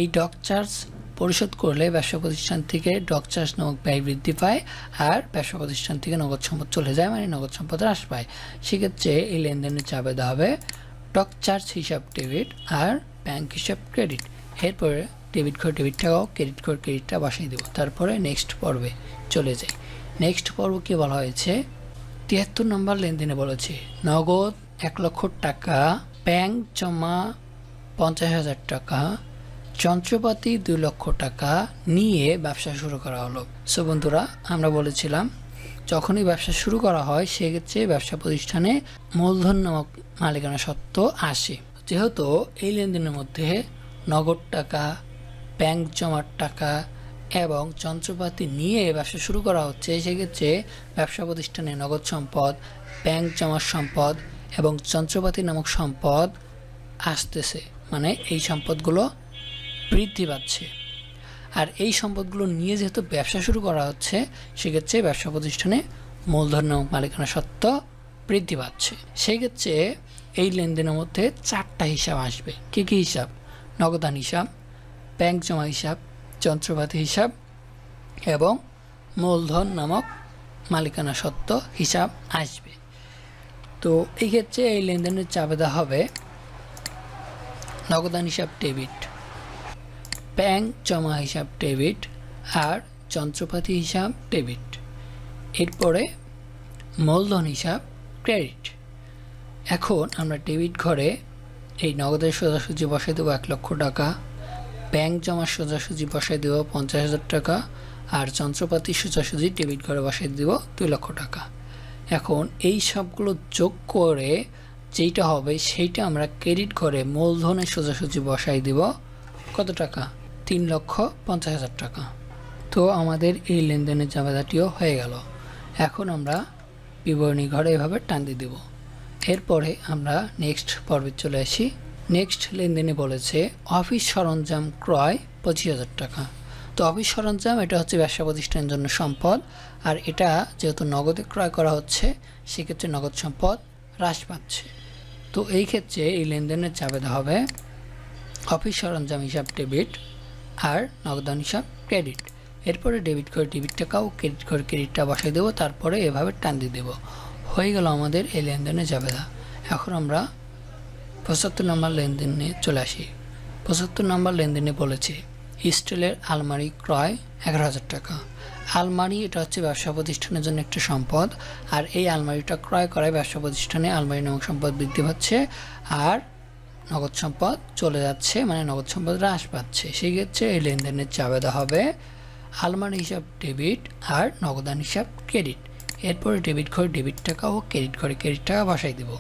এই ডক চার্জ পরিশোধ করলে ব্যবসা প্রতিষ্ঠান থেকে ডক চার্জ নামক ব্যয় বৃদ্ধি পায় আর ব্যবসা প্রতিষ্ঠান থেকে নগদ সম্পদ চলে যায়, মানে নগদ সম্পদ হ্রাস পায়। সেক্ষেত্রে এই লেনদেনের চাপেদা হবে ডক চার্জ হিসাব ডেবিট আর ব্যাংক হিসাব ক্রেডিট। এরপরে ডেবিট ঘর ডেবিট টাকাও ক্রেডিট ঘর ক্রেডিটটা বসাই দেবো, তারপরে নেক্সট পর্বে চলে যাই। নেক্সট পর্ব কি বলা হয়েছে 73 নম্বর লেনদেনে বলেছে নগদ 1 লক্ষ টাকা, ব্যাংক জমা 50,000 টাকা, যন্ত্রপাতি 2 লক্ষ টাকা নিয়ে ব্যবসা শুরু করা হলো। সো বন্ধুরা, আমরা বলেছিলাম যখনই ব্যবসা শুরু করা হয় সেক্ষেত্রে ব্যবসা প্রতিষ্ঠানে মূলধন নামক মালিকানা সত্ত্ব আসে। যেহেতু এই লেনদেনের মধ্যে নগদ টাকা, ব্যাংক জমার টাকা এবং যন্ত্রপাতি নিয়ে ব্যবসা শুরু করা হচ্ছে, সেক্ষেত্রে ব্যবসা প্রতিষ্ঠানে নগদ সম্পদ, ব্যাংক জমার সম্পদ এবং যন্ত্রপাতি নামক সম্পদ আসতেছে, মানে এই সম্পদগুলো বৃদ্ধি পাচ্ছে। আর এই সম্পদগুলো নিয়ে যেহেতু ব্যবসা শুরু করা হচ্ছে সেক্ষেত্রে ব্যবসা প্রতিষ্ঠানে মূলধন নামক মালিকানা সত্ত্ব বৃদ্ধি পাচ্ছে। সেক্ষেত্রে এই লেনদেনের মধ্যে 4টা হিসাব আসবে। কী কী হিসাব? নগদান হিসাব, ব্যাংক জমা হিসাব, যন্ত্রপাতি হিসাব এবং মূলধন নামক মালিকানা সত্ত্ব হিসাব আসবে। তো এই ক্ষেত্রে এই লেনদেনের চাপেদা হবে নগদান হিসাব ডেবিট, ব্যাংক জমা হিসাব ডেবিট আর যন্ত্রপাতি হিসাব ডেবিট। এরপরে মূলধন হিসাব ক্রেডিট। এখন আমরা ডেবিট ঘরে এই নগদের সোজাসুজি বসাই দেবো 1 লক্ষ টাকা, ব্যাংক জমার সোজাসুজি বসাই দেবো 50,000 টাকা আর যন্ত্রপাতি সোজাসুজি ডেবিট ঘরে বসাই দেব 2 লক্ষ টাকা। এখন এই সবগুলো যোগ করে যেইটা হবে সেইটা আমরা ক্রেডিট ঘরে মূলধনের সোজাসুজি বসাই দেব কত টাকা? 3,50,000 টাকা। তো আমাদের এই লেনদেনের চাপেদাটিও হয়ে গেল। এখন আমরা বিবরণী ঘরে এভাবে টান দিয়ে দেব। এরপরে আমরা নেক্সট পর্বে চলে আসি। নেক্সট লেনদেনে বলেছে অফিস সরঞ্জাম ক্রয় 25,000 টাকা। তো অফিস সরঞ্জাম এটা হচ্ছে ব্যবসা প্রতিষ্ঠানের জন্য সম্পদ, আর এটা যেহেতু নগদে ক্রয় করা হচ্ছে সেক্ষেত্রে নগদ সম্পদ হ্রাস পাচ্ছে। তো এই ক্ষেত্রে এই লেনদেনের চাপেদা হবে অফিস সরঞ্জাম হিসাব ডেবিট আর নগদান হিসাব ক্রেডিট। এরপরে ডেবিট করে ডেবিট টাকা ও ক্রেডিট করে ক্রেডিটটা বসাই দেবো, তারপরে এভাবে টান দিয়ে দেবো। হয়ে গেল আমাদের এই লেনদেনের চাপেদা। এখন আমরা 75 নম্বর লেনদেনে চলে আসি। 75 নম্বর লেনদেনে বলেছে স্টিলের আলমারি ক্রয় 11,000 টাকা। আলমারি এটা হচ্ছে ব্যবসা প্রতিষ্ঠানের জন্য একটা সম্পদ, আর এই আলমারিটা ক্রয় করায় ব্যবসা প্রতিষ্ঠানে আলমারি নামক সম্পদ বৃদ্ধি পাচ্ছে আর নগদ সম্পদ চলে যাচ্ছে, মানে নগদ সম্পদ হ্রাস পাচ্ছে। সেই ক্ষেত্রে এই লেনদেনের চাপেদা হবে আলমারি হিসাব ডেবিট আর নগদান হিসাব ক্রেডিট। এরপরে ডেবিট ঘরে ডেবিট টাকা ও ক্রেডিট ঘরে ক্রেডিট টাকা বসাই দেব।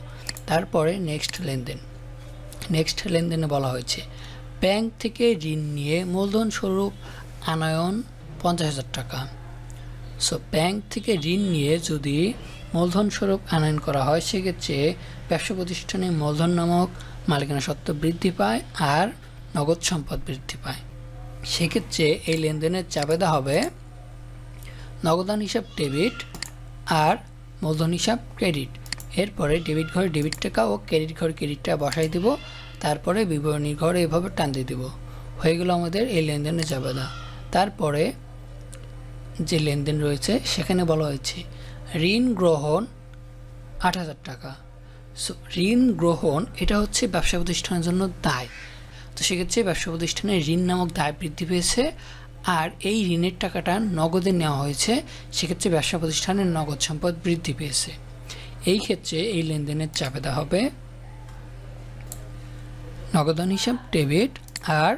তারপরে নেক্সট লেনদেন। নেক্সট লেনদেনে বলা হয়েছে ব্যাংক থেকে ঋণ নিয়ে মূলধন স্বরূপ আনয়ন 50,000 টাকা। সো ব্যাংক থেকে ঋণ নিয়ে যদি মূলধন স্বরূপ আনয়ন করা হয় সেক্ষেত্রে ব্যবসা প্রতিষ্ঠানে মূলধন নামক মালিকানা সত্ত্ব বৃদ্ধি পায় আর নগদ সম্পদ বৃদ্ধি পায়। সেক্ষেত্রে এই লেনদেনের চাপেদা হবে নগদান হিসাব ডেবিট আর মূলধন হিসাব ক্রেডিট। এরপরে ডেবিট ঘরে ডেবিট টাকা ও ক্রেডিট ঘরে ক্রেডিটটা বসাই দেব, তারপরে বিবরণী ঘরে এভাবে টান দিয়ে দেব। হয়ে গেল আমাদের এই লেনদেনের চাপেদা। তারপরে যে লেনদেন রয়েছে সেখানে বলা হয়েছে ঋণ গ্রহণ 8,000 টাকা। সো ঋণ গ্রহণ এটা হচ্ছে ব্যবসা প্রতিষ্ঠানের জন্য দায়। তো সেক্ষেত্রে ব্যবসা প্রতিষ্ঠানের ঋণ নামক দায় বৃদ্ধি পেয়েছে আর এই ঋণের টাকাটা নগদে নেওয়া হয়েছে, সেক্ষেত্রে ব্যবসা প্রতিষ্ঠানের নগদ সম্পদ বৃদ্ধি পেয়েছে। এই ক্ষেত্রে এই লেনদেনের চাপেদা হবে নগদান হিসাব ডেবিট আর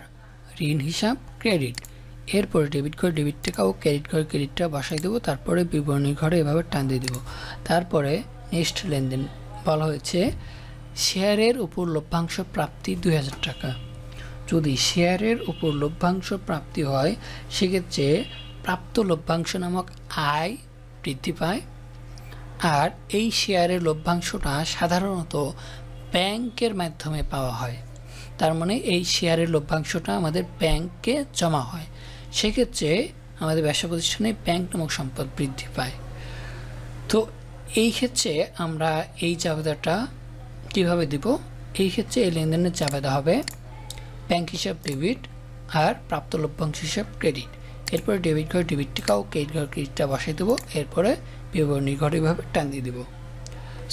ঋণ হিসাব ক্রেডিট। এরপরে ডেবিট করে ডেবিট টাকা ও ক্রেডিট করে ক্রেডিটটা বসাই দেবো, তারপরে বিবরণী ঘরে এভাবে টান দিয়ে দেবো। তারপরে নেক্সট লেনদেন বলা হয়েছে শেয়ারের উপর লভ্যাংশ প্রাপ্তি 2000 টাকা। যদি শেয়ারের উপর লভ্যাংশ প্রাপ্তি হয় সেক্ষেত্রে প্রাপ্ত লভ্যাংশ নামক আয় বৃদ্ধি পায়। আর এই শেয়ারের লভ্যাংশটা সাধারণত ব্যাংকের মাধ্যমে পাওয়া হয়, তার মানে এই শেয়ারের লভ্যাংশটা আমাদের ব্যাংকে জমা হয়, সেক্ষেত্রে আমাদের ব্যবসা প্রতিষ্ঠানে ব্যাংক নামক সম্পদ বৃদ্ধি পায়। তো এই ক্ষেত্রে আমরা এই চাবেদাটা কীভাবে দিব? এই ক্ষেত্রে এই লেনদেনের চাবেদা হবে ব্যাংক হিসাব ডেবিট আর প্রাপ্ত লভ্যাংশ হিসাব ক্রেডিট। এরপরে ডেবিট ঘরে ডেবিট টাকা ও ক্রেডিট ঘরে ক্রেডিটটা বসাই দেবো, এরপরে বিবরণী ঘরে এভাবে টান দিয়ে দেবো।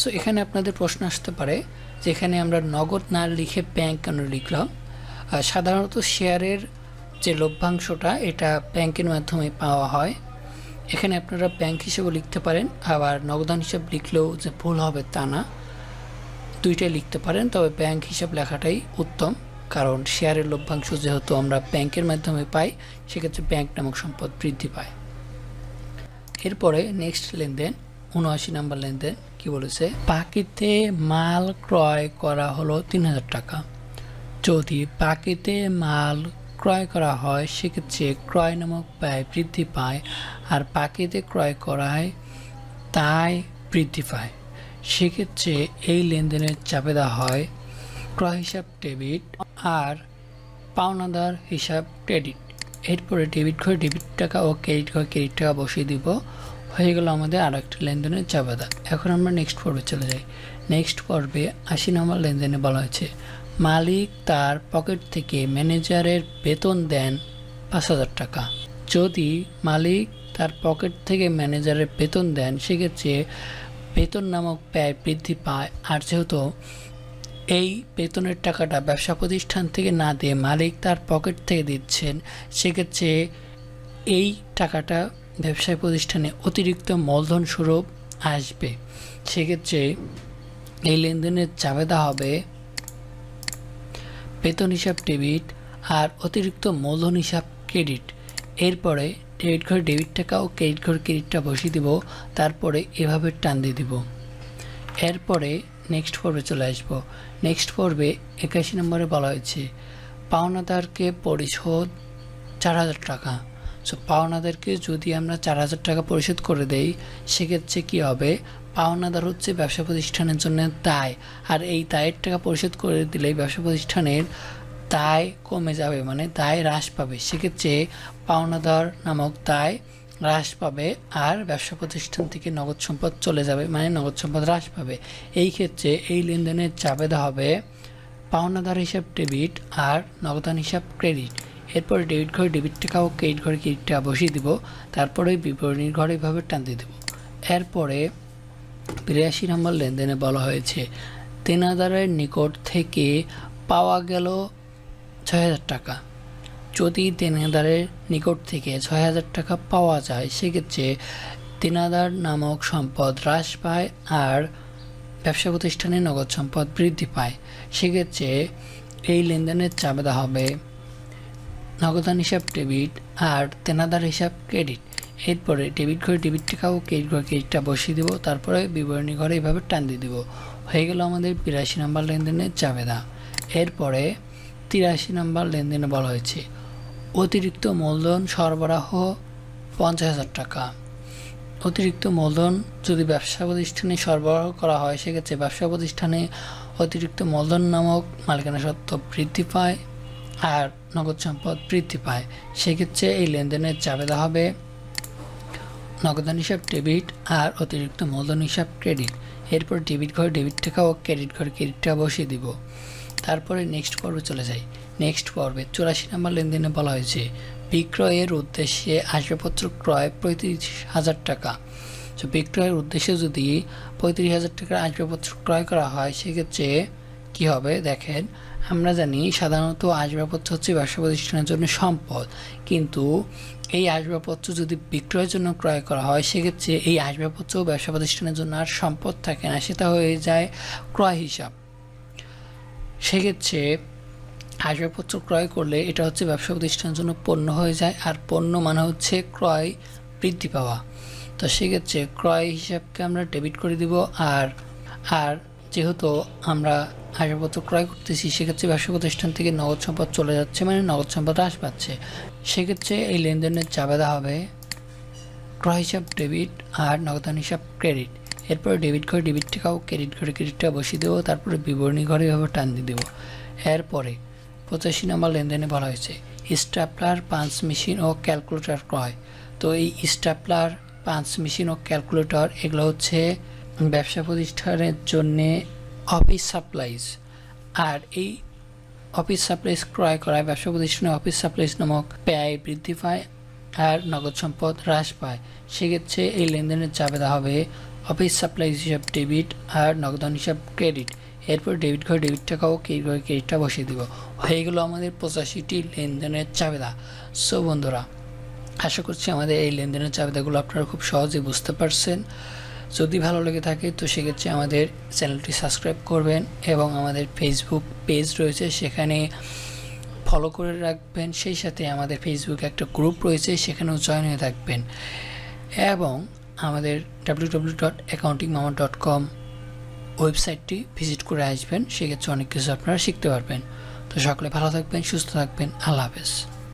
সো এখানে আপনাদের প্রশ্ন আসতে পারে যে এখানে আমরা নগদ না লিখে ব্যাংক কেন লিখলাম? সাধারণত শেয়ারের যে লভ্যাংশটা এটা ব্যাংকের মাধ্যমে পাওয়া হয়, এখানে আপনারা ব্যাংক হিসেবে লিখতে পারেন, আবার নগদান হিসাব লিখলেও যে ভুল হবে তা না, দুইটাই লিখতে পারেন, তবে ব্যাংক হিসাব লেখাটাই উত্তম, কারণ শেয়ারের লভ্যাংশ যেহেতু আমরা ব্যাংকের মাধ্যমে পাই সেক্ষেত্রে ব্যাংক নামক সম্পদ বৃদ্ধি পায়। এরপরে নেক্সট লেনদেন 79 নম্বর লেনদেন কি বলেছে? বাকিতে মাল ক্রয় করা হলো 3000 টাকা। যদি বাকিতে মাল ক্রয় করা হয় সেক্ষেত্রে ক্রয় নামক ব্যয় বৃদ্ধি পায়, আর বাকিতে ক্রয় করায় দায় বৃদ্ধি পায়। সেক্ষেত্রে এই লেনদেনের চাপেদা হয় ক্রয় হিসাব ডেবিট আর পাওনাদার হিসাব ক্রেডিট। এরপরে ডেবিট ঘরে ডেবিট টাকা ও ক্রেডিট ঘরে ক্রেডিট টাকা বসিয়ে দিব। হয়ে গেল আমাদের আর একটা লেনদেনের চাপেদা। এখন আমরা নেক্সট পর্বে চলে যাই। নেক্সট পর্বে 80 নম্বর লেনদেনে বলা হয়েছে মালিক তার পকেট থেকে ম্যানেজারের বেতন দেন 5000 টাকা। যদি মালিক তার পকেট থেকে ম্যানেজারের বেতন দেন সেক্ষেত্রে বেতন নামক ব্যয় বৃদ্ধি পায়, আর যেহেতু এই বেতনের টাকাটা ব্যবসা প্রতিষ্ঠান থেকে না দিয়ে মালিক তার পকেট থেকে দিচ্ছেন সেক্ষেত্রে এই টাকাটা ব্যবসায় প্রতিষ্ঠানে অতিরিক্ত মূলধন স্বরূপ আসবে। সেক্ষেত্রে এই লেনদেনের চাবেদা হবে বেতন হিসাব ডেবিট আর অতিরিক্ত মূলধন হিসাব ক্রেডিট। এরপরে ডেবিট ঘরে ডেবিট টাকা ও ক্রেডিট ঘরে ক্রেডিটটা বসিয়ে দিব, তারপরে এভাবে টান দিয়ে দিব। এরপরে নেক্সট পর্বে চলে আসবো। নেক্সট পর্বে 81 নম্বরে বলা হয়েছে পাওনাদারকে পরিশোধ 4000 টাকা। সো পাওনাদারকে যদি আমরা 4000 টাকা পরিশোধ করে দেই সেক্ষেত্রে কী হবে? পাওনাদার হচ্ছে ব্যবসা প্রতিষ্ঠানের জন্য দায়, আর এই দায়ের টাকা পরিশোধ করে দিলেই ব্যবসা প্রতিষ্ঠানের দায় কমে যাবে, মানে দায় হ্রাস পাবে। সেক্ষেত্রে পাওনাদার নামক দায় হ্রাস পাবে আর ব্যবসা প্রতিষ্ঠান থেকে নগদ সম্পদ চলে যাবে, মানে নগদ সম্পদ হ্রাস পাবে। এই ক্ষেত্রে এই লেনদেনের চাবেদা হবে পাওনাদার হিসাব ডেবিট আর নগদান হিসাব ক্রেডিট। এরপরে ডেবিট ঘরে ডেবিট টাকা ও ক্রেডিট ঘরে ক্রেডিট টাকা বসিয়ে দিব, তারপরে বিবরণীর ঘরে এভাবে টান দিয়ে দেবো। এরপরে 82 নম্বর লেনদেনে বলা হয়েছে দেনাদারের নিকট থেকে পাওয়া গেল 6000 টাকা। যদি দেনাদারের নিকট থেকে 6000 টাকা পাওয়া যায় সেক্ষেত্রে দেনাদার নামক সম্পদ হ্রাস পায় আর ব্যবসা প্রতিষ্ঠানে নগদ সম্পদ বৃদ্ধি পায়। সেক্ষেত্রে এই লেনদেনের চাবেদা হবে নগদান হিসাব ডেবিট আর দেনাদার হিসাব ক্রেডিট। এরপরে ডেবিট ঘরে ডেবিট টাকা ও ক্রেডিট ঘরে ক্রেডিটটা বসিয়ে দেবো, তারপরে বিবরণী ঘরে এভাবে টান দিয়ে দেবো। হয়ে গেল আমাদের 82 নম্বর লেনদেনের চাবেদা। এরপরে 83 নম্বর লেনদেনে বলা হয়েছে অতিরিক্ত মূলধন সরবরাহ 50000 টাকা। অতিরিক্ত মূলধন যদি ব্যবসা প্রতিষ্ঠানে সরবরাহ করা হয় সেক্ষেত্রে ব্যবসা প্রতিষ্ঠানে অতিরিক্ত মূলধন নামক মালিকানা সত্ত্ব বৃদ্ধি পায় আর নগদ সম্পদ বৃদ্ধি পায়। সেক্ষেত্রে এই লেনদেনের চাবেদা হবে নগদান হিসাব ডেবিট আর অতিরিক্ত মূলধন হিসাব ক্রেডিট। এরপর ডেবিট ঘরে ডেবিট টাকা ও ক্রেডিট ঘরে ক্রেডিটটা বসিয়ে দিব, তারপরে নেক্সট পর্বে চলে যাই। নেক্সট পর্বে 84 নম্বর লেনদেনে বলা হয়েছে বিক্রয়ের উদ্দেশ্যে আসবাবপত্র ক্রয় 35,000 টাকা। তো বিক্রয়ের উদ্দেশ্যে যদি 35,000 টাকার আসবাবপত্র ক্রয় করা হয় সেক্ষেত্রে কী হবে? দেখেন, আমরা জানি সাধারণত আসবাবপত্র হচ্ছে ব্যবসা প্রতিষ্ঠানের জন্য সম্পদ, কিন্তু এই আসবাবপত্র যদি বিক্রয়ের জন্য ক্রয় করা হয় সেক্ষেত্রে এই আসবাবপত্র ব্যবসা প্রতিষ্ঠানের জন্য আর সম্পদ থাকে না, সেটা হয়ে যায় ক্রয় হিসাব। সেক্ষেত্রে আসবাবপত্র ক্রয় করলে এটা হচ্ছে ব্যবসা প্রতিষ্ঠানের জন্য পণ্য হয়ে যায়, আর পণ্য মানে হচ্ছে ক্রয় বৃদ্ধি পাওয়া। তো সেক্ষেত্রে ক্রয় হিসাবকে আমরা ডেবিট করে দিব। আর আর যেহেতু আমরা আসবাবপত্র ক্রয় করতেছি, সেক্ষেত্রে ব্যবসা প্রতিষ্ঠান থেকে নগদ সম্পদ চলে যাচ্ছে, মানে নগদ সম্পদ হ্রাস পাচ্ছে। সেক্ষেত্রে এই লেনদেনের চাবেদা হবে ক্রয় হিসাব ডেবিট আর নগদান হিসাব ক্রেডিট। এরপরে ডেবিট ঘরে ডেবিট টাকাও, ক্রেডিট ঘরে ক্রেডিট টাকা বসিয়ে দেবো, তারপরে বিবরণী ঘরে এভাবে টান দিয়ে দেবো। এরপরে 85 নম্বর লেনদেনে বলা হয়েছে স্ট্যাপলার, পাঞ্চ মেশিন ও ক্যালকুলেটর ক্রয়। তো এই স্ট্যাপলার, পাঞ্চ মেশিন ও ক্যালকুলেটর এগুলো হচ্ছে ব্যবসা প্রতিষ্ঠানের জন্যে অফিস সাপ্লাইজ। আর এই অফিস সাপ্লাইজ ক্রয় করায় ব্যবসা প্রতিষ্ঠানে অফিস সাপ্লাইজ নামক ব্যয় বৃদ্ধি পায় আর নগদ সম্পদ হ্রাস পায়। সেক্ষেত্রে এই লেনদেনের চাবেদা হবে অফিস সাপ্লাইজ হিসাব ডেবিট আর নগদান হিসাব ক্রেডিট। এরপর ডেবিট ঘরে ডেবিট টাকাও, ক্রেডিট ঘরে ক্রেডিটটা বসিয়ে দিব। হয়ে গেলো আমাদের 85টি লেনদেনের চাবেদা। সো বন্ধুরা, আশা করছি আমাদের এই লেনদেনের চাবেদাগুলো আপনারা খুব সহজেই বুঝতে পারছেন। যদি ভালো লেগে থাকে তো সেক্ষেত্রে আমাদের চ্যানেলটি সাবস্ক্রাইব করবেন এবং আমাদের ফেসবুক পেজ রয়েছে, সেখানে ফলো করে রাখবেন। সেই সাথে আমাদের ফেসবুকে একটা গ্রুপ রয়েছে, সেখানেও জয়েন হয়ে থাকবেন। এবং আমাদের www.accountingmama.com ওয়েবসাইটটি ভিজিট করে আসবেন, সেক্ষেত্রে অনেক কিছু আপনারা শিখতে পারবেন। তো সকলে ভালো থাকবেন, সুস্থ থাকবেন। আল্লাহ হাফেজ।